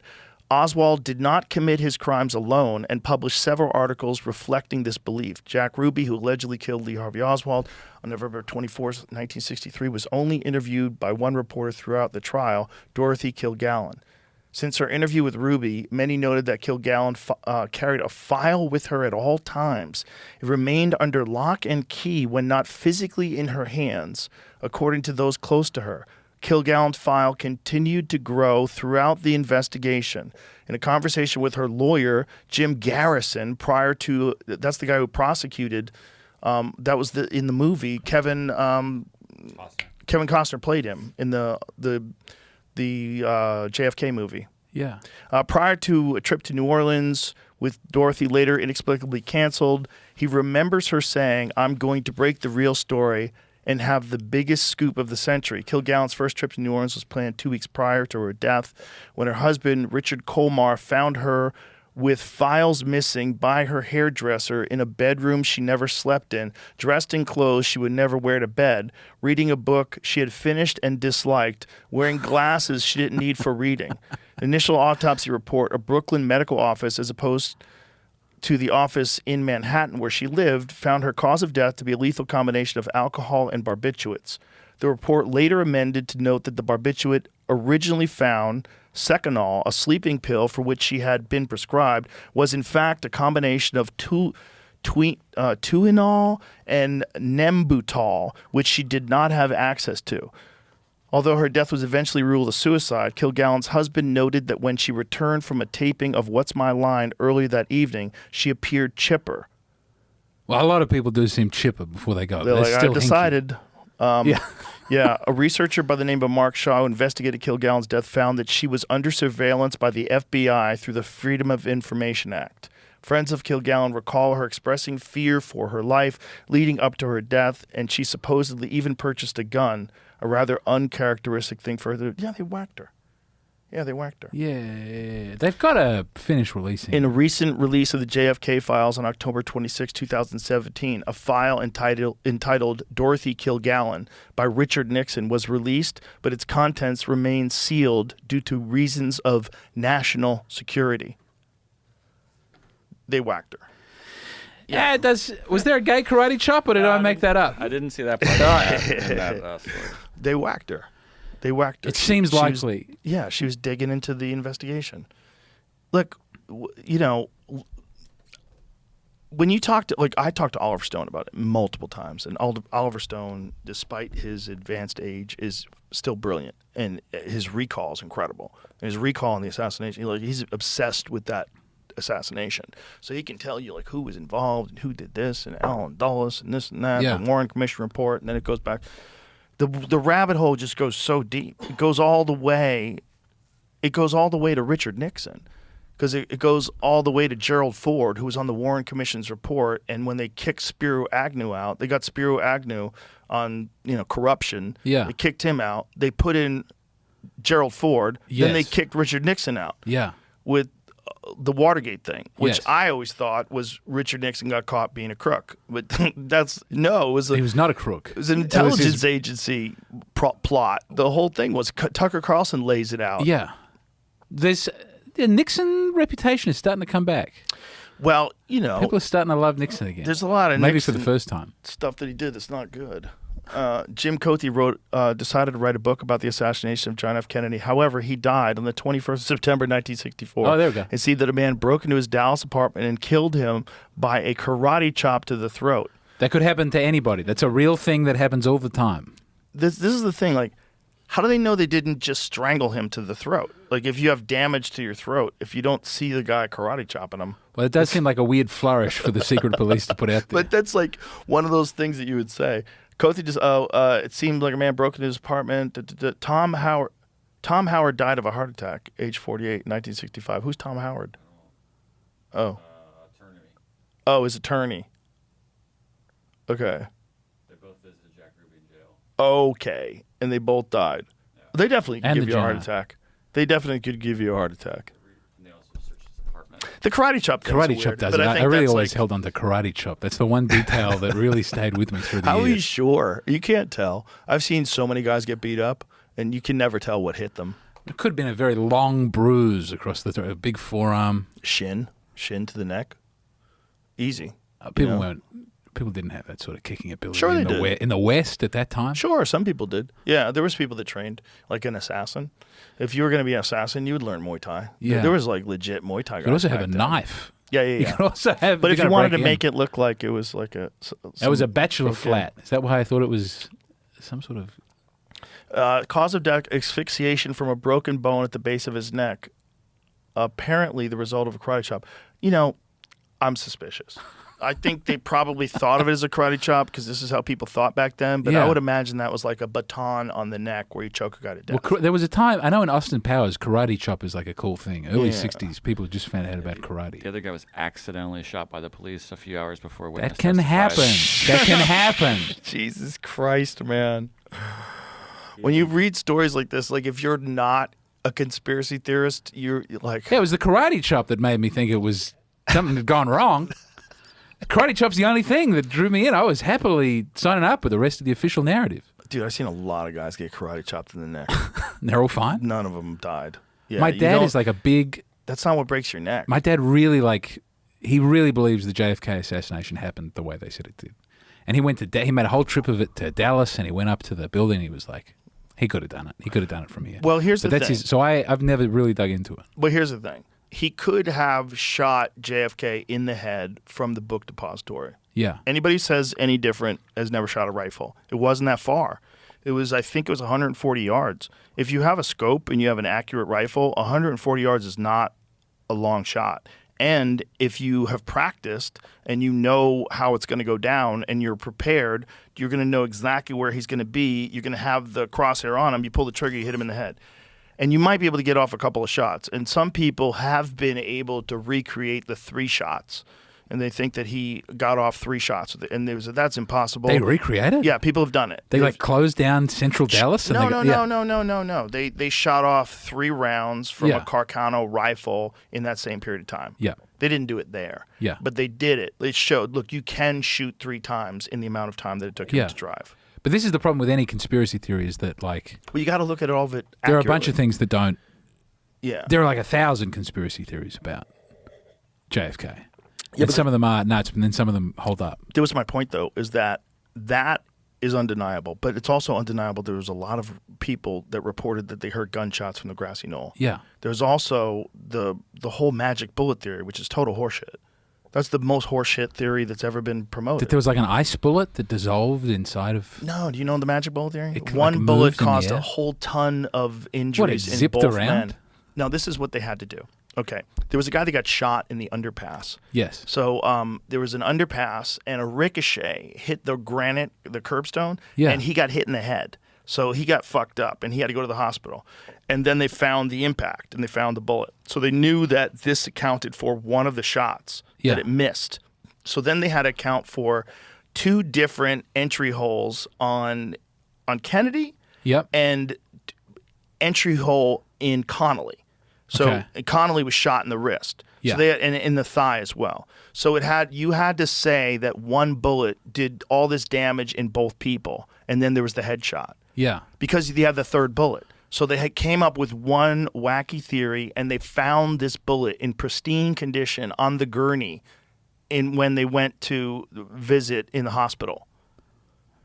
C: Oswald did not commit his crimes alone and published several articles reflecting this belief. Jack Ruby, who allegedly killed Lee Harvey Oswald on November 24, 1963, was only interviewed by one reporter throughout the trial, Dorothy Kilgallen. Since her interview with Ruby, many noted that Kilgallen carried a file with her at all times. It remained under lock and key when not physically in her hands, according to those close to her. Kilgallen's file continued to grow throughout the investigation. In a conversation with her lawyer, Jim Garrison, that's the guy who prosecuted, that was in the movie, Kevin Costner played him in the JFK movie.
D: Yeah.
C: Prior to a trip to New Orleans with Dorothy, later inexplicably canceled, he remembers her saying, "I'm going to break the real story and have the biggest scoop of the century." Kilgallen's first trip to New Orleans was planned 2 weeks prior to her death, when her husband, Richard Colmar, found her with files missing by her hairdresser in a bedroom she never slept in, dressed in clothes she would never wear to bed, reading a book she had finished and disliked, wearing glasses she didn't need for reading. The initial autopsy report, a Brooklyn medical office as opposed to the office in Manhattan where she lived, found her cause of death to be a lethal combination of alcohol and barbiturates. The report later amended to note that the barbiturate originally found, Seconal, a sleeping pill for which she had been prescribed, was in fact a combination of Tuinol and Nembutal, which she did not have access to. Although her death was eventually ruled a suicide, Kilgallen's husband noted that when she returned from a taping of What's My Line earlier that evening, she appeared chipper.
D: Well, a lot of people do seem chipper before they go.
C: They're like,
D: still
C: I decided.
D: Yeah.
C: Yeah, a researcher by the name of Mark Shaw who investigated Kilgallen's death found that she was under surveillance by the FBI through the Freedom of Information Act. Friends of Kilgallen recall her expressing fear for her life leading up to her death, and she supposedly even purchased a gun, a rather uncharacteristic thing for her. Yeah, they whacked her. Yeah, they whacked her.
D: Yeah. They've got to finish releasing.
C: In a recent release of the JFK files on October 26, 2017, a file entitled Dorothy Kilgallen by Richard Nixon was released, but its contents remain sealed due to reasons of national security. They whacked her.
D: Yeah, it does. Was there a gay karate chop, or did I make that up?
F: I didn't see that part in that story.
C: They whacked her. They whacked her.
D: It seems
C: She
D: likely.
C: She was digging into the investigation. Look, when you talk to, I talked to Oliver Stone about it multiple times, and Oliver Stone, despite his advanced age, is still brilliant, and his recall is incredible. And his recall on the assassination, he's obsessed with that assassination, so he can tell you who was involved and who did this, and Alan Dulles and this and that,
D: Yeah.
C: the Warren Commission report, and then it goes back. The rabbit hole just goes so deep. It goes all the way. It goes all the way to Richard Nixon, because it goes all the way to Gerald Ford, who was on the Warren Commission's report. And when they kicked Spiro Agnew out, they got Spiro Agnew on corruption.
D: Yeah.
C: They kicked him out. They put in Gerald Ford.
D: Yes.
C: Then they kicked Richard Nixon out.
D: Yeah.
C: With the Watergate thing, which
D: Yes.
C: I always thought was Richard Nixon got caught being a crook, but it was
D: He was not a crook.
C: it was an intelligence agency plot. The whole thing was Tucker Carlson lays it out.
D: Yeah. The Nixon reputation is starting to come back.
C: Well,
D: People are starting to love Nixon again.
C: there's a lot of
D: Maybe
C: Nixon
D: for the first time.
C: stuff that he did that's not good. Jim Cote decided to write a book about the assassination of John F. Kennedy. However, he died on the 21st of September, 1964.
D: Oh, there we go.
C: And see that a man broke into his Dallas apartment and killed him by a karate chop to the throat.
D: That could happen to anybody. That's a real thing that happens all the time.
C: This is the thing. How do they know they didn't just strangle him to the throat? If you have damage to your throat, if you don't see the guy karate chopping him.
D: Well, it does seem like a weird flourish for the secret police to put out there.
C: But that's one of those things that you would say. Cote just, it seemed like a man broke into his apartment. Tom Howard died of a heart attack, age 48, 1965. Who's Tom Howard? Oh.
F: Attorney.
C: Oh, his attorney. Okay.
F: They both visited Jack Ruby in jail.
C: Okay. And they both died. Yeah. They definitely could
D: And
C: give
D: the
C: you a heart
D: Jenna.
C: attack. They definitely could give you a heart attack.
F: And they also searched his apartment.
C: The karate chop thing's
D: Karate
C: weird,
D: chop does
C: but
D: it. I
C: think
D: really
C: that's
D: always held on to karate chop. That's the one detail that really stayed with me through the
C: How are you
D: years.
C: sure? You can't tell. I've seen so many guys get beat up, and you can never tell what hit them.
D: It could have been a very long bruise across the throat, a big forearm.
C: Shin to the neck. Easy.
D: People weren't People didn't have that sort of kicking ability
C: Sure
D: in,
C: they
D: the
C: did.
D: in the West at that time.
C: Sure, some people did. Yeah, there was people that trained, like an assassin. If you were going to be an assassin, you would learn Muay Thai.
D: Yeah.
C: There was like legit Muay Thai guys.
D: You could also have
C: back
D: a
C: then.
D: knife.
C: Yeah,
D: You
C: yeah.
D: could also have.
C: But if you
D: gonna
C: wanted to
D: break
C: make
D: in.
C: it look like it was like
D: That was a bachelor
C: okay.
D: flat. Is that why I thought it was some sort of?
C: Cause of death, asphyxiation from a broken bone at the base of his neck. Apparently the result of a karate chop. You know, I'm suspicious. I think they probably thought of it as a karate chop because this is how people thought back then. But
D: Yeah.
C: I would imagine that was like a baton on the neck where you choke a guy to death.
D: Well, there was a time I know in Austin Powers, karate chop is like a cool thing. Early
C: Yeah.
D: '60s, people just found out about karate.
F: The other guy was accidentally shot by the police a few hours before a
D: That
F: witness
D: can happen.
F: testified.
D: That can happen.
C: Jesus Christ, man. When you read stories like this, like if you're not a conspiracy theorist, you're like,
D: Yeah, it was the karate chop that made me think it was something had gone wrong. Karate chop's the only thing that drew me in. I was happily signing up with the rest of the official narrative.
C: dude, I've seen a lot of guys get karate chopped in the neck.
D: And they're all fine.
C: None of them died. Yeah,
D: My
C: you
D: dad
C: don't-
D: is like a big.
C: That's not what breaks your neck.
D: My dad really he really believes the JFK assassination happened the way they said it did. And he went to he made a whole trip of it to Dallas, and he went up to the building. And he was like, he could have done it. He could have done it from here.
C: Well, here's
D: but
C: the
D: that's
C: thing.
D: So I've never really dug into it.
C: But here's the thing. He could have shot JFK in the head from the book depository.
D: Yeah.
C: Anybody who says any different has never shot a rifle. It wasn't that far. I think it was 140 yards. If you have a scope and you have an accurate rifle, 140 yards is not a long shot. And if you have practiced and you know how it's going to go down and you're prepared, you're going to know exactly where he's going to be. You're going to have the crosshair on him. You pull the trigger, you hit him in the head. And you might be able to get off a couple of shots. And some people have been able to recreate the 3 shots. And they think that he got off 3 shots. And that's impossible.
D: They recreated?
C: Yeah, people have done it.
D: They
C: They've-
D: closed down Central Dallas? And
C: No.
D: yeah.
C: They shot off 3 rounds from
D: Yeah.
C: a Carcano rifle in that same period of time.
D: Yeah.
C: They didn't do it there.
D: Yeah.
C: But they did it. They showed, look, you can shoot 3 times in the amount of time that it took him
D: Yeah.
C: to drive.
D: But this is the problem with any conspiracy theory is that, like,
C: Well, you got to look at all of it
D: there are a bunch
C: accurately.
D: of things that don't.
C: Yeah.
D: There are like 1,000 conspiracy theories about JFK.
C: Yeah,
D: And
C: but
D: some of them are nuts, but then some of them hold up.
C: That was my point, though, is that is undeniable. But it's also undeniable there was a lot of people that reported that they heard gunshots from the grassy knoll.
D: Yeah.
C: There's also the whole magic bullet theory, which is total horseshit. That's the most horseshit theory that's ever been promoted.
D: That there was like an ice bullet that dissolved inside of.
C: No, do you know the magic bullet theory?
D: It, like,
C: One bullet
D: moved in the
C: caused a
D: air?
C: whole ton of injuries in
D: zipped
C: both
D: around?
C: men. No, this is what they had to do. Okay. There was a guy that got shot in the underpass.
D: Yes.
C: So there was an underpass, and a ricochet hit the curbstone,
D: Yeah.
C: and he got hit in the head. So he got fucked up, and he had to go to the hospital. And then they found the impact, and they found the bullet. So they knew that this accounted for one of the shots
D: Yeah.
C: that it missed. So then they had to account for 2 different entry holes on Kennedy
D: Yep.
C: and entry hole in Connolly. So
D: Okay.
C: Connolly was shot in the wrist.
D: Yeah.
C: So they and in the thigh as well. So you had to say that one bullet did all this damage in both people, and then there was the headshot
D: Yeah.
C: because you had the 3rd bullet. So they came up with one wacky theory, and they found this bullet in pristine condition on the gurney when they went to visit in the hospital.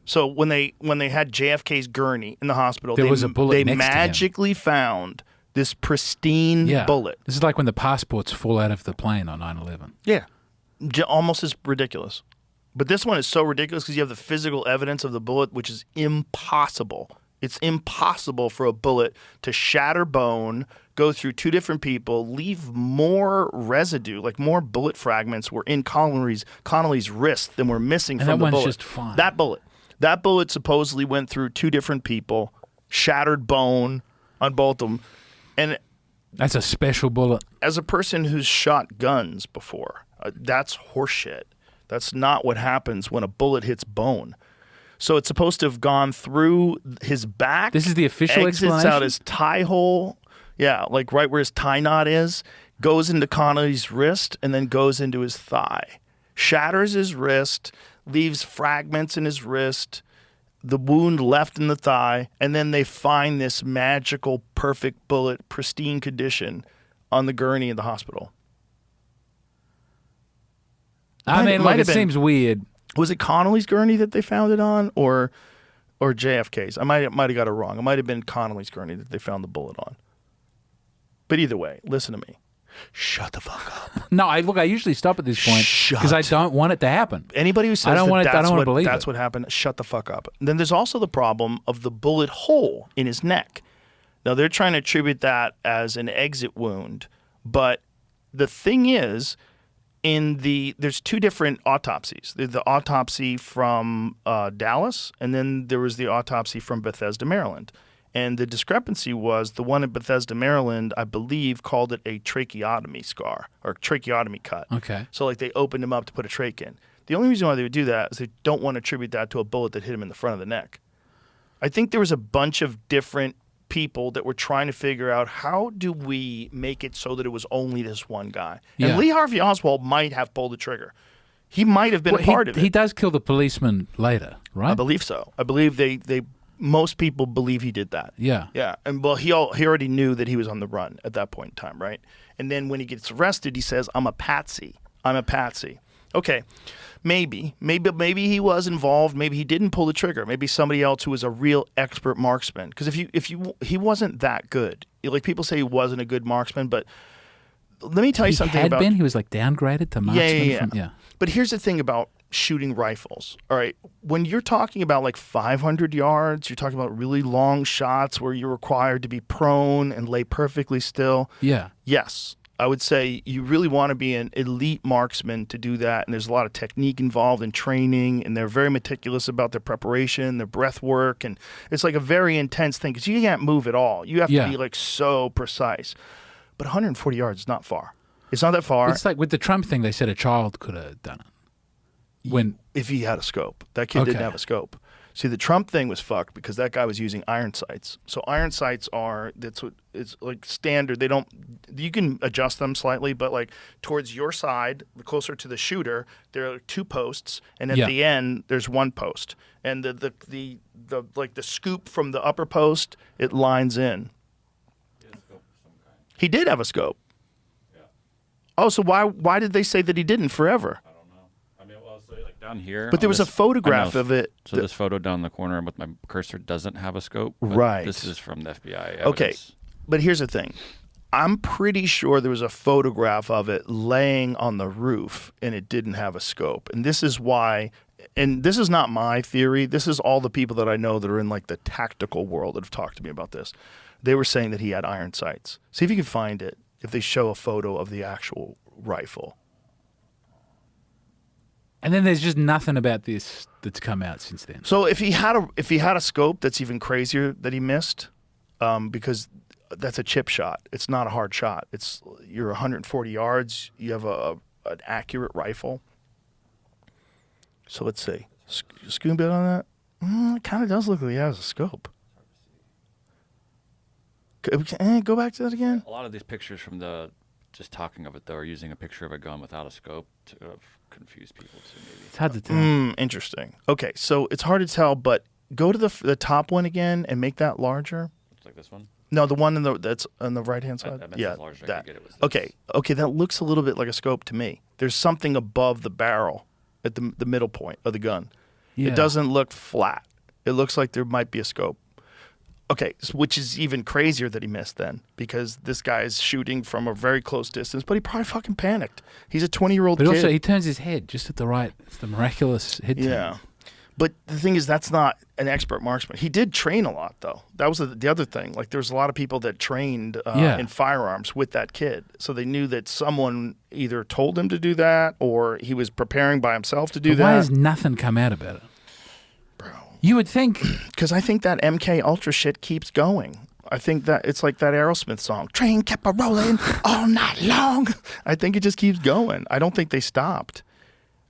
C: So when they had JFK's gurney in the hospital,
D: There was a bullet
C: they
D: next to him.
C: magically found this pristine
D: Yeah.
C: bullet.
D: This is like when the passports fall out of the plane on 9/11.
C: Yeah. Almost as ridiculous. But this one is so ridiculous because you have the physical evidence of the bullet, which is impossible. It's impossible for a bullet to shatter bone, go through 2 different people, leave more residue, like more bullet fragments were in Connolly's wrist than were missing
D: And
C: from
D: that
C: the
D: one's
C: bullet.
D: just fine.
C: That bullet supposedly went through 2 different people, shattered bone on both of them. And
D: That's a special bullet.
C: as a person who's shot guns before, that's horseshit. That's not what happens when a bullet hits bone. So it's supposed to have gone through his back.
D: This is the official
C: exits out
D: explanation?
C: his tie hole. Yeah, like right where his tie knot is, goes into Connolly's wrist, and then goes into his thigh. Shatters his wrist, leaves fragments in his wrist, the wound left in the thigh, and then they find this magical, perfect bullet, pristine condition on the gurney in the hospital.
D: I mean,
C: might
D: like,
C: have
D: it
C: been-
D: seems weird.
C: Was it Connolly's gurney that they found it on, or JFK's? I might have got it wrong. It might have been Connolly's gurney that they found the bullet on. But either way, listen to me. Shut the fuck up.
D: No, I usually stop at this point because I don't want it to happen.
C: Anybody who says
D: I don't want to believe
C: that's
D: it.
C: what happened, shut the fuck up. And then there's also the problem of the bullet hole in his neck. Now, they're trying to attribute that as an exit wound, but the thing is, there's two different autopsies. There's the autopsy from Dallas, and then there was the autopsy from Bethesda, Maryland. And the discrepancy was the one in Bethesda, Maryland, I believe, called it a tracheotomy scar or tracheotomy cut.
D: Okay.
C: So like they opened him up to put a trach in. The only reason why they would do that is they don't want to attribute that to a bullet that hit him in the front of the neck. I think there was a bunch of different people that were trying to figure out how do we make it so that it was only this one guy.
D: Yeah.
C: And Lee Harvey Oswald might have pulled the trigger. He might have been a part of it.
D: He does kill the policeman later, right?
C: I believe so. I believe they most people believe he did that.
D: Yeah.
C: Yeah. And well, he already knew that he was on the run at that point in time, right? And then when he gets arrested, he says, I'm a patsy. I'm a patsy. Okay. Maybe he was involved. Maybe he didn't pull the trigger. Maybe somebody else who was a real expert marksman. Because he wasn't that good. Like people say he wasn't a good marksman, but let me tell you something about.
D: He was like downgraded to marksman.
C: Yeah. But here's the thing about shooting rifles. All right, when you're talking about like 500 yards, you're talking about really long shots where you're required to be prone and lay perfectly still.
D: Yeah.
C: Yes. I would say you really want to be an elite marksman to do that, and there's a lot of technique involved in training, and they're very meticulous about their preparation, their breath work, and it's like a very intense thing because you can't move at all. You have to be like so precise. But 140 yards is not far. It's not that far.
D: It's like with the Trump thing, they said a child could have done it.
C: If he had a scope. That kid didn't have a scope. See, the Trump thing was fucked because that guy was using iron sights. So iron sights it's like standard. You can adjust them slightly, but like towards your side, closer to the shooter, there are two posts, and at the end there's one post. And the scoop from the upper post, it lines in. He did have a scope. Yeah. Oh, so why did they say that he didn't forever?
F: Down here,
C: but there was a photograph of it.
F: So this photo down the corner with my cursor doesn't have a scope.
C: Right.
F: This is from the FBI. Evidence.
C: Okay, but here's the thing. I'm pretty sure there was a photograph of it laying on the roof, and it didn't have a scope. And this is why. And this is not my theory. This is all the people that I know that are in like the tactical world that have talked to me about this. They were saying that he had iron sights. See if you can find it. If they show a photo of the actual rifle.
D: And then there's just nothing about this that's come out since then.
C: So if he had a scope, that's even crazier that he missed, because that's a chip shot. It's not a hard shot. You're 140 yards. You have an accurate rifle. So let's see. Scoop bit on that. It kind of does look like he has a scope. Go back to that again.
F: A lot of these pictures from just talking of it though are using a picture of a gun without a scope to confuse people too. Maybe
D: it's hard to tell.
C: Interesting. Okay, so it's hard to tell, but go to the top one again and make that larger.
F: It's like this one.
C: No, the one that's on the right hand side. That. Okay, that looks a little bit like a scope to me. There's something above the barrel at the middle point of the gun. Yeah. It doesn't look flat. It looks like there might be a scope. Okay, which is even crazier that he missed then, because this guy is shooting from a very close distance, but he probably fucking panicked. He's a 20-year-old kid.
D: But also, he turns his head just at the right. It's the miraculous head turn.
C: Yeah. But the thing is, that's not an expert marksman. He did train a lot, though. That was the other thing. Like, there was a lot of people that trained in firearms with that kid. So they knew that someone either told him to do that or he was preparing by himself to do that.
D: Why has nothing come out about it? You would think.
C: Because I think that MK Ultra shit keeps going. I think that it's like that Aerosmith song, train kept a-rolling all night long. I think it just keeps going. I don't think they stopped.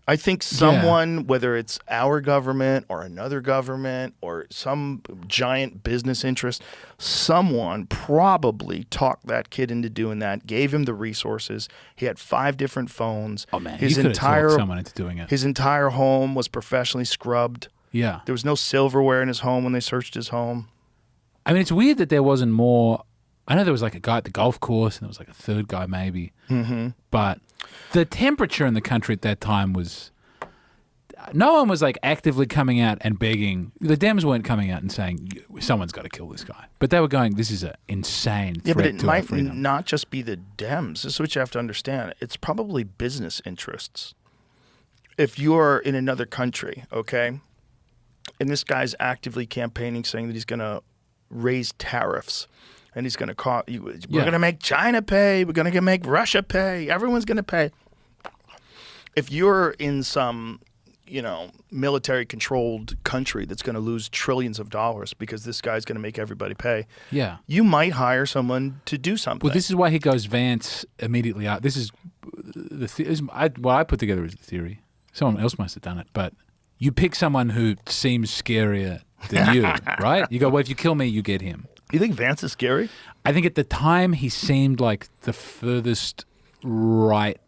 C: I think someone, whether it's our government or another government or some giant business interest, someone probably talked that kid into doing that, gave him the resources. He had 5 different phones.
D: Oh, man, you could have talked someone into doing it.
C: His entire home was professionally scrubbed.
D: Yeah.
C: There was no silverware in his home when they searched his home.
D: I mean, it's weird that there wasn't more. I know there was like a guy at the golf course and there was like a third guy maybe. Mm-hmm. But the temperature in the country at that time was, no one was like actively coming out and begging. The Dems weren't coming out and saying someone's got to kill this guy, but they were going, "This is an insane threat
C: Yeah, but it
D: to our
C: might
D: freedom."
C: not just be the Dems. This is what you have to understand. It's probably business interests. If you're in another country, okay, and this guy's actively campaigning, saying that he's going to raise tariffs, and he's going to call, we're going to make China pay, we're going to make Russia pay, everyone's going to pay. If you're in some, military-controlled country that's going to lose trillions of dollars because this guy's going to make everybody pay, you might hire someone to do something.
D: Well, this is why he goes Vance immediately out. This is what I put together as the theory. Someone else must have done it, but you pick someone who seems scarier than you, right? You go, well, if you kill me, you get him.
C: You think Vance is scary?
D: I think at the time he seemed like the furthest right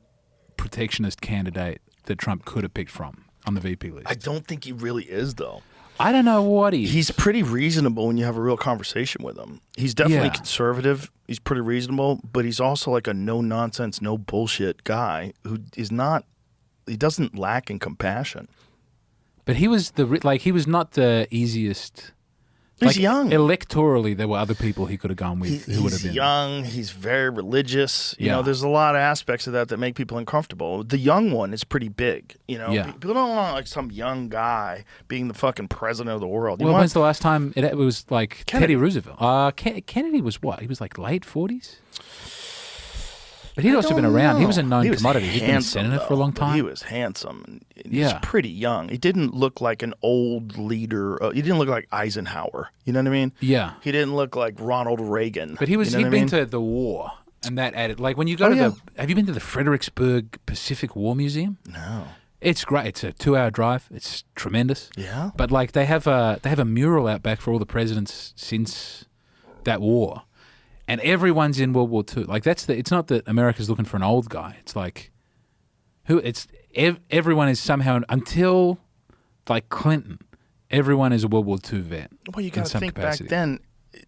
D: protectionist candidate that Trump could have picked from on the VP list.
C: I don't think he really is, though.
D: I don't know what he is.
C: He's pretty reasonable when you have a real conversation with him. He's definitely conservative. He's pretty reasonable, but he's also like a no-nonsense, no-bullshit guy who is not – he doesn't lack in compassion.
D: But he was he was not the easiest.
C: He's young.
D: Electorally, there were other people he could have gone with who would have been.
C: He's young. He's very religious. You know, there's a lot of aspects of that make people uncomfortable. The young one is pretty big. People don't want like some young guy being the fucking president of the world.
D: When's the last time it was like Teddy Roosevelt? Kennedy was what? He was like late 40s? But he'd also been around. He was a known commodity. He'd been a senator for a long time.
C: He was handsome. He was pretty young. He didn't look like an old leader. He didn't look like Eisenhower. You know what I mean?
D: Yeah.
C: He didn't look like Ronald Reagan.
D: But he'd been to the war, and that added. Like when you go to have you been to the Fredericksburg Pacific War Museum?
C: No.
D: It's great. It's a 2-hour drive. It's tremendous.
C: Yeah.
D: But like they have a mural out back for all the presidents since that war. And everyone's in World War II. Like it's not that America's looking for an old guy. It's like everyone is somehow until like Clinton, everyone is a World War II vet.
C: Well, you got to think capacity. Back then,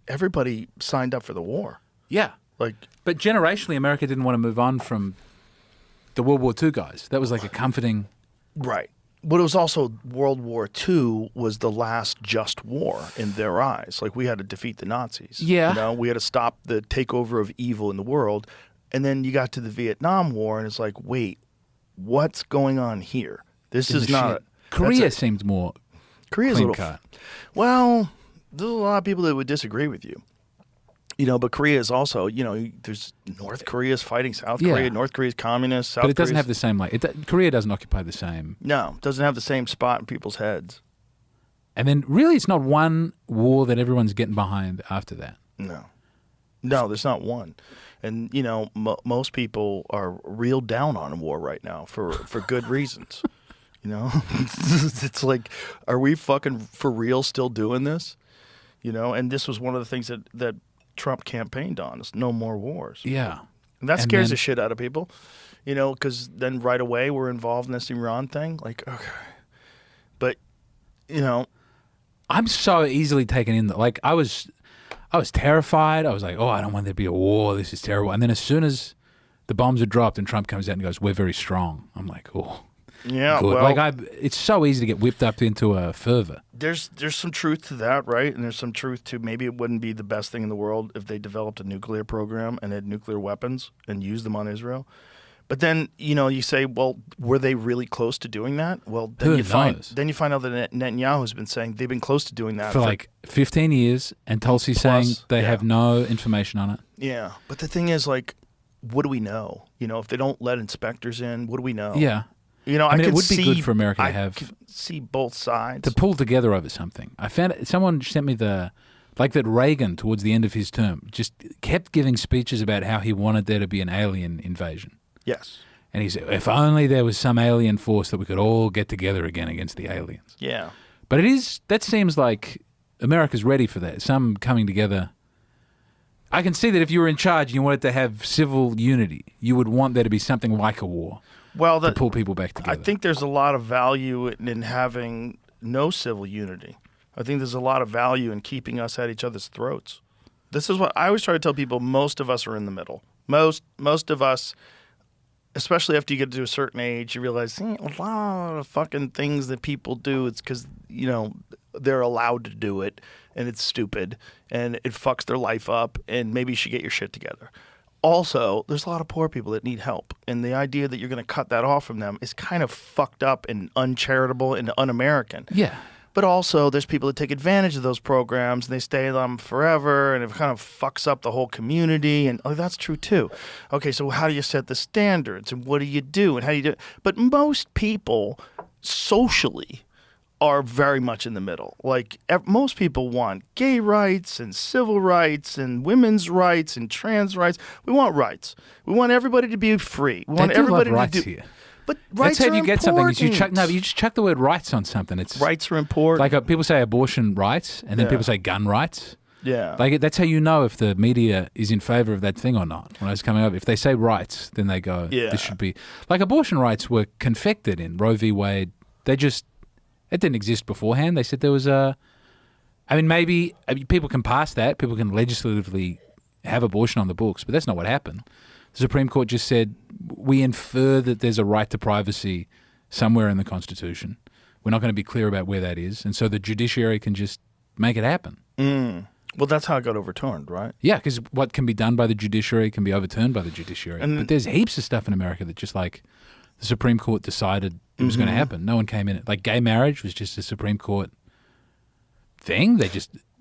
C: everybody signed up for the war.
D: Yeah, but generationally, America didn't want to move on from the World War II guys. That was like a comforting,
C: right. But it was also World War II was the last just war in their eyes. Like we had to defeat the Nazis.
D: Yeah.
C: We had to stop the takeover of evil in the world. And then you got to the Vietnam War and it's like, wait, what's going on here? This is not
D: Korea seemed more
C: Korea's
D: clean
C: a little
D: cut.
C: Well, there's a lot of people that would disagree with you. But Korea is also, there's North Korea's fighting South Korea. North Korea's communist. South
D: But it doesn't
C: Korea's,
D: have the same Korea doesn't occupy the same.
C: No, it doesn't have the same spot in people's heads.
D: And then really it's not one war that everyone's getting behind after that.
C: No, there's not one. And, most people are real down on war right now for good reasons. It's like, are we fucking for real still doing this? And this was one of the things that Trump campaigned on is no more wars.
D: Yeah.
C: And that scares the shit out of people, because then right away we're involved in this Iran thing. Like, okay. But,
D: I'm so easily taken in. Like, I was terrified. I was like, I don't want there to be a war. This is terrible. And then as soon as the bombs are dropped and Trump comes out and goes, we're very strong. I'm like,
C: yeah,
D: good.
C: Well,
D: it's so easy to get whipped up into a fervor.
C: There's some truth to that, right? And there's some truth to maybe it wouldn't be the best thing in the world if they developed a nuclear program and had nuclear weapons and used them on Israel. But then, you say, well, were they really close to doing that? Well, then you find out that Netanyahu's been saying they've been close to doing that
D: for like 15 years, and Tulsi's saying they have no information on it.
C: Yeah, but the thing is, like, what do we know? If they don't let inspectors in, what do we know?
D: Yeah.
C: I
D: mean,
C: could
D: it would
C: see,
D: be good for America to have
C: see both sides
D: to pull together over something. I found someone sent me that Reagan towards the end of his term just kept giving speeches about how he wanted there to be an alien invasion.
C: Yes,
D: and he said, if only there was some alien force that we could all get together again against the aliens.
C: Yeah,
D: but that seems like America's ready for that. Some coming together. I can see that if you were in charge and you wanted to have civil unity, you would want there to be something like a war.
C: Well,
D: to pull people back together.
C: I think there's a lot of value in having no civil unity. I think there's a lot of value in keeping us at each other's throats. This is what I always try to tell people. Most of us are in the middle. Most of us especially after you get to a certain age, you realize a lot of fucking things that people do, it's because, they're allowed to do it, and it's stupid, and it fucks their life up, and maybe you should get your shit together. Also, there's a lot of poor people that need help, and the idea that you're going to cut that off from them is kind of fucked up and uncharitable and un-American.
D: Yeah.
C: But also, there's people that take advantage of those programs, and they stay in them forever, and it kind of fucks up the whole community, and that's true too. Okay, so how do you set the standards, and what do you do, and how do you do it? But most people, socially, are very much in the middle. Like, most people want gay rights and civil rights and women's rights and trans rights. We want rights. We want everybody to be free. We want everybody
D: rights
C: to do
D: here.
C: But
D: That's
C: rights
D: how
C: are
D: you get
C: important.
D: something. You just chuck the word rights on something. It's
C: rights are important.
D: like people say abortion rights, and then people say gun rights.
C: Yeah.
D: Like that's how you know if the media is in favor of that thing or not. When I was coming up, if they say rights, then they go, this should be like abortion rights were confected in Roe v. Wade. It didn't exist beforehand. They said there was maybe people can pass that. People can legislatively have abortion on the books, but that's not what happened. The Supreme Court just said, we infer that there's a right to privacy somewhere in the Constitution. We're not going to be clear about where that is. And so the judiciary can just make it happen.
C: Well, that's how it got overturned, right?
D: Yeah, because what can be done by the judiciary can be overturned by the judiciary. But there's heaps of stuff in America that just like the Supreme Court decided it was going to happen. No one came in. Like gay marriage was just a Supreme Court thing.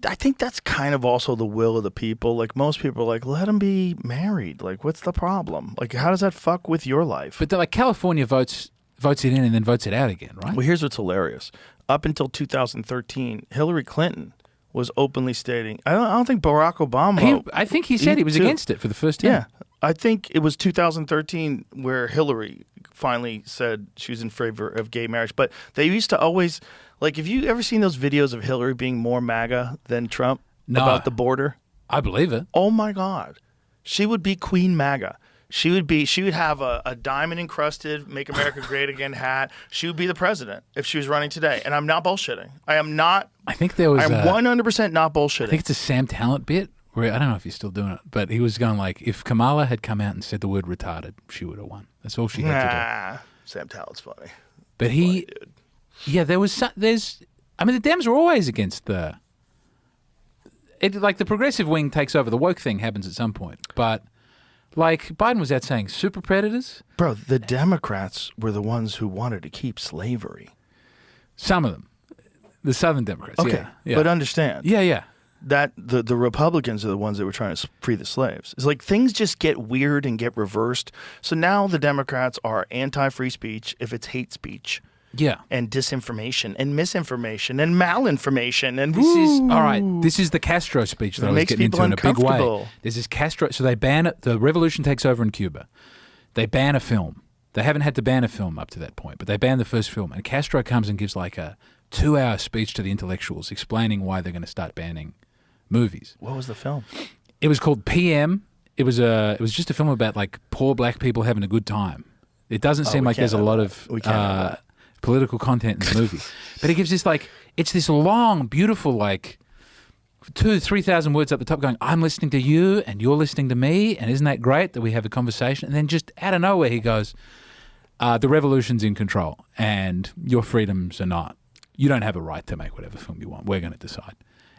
C: I think that's kind of also the will of the people. Like most people are like, let them be married. Like, what's the problem? Like, how does that fuck with your life?
D: But like California votes it in and then votes it out again, right?
C: Well, here's what's hilarious. Up until 2013, Hillary Clinton was openly stating, I don't think Barack Obama.
D: I think he said he was against it for the first time.
C: Yeah. I think it was 2013 where Hillary finally said she was in favor of gay marriage. But they used to always, like, have you ever seen those videos of Hillary being more MAGA than Trump about the border?
D: I believe it.
C: Oh my God. She would be Queen MAGA. She would have a diamond encrusted Make America Great Again hat. She would be the president if she was running today. And I'm not bullshitting. I am not.
D: I think there was.
C: I'm 100% not bullshitting.
D: I think it's a Sam Talent bit where I don't know if he's still doing it, but he was going like, if Kamala had come out and said the word retarded, she would have won. That's all she had to do.
C: Sam Talent's funny.
D: But
C: funny, dude.
D: Yeah, the Dems were always against like the progressive wing takes over. The woke thing happens at some point, but. Like, Biden was out saying super predators.
C: Bro, the Democrats were the ones who wanted to keep slavery.
D: Some of them. The Southern Democrats,
C: okay.
D: Yeah.
C: But understand.
D: Yeah.
C: That the Republicans are the ones that were trying to free the slaves. It's like things just get weird and get reversed. So now the Democrats are anti-free speech if it's hate speech.
D: Yeah.
C: And disinformation and misinformation and malinformation. And
D: this is the Castro speech that I was getting into in a big way. There's this Castro, so they ban it, the revolution takes over in Cuba. They ban a film. They haven't had to ban a film up to that point, but they banned the first film. And Castro comes and gives like a 2-hour speech to the intellectuals explaining why they're going to start banning movies.
C: What was the film?
D: It was called PM. It was just a film about like poor black people having a good time. It doesn't seem like there's a lot of political content in the movie. But it gives this like, it's this long, beautiful, like 2,000-3,000 words up the top going, I'm listening to you and you're listening to me. And isn't that great that we have a conversation? And then just out of nowhere, he goes, the revolution's in control and your freedoms are not. You don't have a right to make whatever film you want. We're going to decide.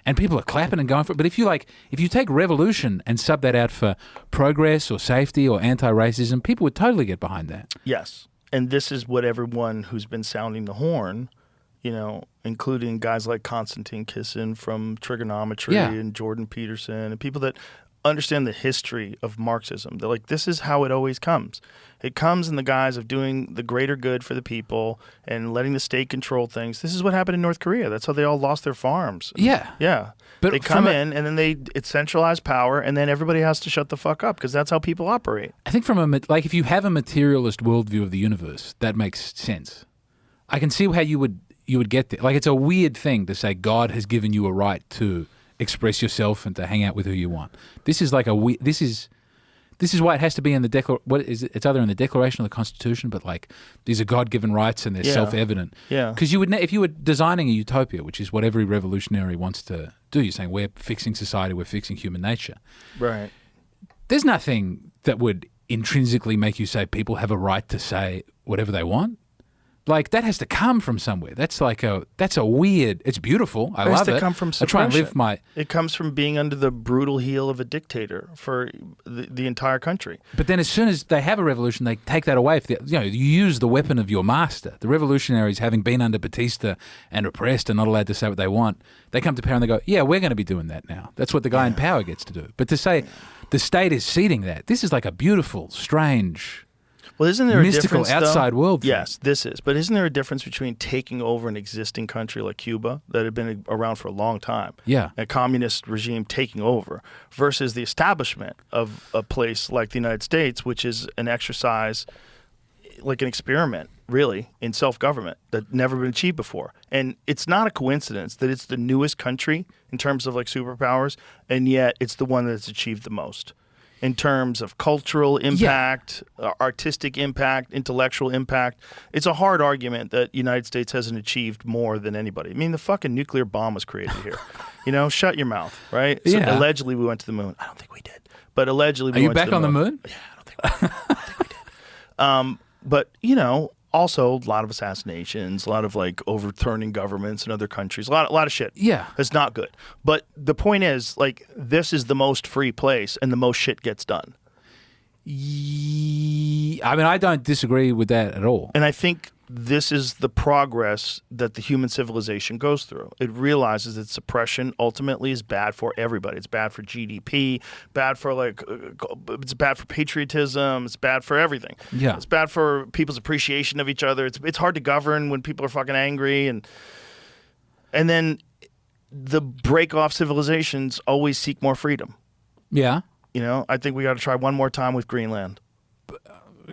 D: And people are clapping and going for it. But if you take revolution and sub that out for progress or safety or anti-racism, people would totally get behind that.
C: Yes. And this is what everyone who's been sounding the horn, including guys like Konstantin Kisin from Trigonometry and Jordan Peterson and people that understand the history of Marxism. They're like, this is how it always comes. It comes in the guise of doing the greater good for the people and letting the state control things. This is what happened in North Korea. That's how they all lost their farms.
D: Yeah.
C: Yeah. But they come in and then it's centralized power and then everybody has to shut the fuck up because that's how people operate.
D: I think if you have a materialist worldview of the universe, that makes sense. I can see how you would get there. Like, it's a weird thing to say God has given you a right to express yourself and to hang out with who you want. This is like this is why it has to be in the it's either in the Declaration or the Constitution, but like these are God-given rights and they're self-evident. Yeah. Because if you were designing a utopia, which is what every revolutionary wants to do, you're saying we're fixing society, we're fixing human nature.
C: Right.
D: There's nothing that would intrinsically make you say people have a right to say whatever they want? Like, that has to come from somewhere. That's a weird, it's beautiful. I love it.
C: It has to come from suppression.
D: I try and live my...
C: It comes from being under the brutal heel of a dictator for the entire country.
D: But then as soon as they have a revolution, they take that away. You use the weapon of your master. The revolutionaries, having been under Batista and oppressed and not allowed to say what they want, they come to power and they go, yeah, we're going to be doing that now. That's what the guy in power gets to do. But to say the state is ceding that, this is like a beautiful, strange...
C: Well, isn't there
D: mystical
C: a difference,
D: outside world thing?
C: Yes, this is. But isn't there a difference between taking over an existing country like Cuba that had been around for a long time, a communist regime taking over, versus the establishment of a place like the United States, which is an exercise, like an experiment, really, in self-government that never been achieved before. And it's not a coincidence that it's the newest country in terms of like superpowers, and yet it's the one that's achieved the most. In terms of cultural impact, artistic impact, intellectual impact. It's a hard argument that the United States hasn't achieved more than anybody. I mean, the fucking nuclear bomb was created here. Shut your mouth, right? So allegedly we went to the moon. I don't think we did. But allegedly we went to the moon.
D: Are you back on the moon?
C: Yeah, I don't think we did. But, also a lot of assassinations, a lot of like overturning governments in other countries, a lot of shit.
D: Yeah.
C: It's not good. But the point is, like, this is the most free place and the most shit gets done.
D: I mean, I don't disagree with that at all.
C: And I think this is the progress that the human civilization goes through. It realizes that suppression ultimately is bad for everybody. It's bad for GDP, it's bad for patriotism, it's bad for everything.
D: Yeah.
C: It's bad for people's appreciation of each other. It's hard to govern when people are fucking angry, and then the break-off civilizations always seek more freedom.
D: Yeah.
C: I think we got to try one more time with Greenland.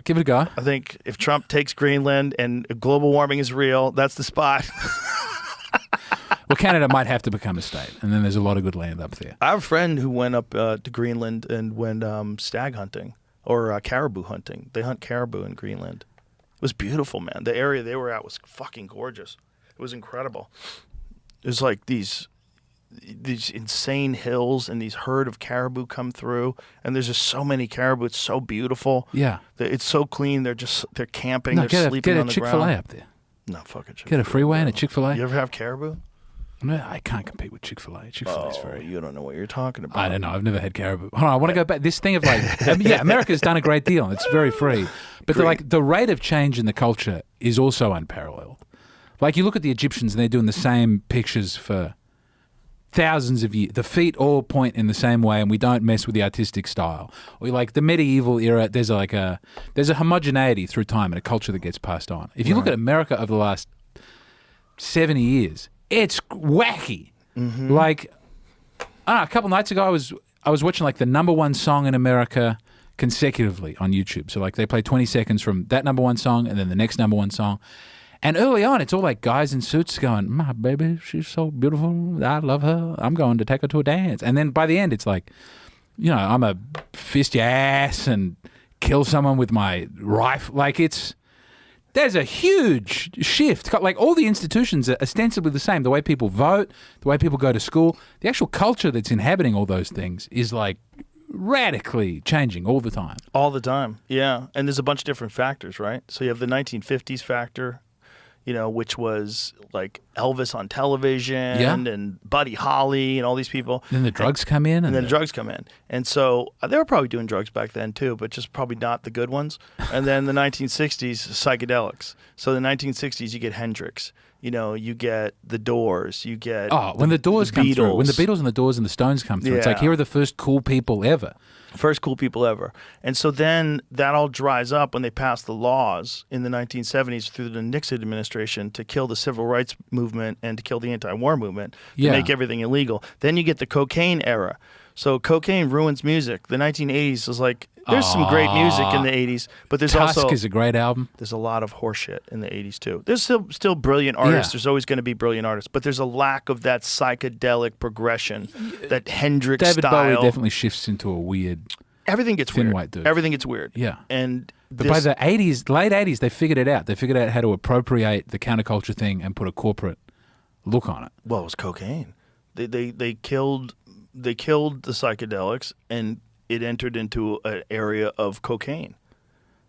D: Give it a go.
C: I think if Trump takes Greenland and global warming is real, that's the spot.
D: Well, Canada might have to become a state, and then there's a lot of good land up there.
C: I have a friend who went up to Greenland and went stag hunting or caribou hunting. They hunt caribou in Greenland. It was beautiful, man. The area they were at was fucking gorgeous. It was incredible. It was like these insane hills and these herd of caribou come through, and there's just so many caribou. It's so beautiful.
D: Yeah,
C: it's so clean. They're camping. They're sleeping on the ground.
D: Get a Chick-fil-A up there.
C: No, fucking Chick-fil-A.
D: Get a freeway and a Chick-fil-A.
C: You ever have caribou?
D: No, I can't compete with Chick-fil-A. Chick-fil-A is very...
C: You don't know what you're talking about.
D: I don't know. I've never had caribou. Hold on, I want to go back. This thing of like... America's done a great deal. It's very free. But the rate of change in the culture is also unparalleled. Like, you look at the Egyptians and they're doing the same pictures for thousands of years. The feet all point in the same way, and we don't mess with the artistic style. Or like the medieval era, there's a homogeneity through time and a culture that gets passed on. If you look at America over the last 70 years, it's wacky. Mm-hmm. Like, a couple nights ago, I was watching like the number one song in America consecutively on YouTube. So like they play 20 seconds from that number one song and then the next number one song. And early on, it's all like guys in suits going, my baby, she's so beautiful. I love her. I'm going to take her to a dance. And then by the end, it's like, I'm a fist your ass and kill someone with my rifle. Like there's a huge shift. Like all the institutions are ostensibly the same. The way people vote, the way people go to school, the actual culture that's inhabiting all those things is like radically changing all the time.
C: All the time, yeah. And there's a bunch of different factors, right? So you have the 1950s factor, which was like Elvis on television and Buddy Holly and all these people.
D: Then the drugs come in.
C: And then the drugs come in. And so they were probably doing drugs back then too, but just probably not the good ones. And then the 1960s, psychedelics. So the 1960s, you get Hendrix. You get the Doors. You get
D: when the Doors come through. When the Beatles and the Doors and the Stones come through. It's like, here are the first cool people ever.
C: First cool people ever. And so then that all dries up when they pass the laws in the 1970s through the Nixon administration to kill the civil rights movement and to kill the anti-war movement, to make everything illegal. Then you get the cocaine era. So cocaine ruins music. The 1980s is like, there's some great music in the 80s, but there's
D: Tusk
C: also...
D: is a great album.
C: There's a lot of horseshit in the 80s too. There's still brilliant artists. There's always going to be brilliant artists, but there's a lack of that psychedelic progression, that Hendrix
D: David
C: style.
D: Bowie definitely shifts into a weird...
C: Everything gets
D: thin
C: weird.
D: white dude.
C: Everything gets weird.
D: Yeah.
C: But
D: by the 80s, late 80s, they figured it out. They figured out how to appropriate the counterculture thing and put a corporate look on it.
C: Well, it was cocaine. They killed the psychedelics and it entered into an area of cocaine.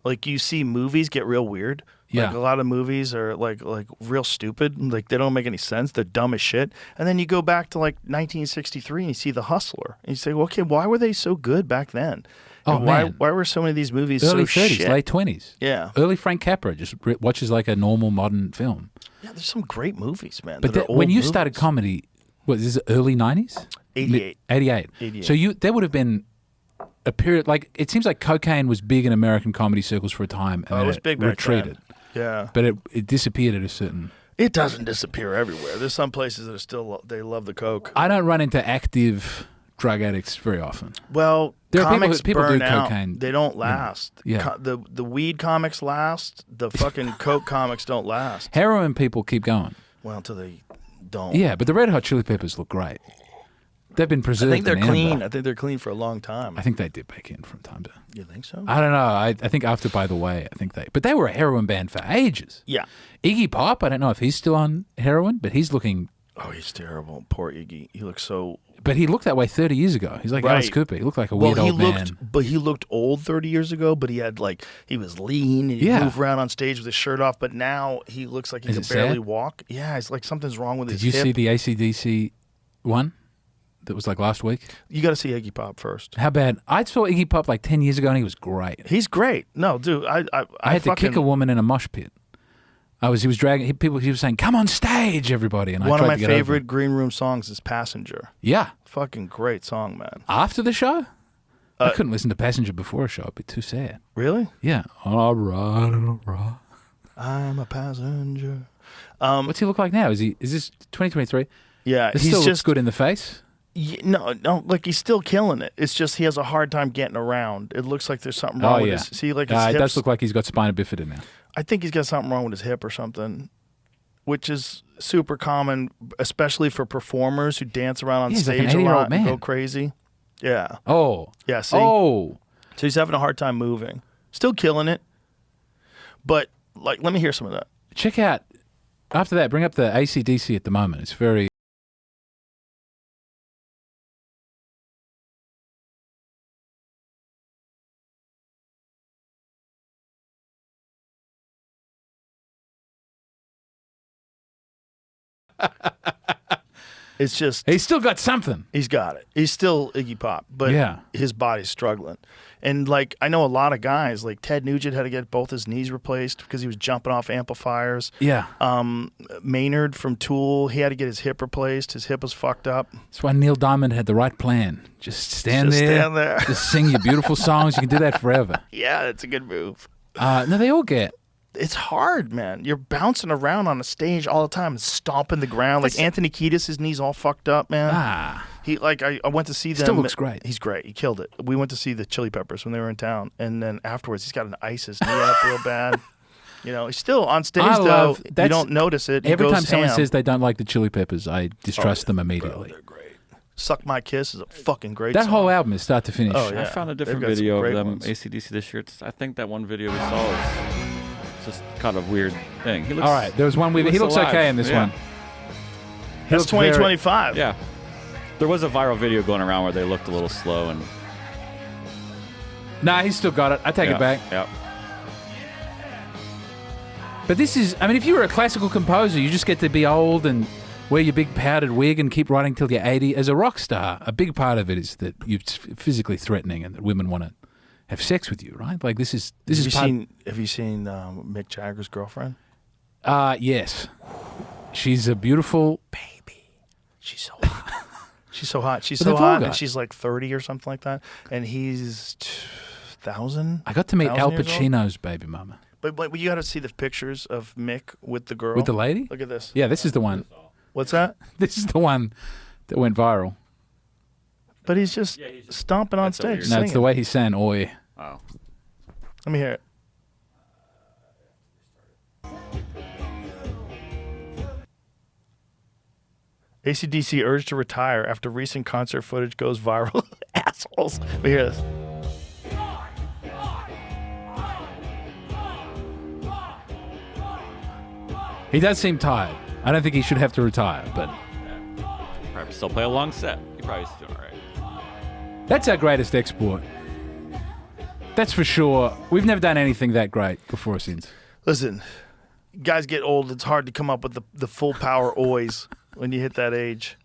C: Like you see movies get real weird.
D: Yeah.
C: Like a lot of movies are like real stupid. Like they don't make any sense. They're dumb as shit. And then you go back to like 1963 and you see The Hustler. And you say, well, okay, why were they so good back then?
D: Oh,
C: And
D: man.
C: Why were so many of these movies
D: Early
C: so
D: 30s,
C: shit?
D: late 20s.
C: Yeah.
D: Early Frank Capra just watches like a normal modern film.
C: Yeah, there's some great movies, man.
D: But
C: that are
D: when
C: old
D: you started
C: movies.
D: comedy, what is it, early 90s?
C: 88.
D: 88.
C: 88.
D: So there would have been a period, like it seems like cocaine was big in American comedy circles for a time and
C: Oh,
D: then
C: it was big back
D: retreated.
C: then. Yeah.
D: But it disappeared at a certain...
C: It doesn't disappear everywhere. There's some places that are still, they love the coke.
D: I don't run into active drug addicts very often.
C: Well,
D: There are
C: comics
D: people
C: burn
D: do
C: out.
D: cocaine,
C: They don't last.
D: Yeah.
C: The weed comics last. The fucking coke comics don't last.
D: Heroin people keep going.
C: Well, until they don't.
D: Yeah, but the Red Hot Chili Peppers look great. They've been
C: I
D: preserved
C: think they're
D: in
C: clean.
D: amber.
C: I think they're clean for a long time.
D: I think they dip back in from time to...
C: You think so?
D: I don't know. I think after By the Way, I think they... But they were a heroin band for ages.
C: Yeah.
D: Iggy Pop, I don't know if he's still on heroin, but he's looking...
C: Oh, he's terrible. Poor Iggy. He looks so...
D: But he looked that way 30 years ago. He's like Alice
C: Right.
D: Cooper. He looked like a
C: Well,
D: weird
C: he
D: old
C: looked,
D: man.
C: but he looked old 30 years ago. But he had like he was lean and he
D: Yeah.
C: moved around on stage with his shirt off. But now he looks like he
D: Is
C: can
D: it
C: barely
D: sad?
C: walk. Yeah, it's like something's wrong with
D: Did
C: his
D: you
C: hip.
D: see the AC/DC one that was like last week?
C: You got to see Iggy Pop first.
D: How bad? I saw Iggy Pop like 10 years ago and he was great.
C: He's great. No, dude, I
D: I had to kick
C: fucking-
D: a woman in a mosh pit. He was dragging he was saying, "Come on stage, everybody!" And I
C: One of
D: tried
C: my
D: to get over
C: favorite
D: it.
C: green room songs is "Passenger."
D: Yeah.
C: Fucking great song, man.
D: After the show, I couldn't listen to Passenger before a show. It'd be too sad.
C: Really?
D: Yeah. All right.
C: I'm a passenger.
D: What's he look like now? Is this 2023?
C: Yeah,
D: He
C: he's
D: still looks
C: just
D: good in the face.
C: no, like he's still killing it. It's just he has a hard time getting around. It looks like there's something wrong with his. See, like his
D: it
C: hips.
D: does look like he's got spina bifida now.
C: I think he's got something wrong with his hip or something, which is super common, especially for performers who dance around on
D: Yeah, he's like
C: stage
D: an
C: a
D: 80-year-old
C: lot and go
D: man.
C: crazy. Yeah,
D: Oh.
C: yeah. See,
D: Oh.
C: so he's having a hard time moving. Still killing it, but like, let me hear some of that.
D: Check out, after that, bring up the AC/DC at the moment. It's very...
C: It's just
D: He's still got something.
C: he's got it. He's still Iggy Pop, but
D: Yeah.
C: his body's struggling. And like I know a lot of guys, like Ted Nugent had to get both his knees replaced because he was jumping off amplifiers.
D: Yeah.
C: Maynard from Tool, he had to get his hip replaced. His hip was fucked up.
D: That's why Neil Diamond had the right plan. Just stand
C: Just
D: there.
C: stand there.
D: Just sing your beautiful songs. You can do that forever.
C: Yeah, that's a good move.
D: No, they all get...
C: It's hard, man. You're bouncing around on a stage all the time and stomping the ground. Like Anthony Kiedis, his knee's all fucked up, man.
D: He
C: I went to see them.
D: Still looks great.
C: He's great. He killed it. We went to see the Chili Peppers when they were in town, and then afterwards he's got an ice his knee up real bad. You know, he's still on stage though. You
D: that's-
C: don't notice it. He
D: Every
C: goes
D: time someone
C: ham.
D: says they don't like the Chili Peppers, I distrust them immediately.
C: They're great. "Suck My Kiss" is a fucking great
D: That
C: song.
D: whole album is start to finish.
C: Oh, yeah.
F: I found a
C: They've
F: different
C: got some
F: video of
C: great
F: them,
C: ones.
F: AC/DC this year. I think that one video we saw is just kind of weird thing. He looks,
D: All right, there was one he looks
F: alive.
D: okay in this
F: Yeah.
D: one. He
C: That's
D: looks very-
C: 2025.
F: Yeah. There was a viral video going around where they looked a little slow and
D: Nah, he's still got it. I take
F: yeah,
D: it back.
F: Yeah.
D: But this is, I mean, if you were a classical composer, you just get to be old and wear your big powdered wig and keep writing till you're 80. As a rock star, a big part of it is that you're physically threatening and that women want to have sex with you, right? Like this is
C: Have
D: part.
C: you seen Mick Jagger's girlfriend?
D: Yes, she's a beautiful.
C: She's so hot. She's so hot. She's
D: But
C: so
D: they've all
C: hot,
D: got-
C: and she's like 30 or something like that. And he's 1,000.
D: I got to meet
C: 1,000
D: Al
C: years old?
D: Pacino's baby mama
C: But you got to see the pictures of Mick with the girl.
D: with the lady.
C: Look at this.
D: Yeah, this is the one.
C: What's that?
D: This is the one that went viral.
C: But he's just stomping on
F: That's so
C: stage.
F: weird.
D: No,
C: Singing.
D: it's the way he's saying "oi."
F: Wow.
C: Let me hear it. AC/DC urged to retire after recent concert footage goes viral. Assholes. Let me hear this.
D: He does seem tired. I don't think he should have to retire, but
F: Probably still play a long set. He probably is doing all right.
D: that's our greatest export. That's for sure. We've never done anything that great before or since.
C: Listen, guys get old. It's hard to come up with the full power always when you hit that age.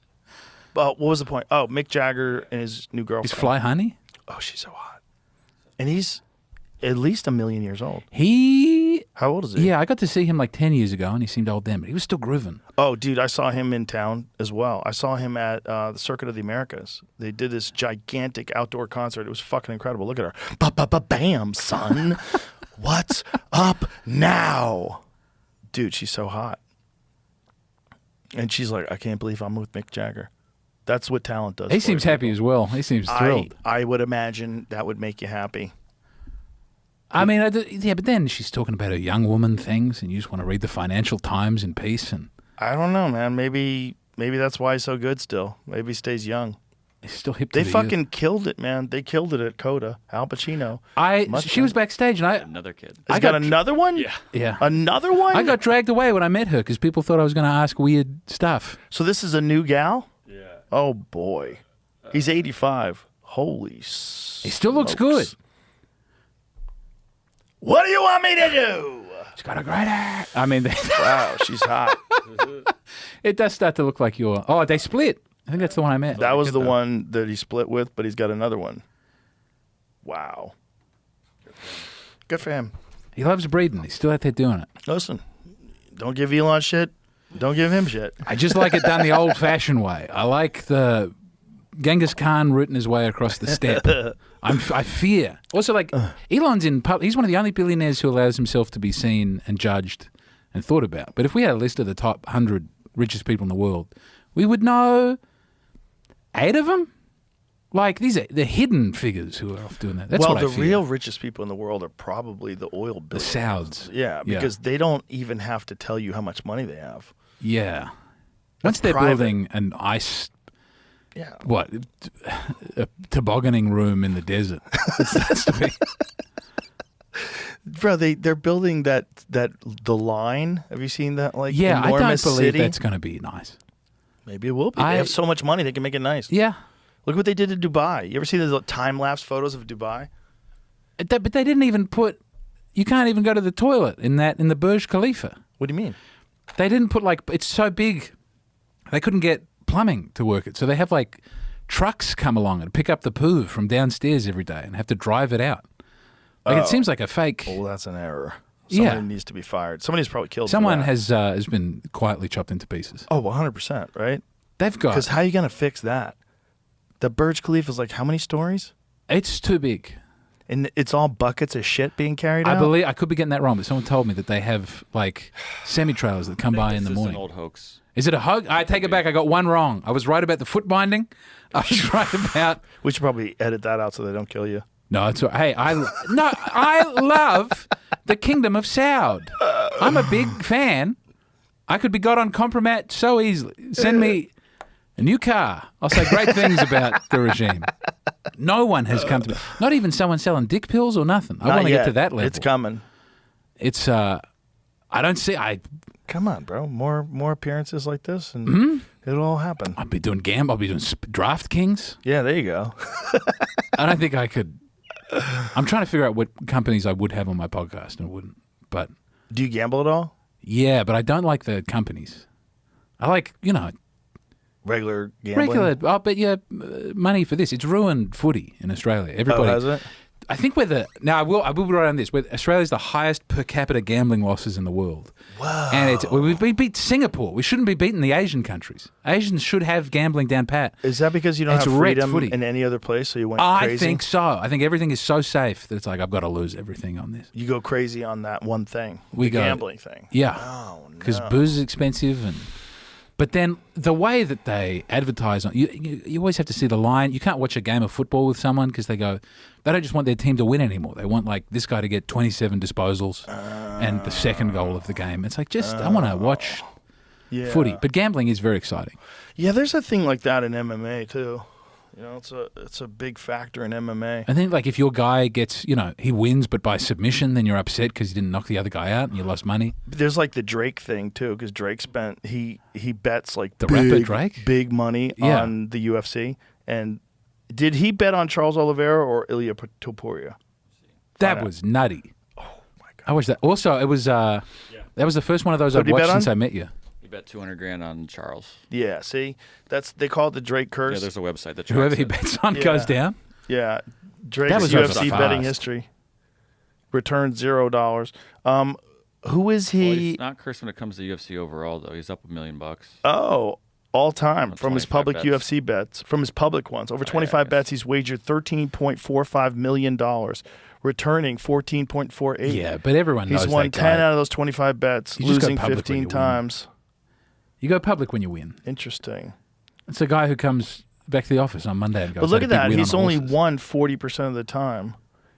C: But what was the point? Oh, Mick Jagger and his new girlfriend.
D: Is Fly Honey?
C: Oh, she's so hot. And he's at least 1 million years old.
D: How
C: old is he?
D: Yeah, I got to see him like 10 years ago, and he seemed old then, but he was still grooving.
C: Oh, dude, I saw him in town as well. I saw him at the Circuit of the Americas. They did this gigantic outdoor concert. It was fucking incredible. Look at her. Ba-ba-ba-bam, son. What's up now? Dude, she's so hot. And she's like, I can't believe I'm with Mick Jagger. That's what talent does.
D: He seems happy as well. He seems thrilled.
C: I would imagine that would make you happy.
D: I mean, yeah, but then she's talking about her young woman things, and you just want to read the Financial Times in peace. And
C: I don't know, man. Maybe that's why he's so good still. Maybe he stays young.
D: he's still hip to
C: They
D: the
C: fucking
D: youth.
C: killed it, man. They killed it at Coda. Al Pacino.
D: She was backstage, and
F: Another kid.
C: I got another one?
D: yeah.
C: Another one?
D: I got dragged away when I met her because people thought I was going to ask weird stuff.
C: So this is a new gal?
F: Yeah.
C: Oh, boy. He's 85. Holy
D: He still looks good.
C: What do you want me to do?
D: She's got a great hair. I mean,
C: Wow, she's hot.
D: it does start to look like your. Oh, they split. I think that's the one I met.
C: That was the one that he split with, but he's got another one. Wow. Good for him.
D: He loves breeding. He's still out there doing it.
C: Listen, don't give Elon shit. Don't give him shit.
D: I just like it done the old-fashioned way. I like the Genghis Khan rooting his way across the steppe. I fear. Also, like, Elon's in public. He's one of the only billionaires who allows himself to be seen and judged and thought about. But if we had a list of the top 100 richest people in the world, we would know 8 of them. Like, these are the hidden figures who are off doing that. That's
C: well,
D: what I
C: the
D: fear.
C: real richest people in the world are probably the oil
D: The
C: billionaires.
D: Sauds.
C: Yeah, because they don't even have to tell you how much money they have.
D: Yeah. Once they're
C: private.
D: building an ice,
C: Yeah.
D: what, a tobogganing room in the desert. It starts to be.
C: Bro, they're building the line. Have you seen that? Like,
D: Yeah, I don't
C: enormous
D: believe
C: city?
D: that's going to be nice.
C: Maybe it will be. They have so much money, they can make it nice.
D: Yeah.
C: Look what they did in Dubai. You ever see the time-lapse photos of Dubai?
D: But they didn't even put. You can't even go to the toilet in the Burj Khalifa.
C: What do you mean?
D: They didn't put it's so big. They couldn't get plumbing to work it, so they have like trucks come along and pick up the poo from downstairs every day and have to drive it out. Like it seems like a fake.
C: Oh, that's an error. Somebody
D: Yeah.
C: needs to be fired. Somebody's probably killed. for
D: Someone
C: that.
D: has been quietly chopped into pieces.
C: Oh, 100%, right?
D: They've got.
C: Because how are you going to fix that? The Burj Khalifa is like how many stories?
D: It's too big.
C: And it's all buckets of shit being carried out?
D: I believe I could be getting that wrong, but someone told me that they have like semi-trailers that come by in the
F: This is
D: morning.
F: an old hoax.
D: Is it a hoax? I take it back. I got one wrong. I was right about the foot binding. I was right about.
C: We should probably edit that out so they don't kill you.
D: No, it's all, hey. I love the Kingdom of Saud. I'm a big fan. I could be got on compromat so easily. Send me a new car. I'll say great things about the regime. No one has come to me. Not even someone selling dick pills or nothing. I
C: Not
D: want to get
C: yet.
D: to that level.
C: It's coming.
D: It's I don't see.
C: Come on, bro. More appearances like this, and
D: Mm-hmm.
C: it'll all happen.
D: I'll be doing I'll be doing DraftKings.
C: Yeah, there you go.
D: I don't think I could. I'm trying to figure out what companies I would have on my podcast and wouldn't. But
C: Do you gamble at all?
D: yeah, but I don't like the companies. I like
C: Regular gambling?
D: regular. I'll bet you money for this. It's ruined footy in Australia. Everybody
C: Oh, has it?
D: I think we're I will be right on this. Australia's the highest per capita gambling losses in the world.
C: Wow.
D: And we beat Singapore. We shouldn't be beating the Asian countries. Asians should have gambling down pat.
C: Is that because you don't
D: It's
C: have
D: wrecked
C: freedom
D: footy.
C: in any other place, so you went
D: I
C: crazy?
D: think so. I think everything is so safe that it's like I've got to lose everything on this.
C: You go crazy on that one thing,
D: We
C: the
D: go-
C: gambling thing.
D: Yeah.
C: Oh,
D: Because
C: no.
D: booze is expensive, but then the way that they advertise on you always have to see the line. You can't watch a game of football with someone because they don't just want their team to win anymore. They want like this guy to get 27 disposals and the second goal of the game. It's like I want to watch
C: Yeah.
D: footy, but gambling is very exciting.
C: Yeah, there's a thing like that in MMA too. You know, it's a big factor in MMA.
D: And then like if your guy gets he wins but by submission, then you're upset because you didn't knock the other guy out and you lost money.
C: There's like the Drake thing too, because Drake he bets like
D: The
C: big,
D: rapper Drake?
C: big money
D: Yeah.
C: on the UFC. And did he bet on Charles Oliveira or Ilya Topuria?
D: That
C: find
D: was nutty. Oh my god! I watched that. Also, it was that was the first one of those I've
C: Who'd you
D: watched
C: bet on?
D: since I met you.
F: He bet 200 grand on Charles.
C: Yeah, see, they call it the Drake curse.
F: Yeah, there's a website that
D: Whoever
F: tracks
D: he
F: it.
D: bets on
C: Yeah.
D: goes down.
C: Yeah, Drake's
D: That was over
C: UFC
D: fast.
C: betting history. Returned $0. Who is
F: Well,
C: he?
F: he's not cursed when it comes to UFC overall, though. He's up $1 million.
C: Oh, all time
F: On
C: from his
F: 25
C: public
F: bets.
C: UFC bets, from his public ones. Over
F: yeah,
C: 25
F: I
C: bets, he's wagered $13.45 million, returning 14.48.
D: Yeah, but everyone knows
C: He's won
D: that
C: 10
D: guy.
C: out of those 25 bets,
D: You just go
C: losing
D: public when
C: 15
D: you win.
C: times.
D: You go public when you win.
C: Interesting.
D: It's a guy who comes back to the office on Monday and goes.
C: But look
D: "Had
C: at
D: a big
C: that.
D: win
C: He's
D: on
C: only
D: horses."
C: won 40% of the time.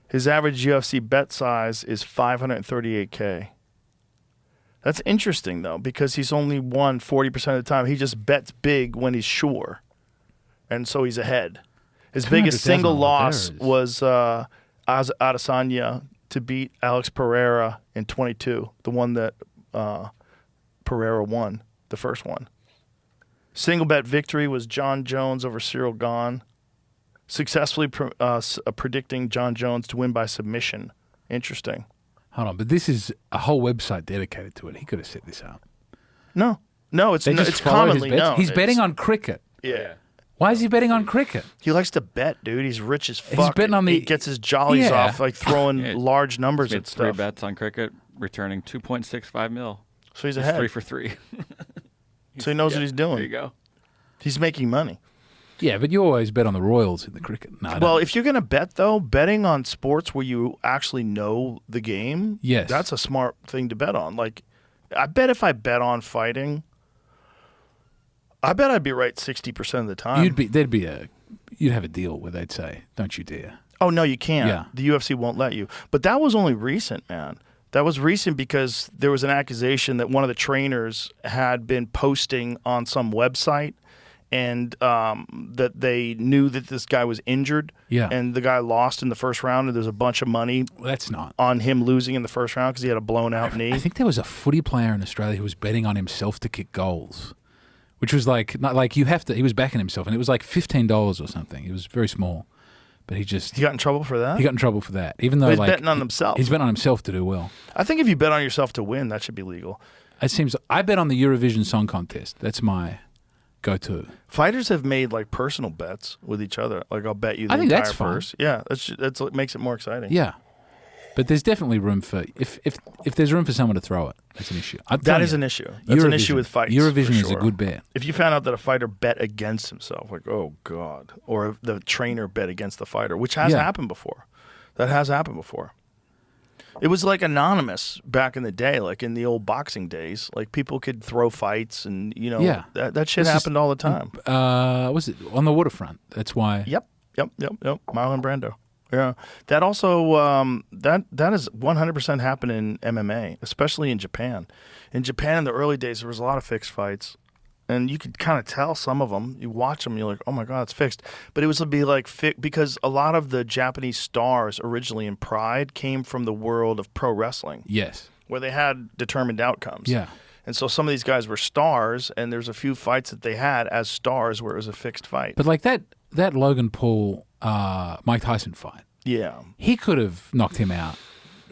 C: His average UFC bet size is $538K. That's interesting, though, because he's only won 40% of the time. He just bets big when he's sure. And so he's ahead. His biggest
D: 200,000
C: single
D: on
C: loss
F: Oh,
C: was Adesanya to beat Alex Pereira in 22, the one that Pereira won, the first one. Single bet victory was John Jones over Cyril Gahn, successfully predicting John Jones to win by submission. Interesting.
D: Hold on, but this is a whole website dedicated to it. He could have set this up.
C: No, it's
D: They just
C: it's
D: follow his
C: commonly
D: bets.
C: known.
D: He's betting
C: It's-
D: on cricket.
C: Yeah.
D: Why is he betting on cricket?
C: He likes to bet, dude. He's rich as fuck.
D: betting on the-
C: He gets his jollies
D: Yeah.
C: off like throwing
F: Yeah.
C: large numbers
F: He's made
C: at
F: 3
C: stuff.
F: bets on cricket, returning 2.65 mil.
C: So he's
F: He's
C: ahead.
F: 3 for 3.
C: So he knows what he's doing.
F: There you go.
C: He's making money.
D: Yeah, but you always bet on the Royals in the cricket. No, I
C: Well,
D: don't.
C: if you're going to bet, though, betting on sports where you actually know the game,
D: Yes.
C: that's a smart thing to bet on. Like, I bet if I bet on fighting, I bet I'd be right 60% of the time.
D: you'd have a deal where they'd say, "Don't you dare."
C: Oh, no, you can't.
D: Yeah.
C: The UFC won't let you. But that was only recent, man. That was recent because there was an accusation that one of the trainers had been posting on some website and that they knew that this guy was injured.
D: Yeah.
C: And the guy lost in the first round, and there's a bunch of money
D: Well, that's not.
C: on him losing in the first round because he had a blown out knee.
D: I think there was a footy player in Australia who was betting on himself to kick goals, which was like not like you have to. He was backing himself, and it was like $15 or something. It was very small, but he
C: He got in trouble for that?
D: got in trouble for that. Even though
C: But he's
D: like
C: betting on himself.
D: he's betting on himself to do well.
C: I think if you bet on yourself to win, that should be legal.
D: It seems I bet on the Eurovision Song Contest. That's my go-to.
C: Fighters have made like personal bets with each other. Like, I'll bet you the
D: I think
C: entire
D: that's fun.
C: purse. Yeah, that's what makes it more exciting.
D: Yeah, but there's definitely room for if there's room for someone to throw it, that's an issue.
C: That is an issue. That's an issue with fights.
D: Eurovision
C: for
D: is a
C: sure.
D: good bet.
C: If you found out that a fighter bet against himself, like, oh God, or if the trainer bet against the fighter, which has
D: Yeah.
C: happened before. That has happened before. It was like anonymous back in the day, like in the old boxing days. Like people could throw fights and,
D: Yeah.
C: that shit
D: This is-
C: happened all the time.
D: Was it on the waterfront? That's why.
C: Yep. Marlon Brando. Yeah. That also that is 100% happened in MMA, especially in Japan. In Japan in the early days there was a lot of fixed fights. And you could kind of tell some of them. You watch them, you're like, "Oh my God, it's fixed." But it would be like because a lot of the Japanese stars originally in Pride came from the world of pro wrestling,
D: Yes.
C: where they had determined outcomes.
D: Yeah.
C: And so some of these guys were stars, and there's a few fights that they had as stars where it was a fixed fight.
D: But like that Logan Paul Mike Tyson fight,
C: Yeah.
D: he could have knocked him out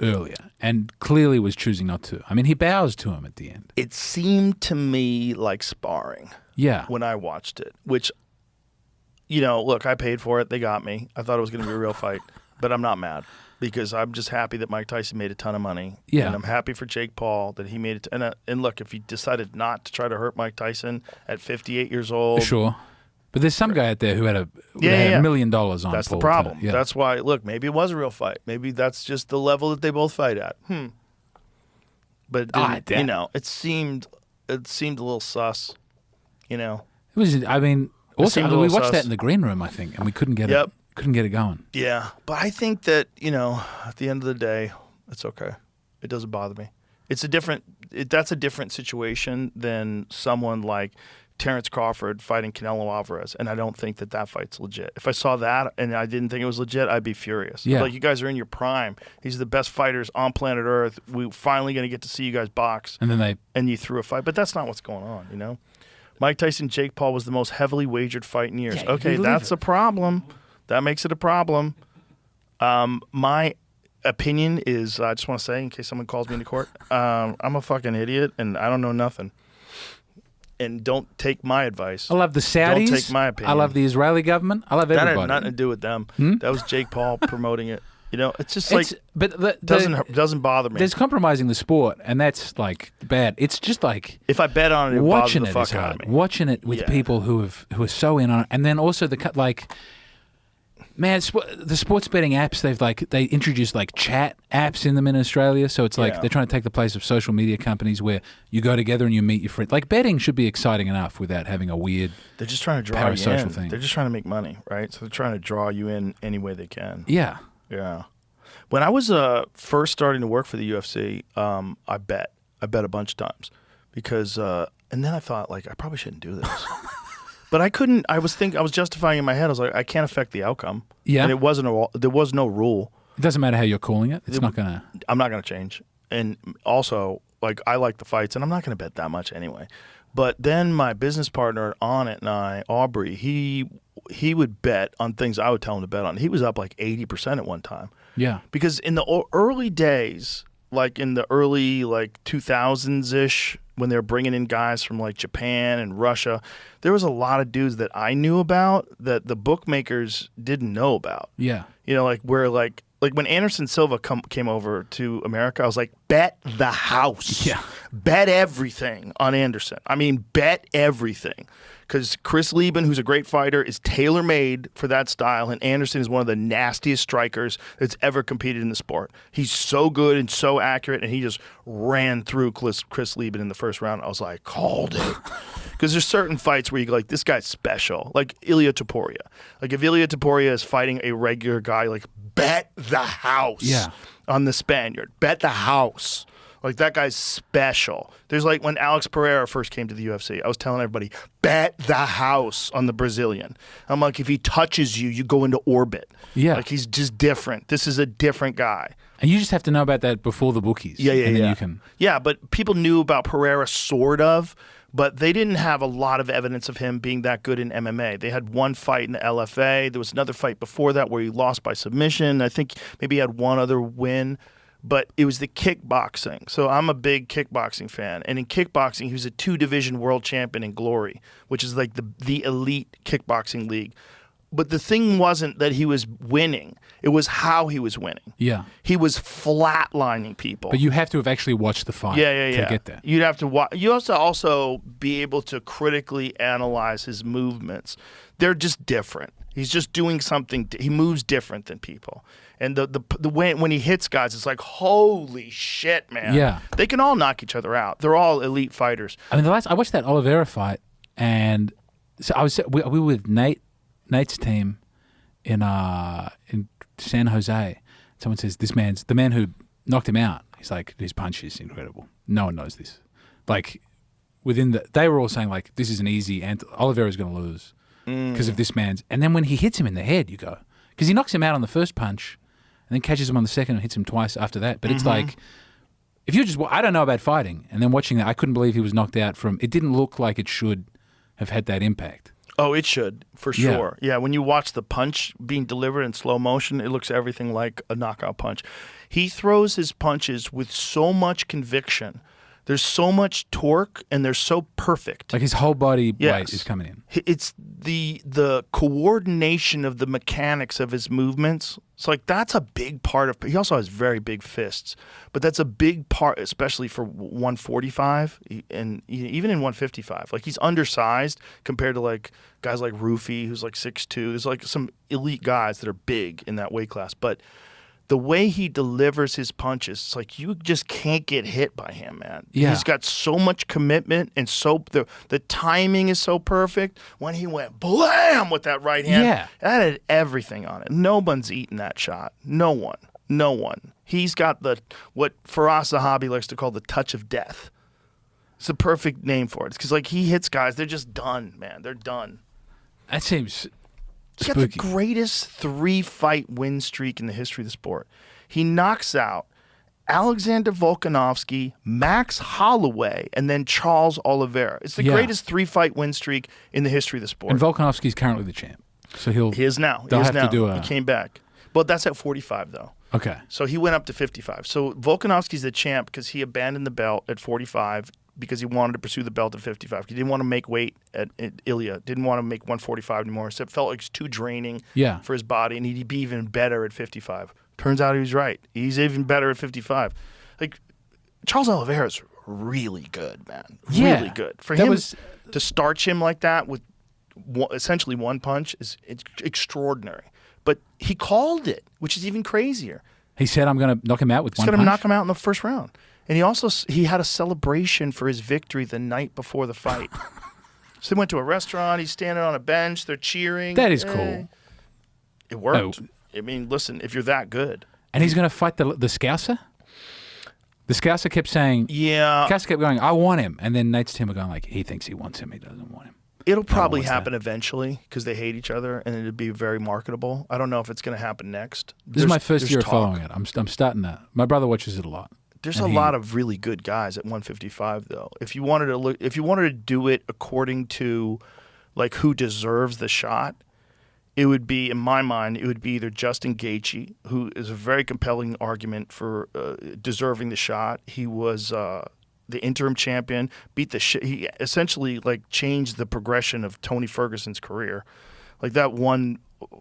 D: earlier and clearly was choosing not to. I mean, he bows to him at the end.
C: It seemed to me like sparring
D: Yeah.
C: when I watched it, which, look, I paid for it. They got me. I thought it was going to be a real fight, but I'm not mad because I'm just happy that Mike Tyson made a ton of money.
D: Yeah.
C: And I'm happy for Jake Paul that he made it. And look, if he decided not to try to hurt Mike Tyson at 58 years old,
D: Sure. But there's some guy out there who had
C: Yeah.
D: $1 million on
C: that's
D: Paul
C: the problem.
D: yeah.
C: That's why, look, maybe it was a real fight. Maybe that's just the level that they both fight at. But it didn't, it seemed a little sus,
D: It was. I mean, also
C: seemed a
D: we
C: little
D: watched
C: sus.
D: that in the green room, I think, and we couldn't get
C: Yep.
D: it. Couldn't get it going.
C: Yeah, but I think that, at the end of the day, it's okay. It doesn't bother me. That's a different situation than someone like Terrence Crawford fighting Canelo Alvarez, and I don't think that fight's legit. If I saw that and I didn't think it was legit, I'd be furious.
D: Yeah.
C: Like, you guys are in your prime. These are the best fighters on planet Earth. We're finally going to get to see you guys box,
D: And then
C: and you threw a fight. But that's not what's going on, Mike Tyson, Jake Paul was the most heavily wagered fight in years.
D: Yeah,
C: Okay,
D: you believe
C: that's
D: it.
C: a problem. That makes it a problem. My opinion is, I just want to say, in case someone calls me into court, I'm a fucking idiot and I don't know nothing. And don't take my advice.
D: I love the Saudis.
C: Don't take my opinion.
D: I love the Israeli government. I love everybody.
C: That had nothing to do with them. That was Jake Paul promoting it. You know, it's just doesn't bother me.
D: There's compromising the sport, and that's like bad. It's just like
C: if I bet on it,
D: watching
C: it
D: it
C: bothers
D: is
C: the fuck out
D: hard.
C: of me.
D: Watching it with people who are so in on it, and then also man, the sports betting apps, they introduced like chat apps in them in Australia. So it's like they're trying to take the place of social media companies where you go together and you meet your friends. Like betting should be exciting enough without having a weird.
C: They're just trying to draw you in.
D: Thing.
C: They're just trying to make money, right? So they're trying to draw you in any way they can.
D: Yeah.
C: Yeah. When I was first starting to work for the UFC, I bet a bunch of times because, and then I thought like I probably shouldn't do this. But I couldn't. I was justifying in my head. I was like, I can't affect the outcome. Yeah. And there was no rule.
D: It doesn't matter how you're calling it. It's not gonna.
C: I'm not gonna change. And also, like, I like the fights, and I'm not gonna bet that much anyway. But then my business partner on it and I, Aubrey, he would bet on things I would tell him to bet on. He was up like 80% at one time. Yeah. Because in the early days, like in the early like 2000s-ish, when they were bringing in guys from like Japan and Russia, there was a lot of dudes that I knew about that the bookmakers didn't know about. Yeah. You know, like where like when Anderson Silva came over to America, I was like, bet the house. Yeah. Bet everything on Anderson. I mean, bet everything. Because Chris Lieben, who's a great fighter, is tailor-made for that style, and Anderson is one of the nastiest strikers that's ever competed in the sport. He's so good and so accurate, and he just ran through Chris Lieben in the first round. I was like, called it. Because there's certain fights where you go like, this guy's special. Like Ilia Topuria. Like if Ilia Topuria is fighting a regular guy, like bet the house on the Spaniard. Bet the house. Like, that guy's special. There's like when Alex Pereira first came to the UFC, I was telling everybody, bet the house on the Brazilian. I'm like, if he touches you, you go into orbit. Yeah. Like, he's just different. This is a different guy.
D: And you just have to know about that before the bookies.
C: Yeah.
D: And then you can...
C: Yeah, but people knew about Pereira sort of, but they didn't have a lot of evidence of him being that good in MMA. They had one fight in the LFA. There was another fight before that where he lost by submission. I think maybe he had one other win. But it was the kickboxing. So I'm a big kickboxing fan. And in kickboxing, he was a 2-division world champion in Glory, which is like the elite kickboxing league. But the thing wasn't that he was winning. It was how he was winning. Yeah. He was flatlining people.
D: But you have to have actually watched the fight to get that.
C: You'd have to watch. You also be able to critically analyze his movements. They're just different. He's just doing something. He moves different than people. And the way when he hits guys, it's like, holy shit, man. Yeah. They can all knock each other out. They're all elite fighters.
D: I mean, I watched that Oliveira fight, and so we were with Nate's team in San Jose. Someone says, this man's the man who knocked him out. He's like, his punch is incredible. No one knows this. Like, they were all saying, like, this is an easy, and Oliveira's going to lose because of this man's. And then when he hits him in the head, you go, because he knocks him out on the first punch, and then catches him on the second and hits him twice after that. But it's like, if you just, I don't know about fighting, and then watching that, I couldn't believe he was knocked out from, it didn't look like it should have had that impact.
C: Oh, it should, for sure. Yeah, when you watch the punch being delivered in slow motion, it looks everything like a knockout punch. He throws his punches with so much conviction. There's so much torque, and they're so perfect.
D: Like his whole body weight is coming in.
C: It's the coordination of the mechanics of his movements. It's like that's a big part of. He also has very big fists, but that's a big part, especially for 145 and even in 155. Like he's undersized compared to like guys like Rufy, who's like 6'2". There's like some elite guys that are big in that weight class, but the way he delivers his punches, it's like you just can't get hit by him, man. Yeah. He's got so much commitment, and so the timing is so perfect. When he went blam with that right hand, that had everything on it. No one's eaten that shot. No one. He's got what Faraz Zahabi likes to call the touch of death. It's the perfect name for it. It's because like he hits guys, they're just done, man. They're done.
D: That seems...
C: He's got the greatest 3-fight win streak in the history of the sport. He knocks out Alexander Volkanovski, Max Holloway, and then Charles Oliveira. It's the greatest 3-fight win streak in the history of the sport.
D: And Volkanovski's currently the champ. So he
C: is now.
D: He came back.
C: But that's at 45, though.
D: Okay.
C: So he went up to 55. So Volkanovski's the champ because he abandoned the belt at 45 because he wanted to pursue the belt at 55. He didn't want to make weight at Ilya. Didn't want to make 145 anymore. So it felt like it's too draining for his body, and he'd be even better at 55. Turns out he was right. He's even better at 55. Like, Charles Oliveira's really good, man.
D: Yeah.
C: Really good. For him to starch him like that with essentially one punch is extraordinary. But he called it, which is even crazier.
D: He said, I'm going to knock him out with one punch?
C: He's going to knock him out in the first round. And he had a celebration for his victory the night before the fight. So they went to a restaurant. He's standing on a bench. They're cheering.
D: That is cool.
C: It worked. I mean, listen, if you're that good.
D: And he's going to fight the Scouser? The Scouser kept saying,
C: yeah.
D: Scouser kept going, I want him. And then Nate's team were going like, he thinks he wants him. He doesn't want him.
C: It'll probably happen eventually because they hate each other, and it'd be very marketable. I don't know if it's going to happen next.
D: This is my first year of following it. I'm starting to. My brother watches it a lot.
C: There's a lot of really good guys at 155, though. If you wanted to do it according to like who deserves the shot, it would be, in my mind, it would be either Justin Gaethje, who is a very compelling argument for deserving the shot. He was the interim champion, beat the shit. He essentially like changed the progression of Tony Ferguson's career. Like that one,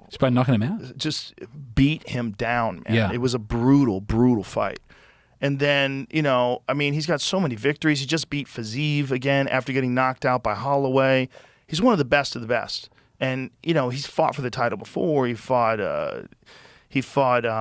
D: just by knocking him out,
C: just beat him down, man.
D: Yeah.
C: It was a brutal, brutal fight. And then, I mean, he's got so many victories. He just beat Fiziev again after getting knocked out by Holloway. He's one of the best of the best. And, he's fought for the title before. He fought Khabib.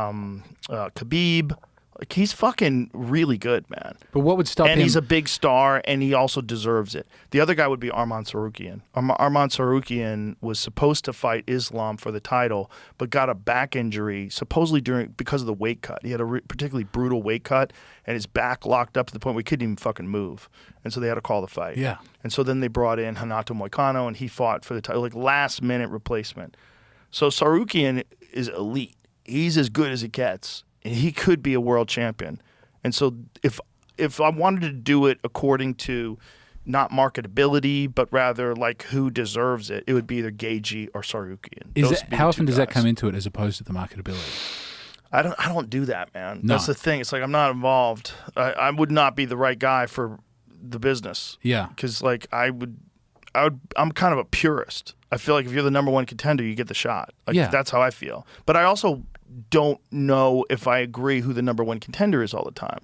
C: Like, he's fucking really good, man.
D: But what would stop him?
C: And he's a big star, and he also deserves it. The other guy would be Arman Tsarukyan. Arman Tsarukyan was supposed to fight Islam for the title, but got a back injury, supposedly because of the weight cut. He had a particularly brutal weight cut, and his back locked up to the point where he couldn't even fucking move. And so they had to call the fight.
D: Yeah.
C: And so then they brought in Renato Moicano, and he fought for the title, like last-minute replacement. So Tsarukyan is elite. He's as good as it gets. He could be a world champion. And so if I wanted to do it according to not marketability, but rather like who deserves it, it would be either Gaethje or Tsarukyan.
D: How often does that come into it as opposed to the marketability?
C: I don't do that, man.
D: No.
C: That's the thing. It's like I'm not involved. I would not be the right guy for the business.
D: Yeah.
C: Because like I'm kind of a purist. I feel like if you're the number one contender, you get the shot. Like that's how I feel. But I also don't know if I agree who the number one contender is all the time.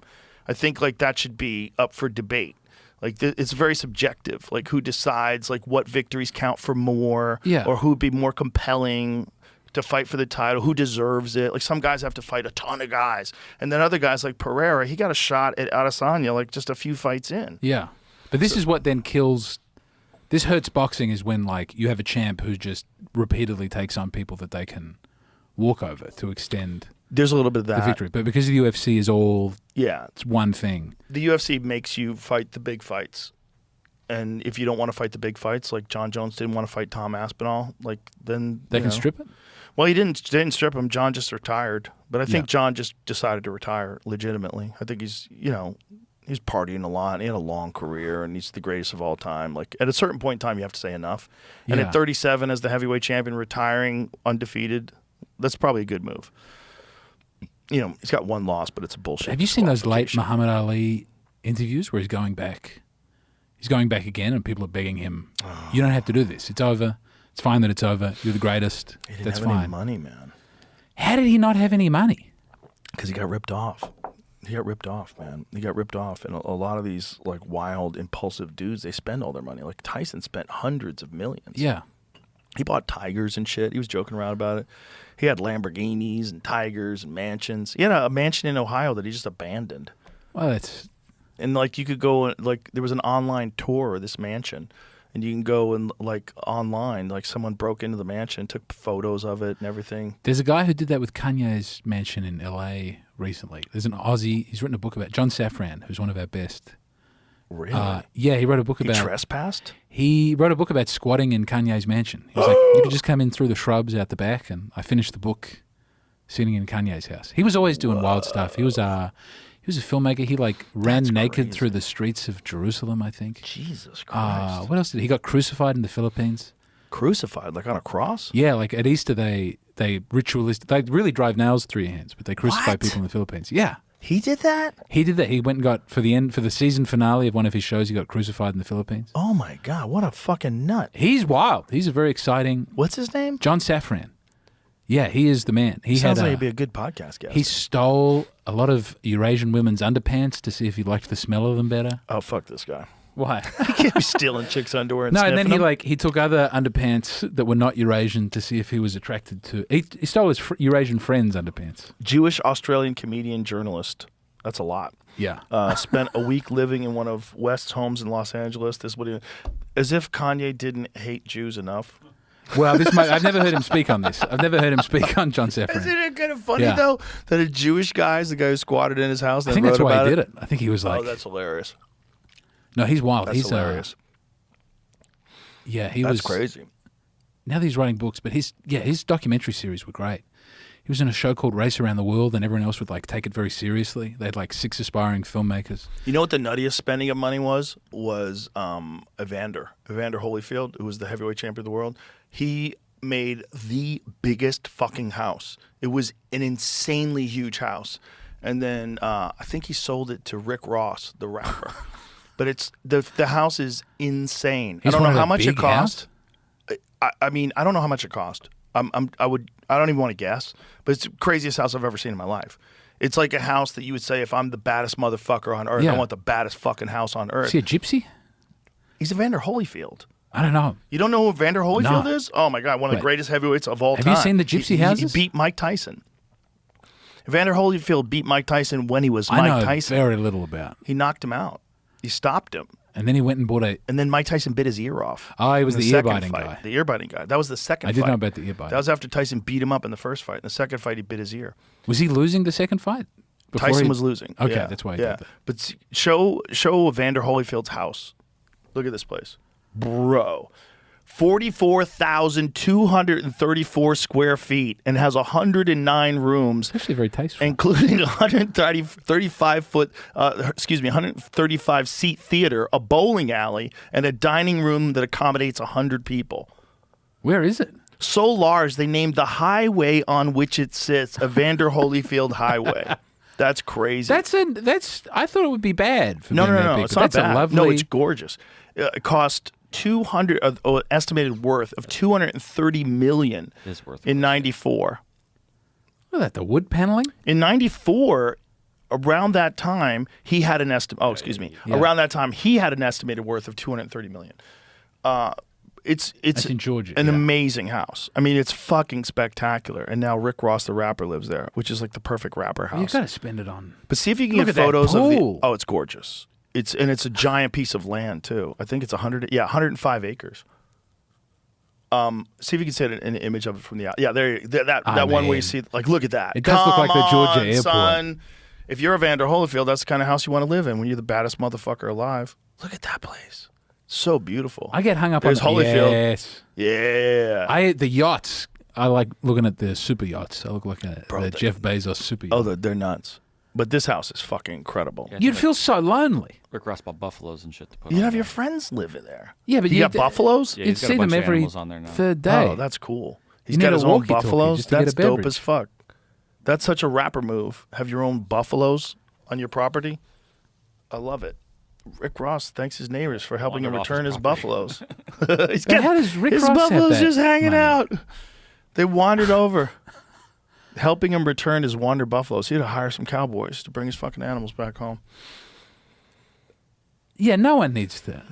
C: I think like that should be up for debate. Like it's very subjective. Like who decides like what victories count for more, or who would be more compelling to fight for the title, who deserves it. Like some guys have to fight a ton of guys, and then other guys like Pereira, he got a shot at Adesanya like just a few fights in.
D: Yeah, but this is what then kills. This hurts boxing is when like you have a champ who just repeatedly takes on people that they can walk over to extend.
C: There's a little bit of that
D: the victory, but because the UFC is all it's one thing.
C: The UFC makes you fight the big fights, and if you don't want to fight the big fights, like John Jones didn't want to fight Tom Aspinall, like then
D: they can strip it.
C: Well, he didn't strip him. John just retired, but I think John just decided to retire legitimately. I think he's he's partying a lot. He had a long career, and he's the greatest of all time. Like at a certain point in time, you have to say enough. And at 37, as the heavyweight champion, retiring undefeated. That's probably a good move. He's got one loss, but it's a bullshit.
D: Have you seen those late Muhammad Ali interviews where he's going back? He's going back again, and people are begging him, you don't have to do this. It's over. It's fine that it's over. You're the greatest.
C: He didn't
D: That's
C: have
D: fine.
C: any money, man.
D: How did he not have any money?
C: Because he got ripped off. He got ripped off, man. He got ripped off. And a lot of these like wild, impulsive dudes, they spend all their money. Like Tyson spent hundreds of millions.
D: Yeah.
C: He bought tigers and shit. He was joking around about it. He had Lamborghinis and tigers and mansions. He had a mansion in Ohio that he just abandoned.
D: Well, that's...
C: And, like, you could go, like, there was an online tour of this mansion. And you can go and, like, online. Like, someone broke into the mansion, took photos of it and everything.
D: There's a guy who did that with Kanye's mansion in L.A. recently. There's an Aussie. He's written a book about John Safran, who's one of our best.
C: Really?
D: Yeah, he wrote a book about...
C: He trespassed?
D: He wrote a book about squatting in Kanye's mansion. He was like, you could just come in through the shrubs out the back, and I finished the book sitting in Kanye's house. He was always doing wild stuff. He was a filmmaker. He like ran naked through the streets of Jerusalem, I think.
C: Jesus Christ.
D: What else did he got crucified in the Philippines?
C: Crucified, like on a cross?
D: Yeah, like at Easter they ritualistic. They really drive nails through your hands, but they crucify
C: What?
D: people in the Philippines. Yeah.
C: He did that?
D: He did that. He went and got for the season finale of one of his shows. He got crucified in the Philippines.
C: Oh my God, what a fucking nut.
D: He's wild. He's a very exciting.
C: What's his name?
D: John Safran. Yeah, he is the man. He
C: Sounds
D: had
C: like he'd be a good podcast guest.
D: he stole a lot of Eurasian women's underpants to see if he liked the smell of them better.
C: Oh, fuck this guy.
D: Why?
C: He can't be stealing chicks' underwear and
D: No, and
C: sniffing
D: then
C: them.
D: he took other underpants that were not Eurasian to see if he was attracted to. He stole his Eurasian friends' underpants.
C: Jewish Australian comedian journalist. That's a lot.
D: Yeah.
C: Spent a week living in one of West's homes in Los Angeles. This would, as if Kanye didn't hate Jews enough.
D: Well, I've never heard him speak on this. I've never heard him speak on John Safran.
C: Isn't it kind of funny
D: Yeah.
C: though that a Jewish guy is the guy who squatted in his house? And
D: I think
C: wrote
D: that's why
C: about
D: he did it. I think he was like,
C: Oh, that's hilarious.
D: no, he's wild.
C: That's
D: he's
C: hilarious.
D: Yeah, he
C: That's
D: was
C: crazy.
D: Now that he's writing books, but his documentary series were great. He was in a show called Race Around the World, and everyone else would like take it very seriously. They had like 6 aspiring filmmakers.
C: You know what the nuttiest spending of money was? Evander Holyfield, who was the heavyweight champion of the world. He made the biggest fucking house. It was an insanely huge house. And then I think he sold it to Rick Ross, the rapper. But it's the house is insane.
D: He's
C: I don't
D: one
C: know
D: of
C: how
D: the
C: much it
D: big
C: cost. I mean, I don't know how much it cost. I don't even want to guess, but it's the craziest house I've ever seen in my life. It's like a house that you would say, if I'm the baddest motherfucker on earth,
D: Yeah.
C: I want the baddest fucking house on earth.
D: Is he a gypsy?
C: He's Evander Holyfield.
D: I don't know.
C: You don't know who Evander Holyfield
D: No.
C: is? Oh my God, one of the
D: Wait.
C: greatest heavyweights of all
D: Have
C: time.
D: you seen the gypsy
C: He
D: houses?
C: beat Mike Tyson. Evander Holyfield beat Mike Tyson when he was
D: I know
C: Mike Tyson.
D: very little about.
C: He knocked him out. He stopped him.
D: And then he went and bought a.
C: And then Mike Tyson bit his ear off.
D: Oh, he was
C: in
D: the
C: second
D: ear-biting
C: fight.
D: guy.
C: The ear-biting guy. That was the second
D: I
C: fight.
D: did know about the ear bite.
C: That was after Tyson beat him up in the first fight. In the second fight, he bit his ear.
D: Was he losing the second fight? Before
C: Tyson
D: he-
C: was losing.
D: Okay,
C: Yeah,
D: that's why he
C: yeah.
D: did that.
C: But show Evander Holyfield's house. Look at this place. Bro. 44,234 square feet and has 109 rooms,
D: It's actually very tasteful.
C: including 135 seat theater, a bowling alley, and a dining room that accommodates 100 people.
D: Where is it?
C: So large, they named the highway on which it sits Evander Holyfield Highway. That's crazy.
D: That's. I thought it would be bad. For
C: No,
D: being
C: no,
D: that
C: no.
D: big,
C: It's
D: but
C: not
D: that's
C: bad.
D: a lovely.
C: No, it's gorgeous. It cost estimated worth of $230 million
F: It is worth
C: in '94.
D: Look at that, the wood paneling.
C: In '94, around that time, he had an estimate. Oh, excuse me.
D: Yeah.
C: Around that time, he had an estimated worth of $230 million. It's
D: That's in Georgia,
C: an
D: yeah.
C: amazing house. I mean, it's fucking spectacular. And now Rick Ross, the rapper, lives there, which is like the perfect rapper house.
D: You've got to spend it on.
C: But see if you can
D: Look
C: get
D: at that
C: photos of the.
D: pool.
C: Oh, it's gorgeous. It's a giant piece of land too. I think it's 105 acres. See if you can see an image of it from the out. Yeah, that one where you
D: man.
C: see like look at that.
D: It does look
C: Come
D: like the Georgia
C: on,
D: airport.
C: Son. If you're Evander Holyfield, that's the kind of house you want to live in when you're the baddest motherfucker alive. Look at that place. So beautiful.
D: I get hung up
C: There's
D: on
C: Holyfield.
D: Yes.
C: Yeah.
D: The yachts. I like looking at the super yachts. I look like
C: Bro,
D: the
C: they-
D: Jeff Bezos super yacht.
C: They're nuts. But this house is fucking incredible.
F: Yeah,
D: You'd feel so lonely.
F: Rick Ross bought buffaloes and shit to put
C: You'd
F: on
C: have
F: there.
C: your friends live in there.
D: Yeah, but
C: you got buffaloes?
F: Yeah,
D: You'd
F: he's got a
D: see them
F: bunch of
D: every
F: animals on there now.
D: third day.
C: Oh, that's cool. He's
D: You
C: got
D: need
C: his
D: a
C: own
D: walkie-talkie
C: buffaloes.
D: just to get
C: That's
D: a
C: dope
D: beverage.
C: as fuck. That's such a rapper move. Have your own buffaloes on your property. I love it. Rick Ross thanks his neighbors for helping him
F: Wandered off
C: return
F: his
C: his
F: property.
C: buffaloes. He's
D: But how does Rick
C: his
D: Ross have
C: buffaloes
D: that
C: just hanging
D: money?
C: out. They wandered over, helping him return his wander buffaloes. He had to hire some cowboys to bring his fucking animals back home.
D: Yeah, no one needs to.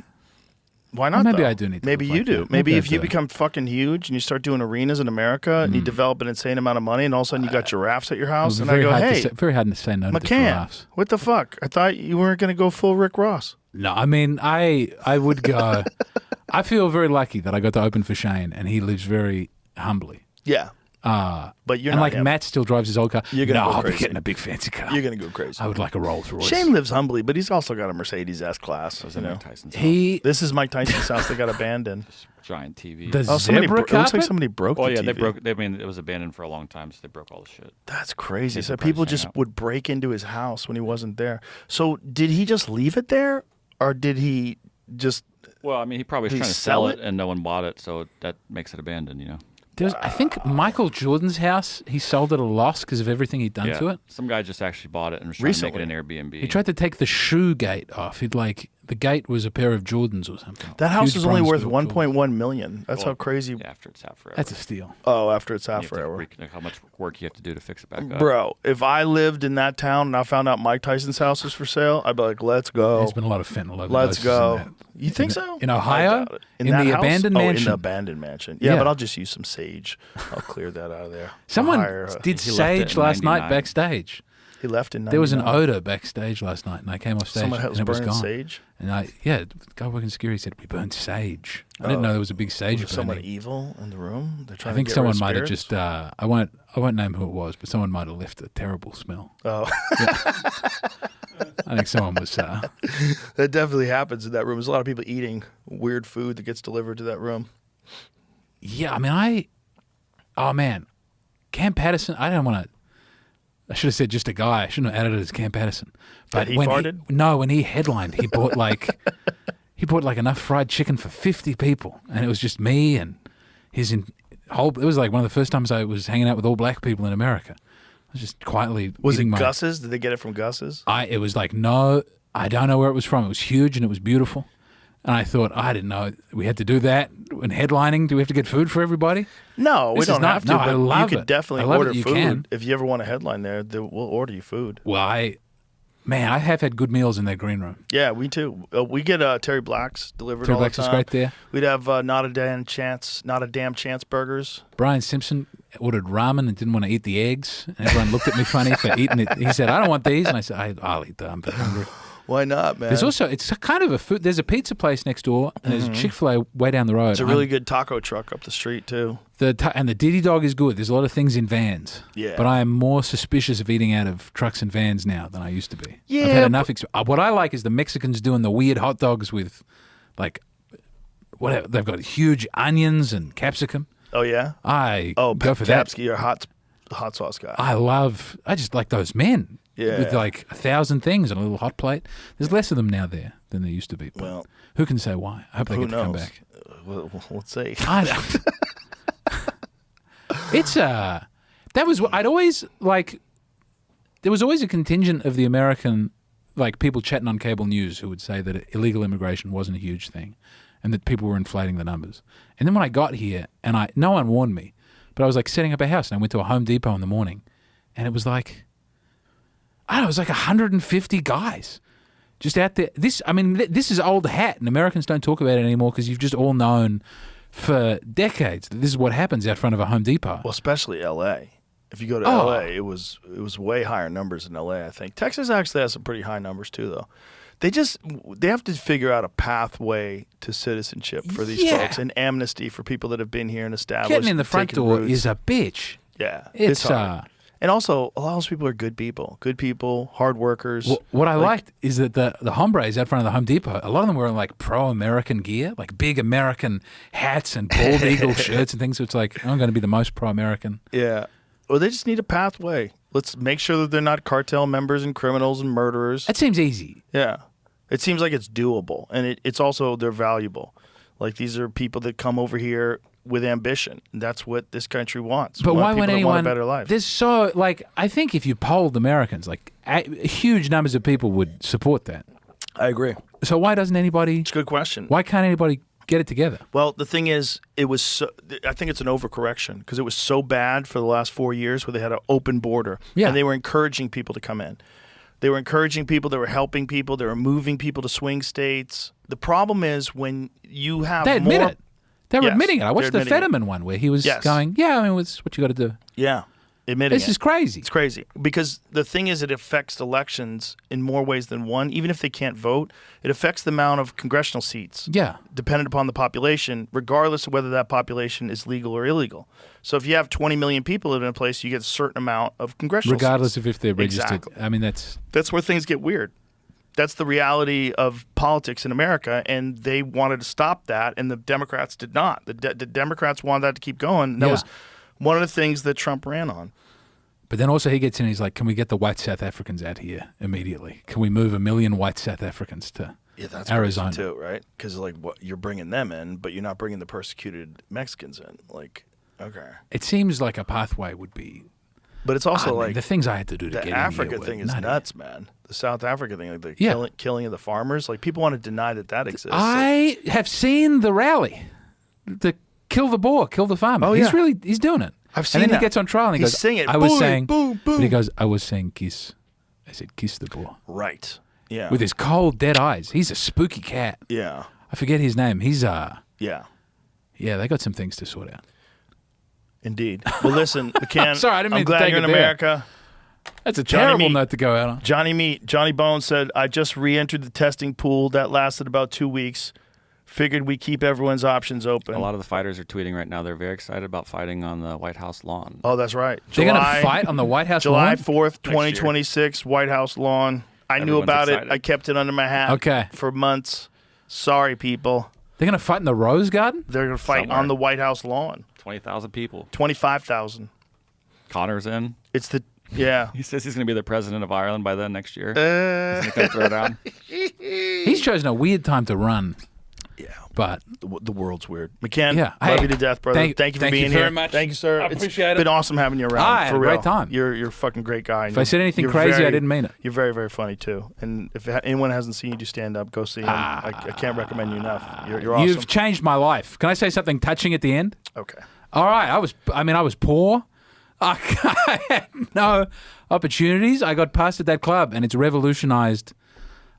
C: Why not?
D: maybe
C: though?
D: I do need to
C: Maybe
D: look
C: you
D: like
C: do.
D: that.
C: Maybe
D: Maybe
C: if
D: I
C: you
D: do.
C: become fucking huge and you start doing arenas in America and you develop an insane amount of money, and all of a sudden you got giraffes at your
D: It
C: house,
D: was
C: and I
D: very
C: go,
D: hard
C: hey,
D: to say, very hard to say no to the
C: McCann,
D: giraffes.
C: what the fuck? I thought you weren't going to go full Rick Ross.
D: No, I mean, I would go. I feel very lucky that I got to open for Shane, and he lives very humbly.
C: Yeah, but you're
D: and
C: not
D: like
C: him.
D: Matt still drives his old car.
C: You're gonna
D: no,
C: go
D: I'll be
C: crazy.
D: getting a big fancy car.
C: You're going to go crazy.
D: I would like a Rolls Royce.
C: Shane lives humbly, but he's also got a Mercedes S class. You know?
F: Mike Tyson's house.
D: He
C: This is Mike Tyson's house. They got abandoned.
F: Giant TV.
D: the
C: Oh, somebody
D: zebra
C: it looks like
D: carpet?
C: somebody broke
F: Oh
C: the
F: yeah,
C: TV.
F: they broke. I mean, it was abandoned for a long time, so they broke all the shit.
C: That's crazy.
F: Made
C: So
F: the
C: people
F: price
C: just
F: hang out.
C: would break into his house when he wasn't there. So did he just leave it there, or did he just
F: Well, I mean, he probably was
C: Did he
F: trying to
C: sell
F: sell
C: it?
F: it, and no one bought it, so that makes it abandoned. You know.
D: I think Michael Jordan's house, he sold at a loss because of everything he'd done to it.
F: Some guy just actually bought it and was trying to make it an Airbnb.
D: He tried to take the shoe gate off. The gate was a pair of Jordans or something.
C: That house
D: Huge
C: is only
D: bronze
C: worth
D: Jordans.
C: 1.1 million. That's how crazy.
F: Yeah, after it's out forever.
D: That's a steal.
C: Oh, after it's
F: You
C: out
F: have to
C: forever.
F: how much work you have to do to fix it back up.
C: Bro, if I lived in that town and I found out Mike Tyson's house was for sale, I'd be like, let's go.
D: There's been a lot of fentanyl overdoses.
C: Let's go.
D: in that.
C: You think so?
D: In Ohio?
C: I doubt it.
D: In
C: that
D: the
C: house?
D: abandoned
C: Oh, in
D: mansion?
C: the abandoned mansion. Yeah,
D: Yeah.
C: but I'll just use some sage. I'll clear that out of there.
D: Someone
C: I'll hire a-
D: did
F: He left it
D: sage
F: in
D: last night
F: 99.
D: backstage.
C: He left in 99.
D: There was an odor backstage last night, and I came off stage
C: Someone
D: and
C: was
D: it was
C: burning
D: gone.
C: sage?
D: And the guy working security said, we burned sage. I didn't know there was a big sage
C: Was there someone
D: burning.
C: evil in the room? They're trying
D: I think
C: to get
D: someone
C: rid of
D: might have
C: spirits?
D: just, I won't name who it was, but someone might have left a terrible smell.
C: Oh,
D: I think someone was,
C: that definitely happens in that room. There's a lot of people eating weird food that gets delivered to that room.
D: yeah, I mean, oh man, Cam Patterson, I should have said just a guy. I shouldn't have added it as Cam Patterson. But
C: he
D: when
C: farted?
D: when he headlined, he bought like enough fried chicken for 50 people, and it was just me and it was like one of the first times I was hanging out with all black people in America. I was just quietly
C: Was it
D: eating my.
C: Gus's? Did they get it from Gus's?
D: It was like, no, I don't know where it was from. It was huge and it was beautiful. And I thought, I didn't know we had to do that when headlining. Do we have to get food for everybody?
C: No, we
D: This is
C: don't
D: not-
C: have to.
D: no, I
C: but
D: love
C: you could
D: it.
C: definitely
D: I love it
C: order
D: that you
C: food.
D: can.
C: If you ever want a headline there, we'll order you food.
D: Well, I have had good meals in their green room.
C: Yeah, we too. We get Terry Black's delivered
D: Terry
C: all
D: Black's
C: the
D: is
C: time.
D: great there.
C: We'd have not a damn chance burgers.
D: Brian Simpson ordered ramen and didn't want to eat the eggs. And everyone looked at me funny for eating it. He said, I don't want these. And I said, I'll eat them. I'm very hungry.
C: Why not, man?
D: There's also, it's a kind of a food. There's a pizza place next door, and there's a Chick-fil-A way down the road.
C: It's a really good taco truck up the street too.
D: And the Diddy Dog is good. There's a lot of things in vans.
C: Yeah.
D: But I am more suspicious of eating out of trucks and vans now than I used to be.
C: Yeah,
D: I've had enough. What I like is the Mexicans doing the weird hot dogs with, like, whatever. They've got huge onions and capsicum.
C: Oh yeah.
D: I
C: Oh,
D: go for that.
C: Papsky, you're a hot sauce guy.
D: I just like those men.
C: Yeah.
D: With like 1,000 things on a little hot plate. There's less of them now there than there used to be. But
C: Well,
D: who can say why? I hope they
C: who
D: get to come
C: knows?
D: back.
C: Let's see.
D: I don't. It's that was I'd always like. There was always a contingent of the American, like people chatting on cable news who would say that illegal immigration wasn't a huge thing, and that people were inflating the numbers. And then when I got here, and no one warned me, but I was like setting up a house, and I went to a Home Depot in the morning, and it was like, I don't know, it was like 150 guys just out there. This is old hat, and Americans don't talk about it anymore because you've just all known for decades that this is what happens out front of a Home Depot.
C: Well, especially L.A. If you go to
D: Oh.
C: L.A., it was way higher numbers in L.A. I think Texas actually has some pretty high numbers too, though. They have to figure out a pathway to citizenship for these
D: Yeah.
C: folks and amnesty for people that have been here and established.
D: Getting in the front
C: taken
D: door
C: roots.
D: is a bitch.
C: Yeah,
D: It's
C: hard. And also, a lot of those people are good people, hard workers.
D: What I liked is that the hombres out front of the Home Depot, a lot of them were in like pro-American gear, like big American hats and bald eagle shirts and things. So it's like, I'm going to be the most pro-American.
C: Yeah. Well, they just need a pathway. Let's make sure that they're not cartel members and criminals and murderers.
D: That seems easy.
C: Yeah. It seems like it's doable. And it's also, they're valuable. Like, these are people that come over here with ambition. And that's what this country wants.
D: But
C: We want
D: why
C: people
D: would
C: that
D: anyone?
C: want a better life.
D: There's so, like, I think if you polled Americans, like, huge numbers of people would support that.
C: I agree.
D: So why doesn't anybody?
C: It's a good question.
D: Why can't anybody get it together?
C: Well, the thing is, I think it's an overcorrection because it was so bad for the last 4 years where they had an open border.
D: Yeah.
C: And they were encouraging people to come in. They were encouraging people. They were helping people. They were moving people to swing states. The problem is when you have
D: They admit
C: more.
D: it. They were
C: Yes,
D: admitting it. I watched
C: they're
D: the
C: admitting it.
D: Fetterman one where he was
C: Yes.
D: going, yeah, I mean, it's what you got to do.
C: Yeah. Admitting
D: This
C: it.
D: is crazy.
C: It's crazy because the thing is it affects elections in more ways than one. Even if they can't vote, it affects the amount of congressional seats.
D: Yeah.
C: Dependent upon the population, regardless of whether that population is legal or illegal. So if you have 20 million people living in a place, you get a certain amount of congressional
D: Regardless
C: seats.
D: of if they're registered.
C: Exactly.
D: I mean, that's
C: That's where things get weird. That's the reality of politics in America, and they wanted to stop that, and the Democrats did not. The Democrats wanted that to keep going. And that
D: Yeah.
C: was one of the things that Trump ran on.
D: But then also he gets in and he's like, can we get the white South Africans out here immediately? Can we move 1 million white South Africans to
C: Yeah, that's
D: Arizona.
C: crazy too, right? Because like, what you're bringing them in, but you're not bringing the persecuted Mexicans in. Like, okay.
D: It seems like a pathway would be.
C: But it's also
D: Man,
C: like
D: the things I had to do to
C: the
D: get
C: Africa
D: in here
C: thing
D: were
C: is
D: nutty.
C: nuts, man. The South Africa thing, like the
D: Yeah.
C: killing of the farmers. Like people want to deny that exists.
D: I have seen the rally, the kill the boar, kill the farmer.
C: Oh,
D: He's
C: yeah.
D: he's doing it.
C: I've seen
D: And then
C: that.
D: he gets on trial and he
C: He's
D: goes,
C: singing,
D: I was
C: "Boy,
D: saying,
C: boom, boom."
D: but he goes, I was saying kiss. I said kiss the boar.
C: Right. Yeah.
D: With his cold, dead eyes. He's a spooky cat.
C: Yeah.
D: I forget his name. He's
C: Yeah.
D: yeah, they got some things to sort out.
C: Indeed. Well, listen, McCann.
D: Sorry, I didn't mean
C: I'm
D: to
C: glad
D: take
C: you're
D: it
C: in
D: there.
C: America.
D: That's a
C: Johnny
D: terrible
C: Meat.
D: note to go out on.
C: Johnny Bones said, I just re-entered the testing pool. That lasted about 2 weeks. Figured we keep everyone's options open.
F: A lot of the fighters are tweeting right now. They're very excited about fighting on the White House lawn.
C: Oh, that's right.
D: They're going to fight on the White House
C: July
D: lawn?
C: 4th, 2026, White House lawn. I knew
F: Everyone's
C: about
F: excited.
C: it. I kept it under my hat
D: Okay.
C: for months. Sorry, people.
D: They're going to fight in the Rose Garden?
C: They're going to fight
F: Somewhere.
C: on the White House lawn.
F: 20,000 people.
C: 25,000.
F: Connor's in.
C: It's the, yeah.
F: He says he's going to be the president of Ireland by then next year. He's going to throw down.
D: He's chosen a weird time to run.
C: Yeah.
D: But
C: The world's weird. McCann,
D: Yeah.
C: love
D: Hey,
C: you to death, brother.
D: thank
C: you for
D: you
C: being
D: very
C: here.
D: much.
C: Thank you, sir.
D: I appreciate
C: It's
D: it.
C: been awesome having you around.
D: I had
C: for
D: a
C: real.
D: great time.
C: You're a fucking great guy.
D: If I said anything crazy, I didn't mean it.
C: You're very, very funny too. And if anyone hasn't seen you do stand up, go see him. I can't recommend you enough. You're awesome.
D: You've changed my life. Can I say something touching at the end?
C: Okay.
D: All right. I was poor. I had no opportunities. I got passed at that club, and it's revolutionized.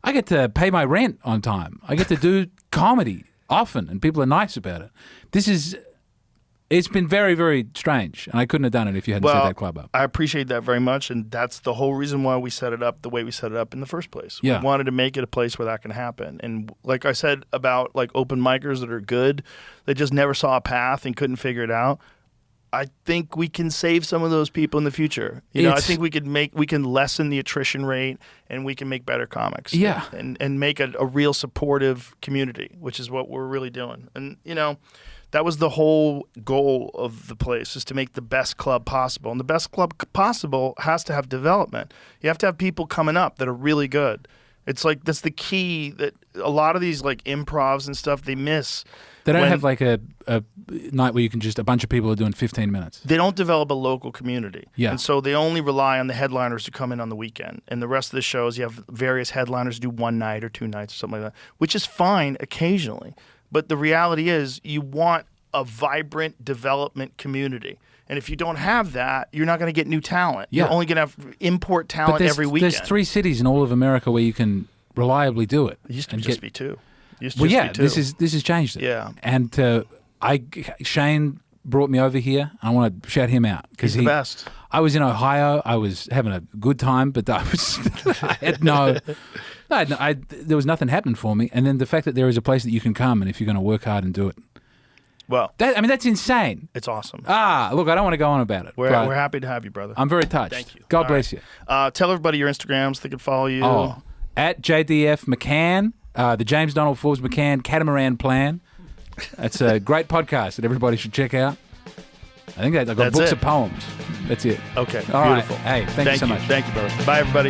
D: I get to pay my rent on time. I get to do comedy often, and people are nice about it. It's been very, very strange, and I couldn't have done it if you hadn't set that club up.
C: I appreciate that very much, and that's the whole reason why we set it up the way we set it up in the first place.
D: Yeah.
C: We wanted to make it a place where that can happen. And like I said about like open micers that are good, they just never saw a path and couldn't figure it out. I think we can save some of those people in the future. I think we can lessen the attrition rate, and we can make better comics.
D: Yeah.
C: And make a real supportive community, which is what we're really doing. And that was the whole goal of the place, is to make the best club possible. And the best club possible has to have development. You have to have people coming up that are really good. It's like that's the key that a lot of these like improvs and stuff they miss.
D: They don't
C: when
D: have like a night where you can just a bunch of people are doing 15 minutes.
C: They don't develop a local community.
D: Yeah.
C: And so they only rely on the headliners to come in on the weekend. And the rest of the shows, you have various headliners do one night or 2 nights or something like that, which is fine occasionally. But the reality is you want a vibrant development community. And if you don't have that, you're not going to get new talent.
D: Yeah.
C: You're only going to have import talent
D: But
C: every weekend.
D: there's 3 cities in all of America where you can reliably do it.
C: It used to
D: and
C: just
D: get-
C: be 2. It used to
D: Well,
C: just
D: yeah,
C: be 2.
D: this has changed it.
C: Yeah.
D: And Shane brought me over here. I want to shout him out
C: He's the best.
D: I was in Ohio. I was having a good time, but I had there was nothing happening for me. And then the fact that there is a place that you can come, and if you're going to work hard and do it,
C: Well,
D: that's insane.
C: it's awesome.
D: Look, I don't want to go on about it.
C: We're
D: but
C: happy to have you, brother.
D: I'm very touched.
C: Thank you.
D: God
C: All
D: bless
C: right.
D: you.
C: Tell everybody your Instagrams. They can follow you.
D: Oh, at JDF McCann, the James Donald Forbes McCann Catamaran Plan. That's a great podcast that everybody should check out. I think they've got
C: That's
D: books
C: it.
D: of poems. That's it.
C: Okay,
D: All right.
C: beautiful.
D: Hey, thank you so much.
C: Thank you, brother. Bye, everybody.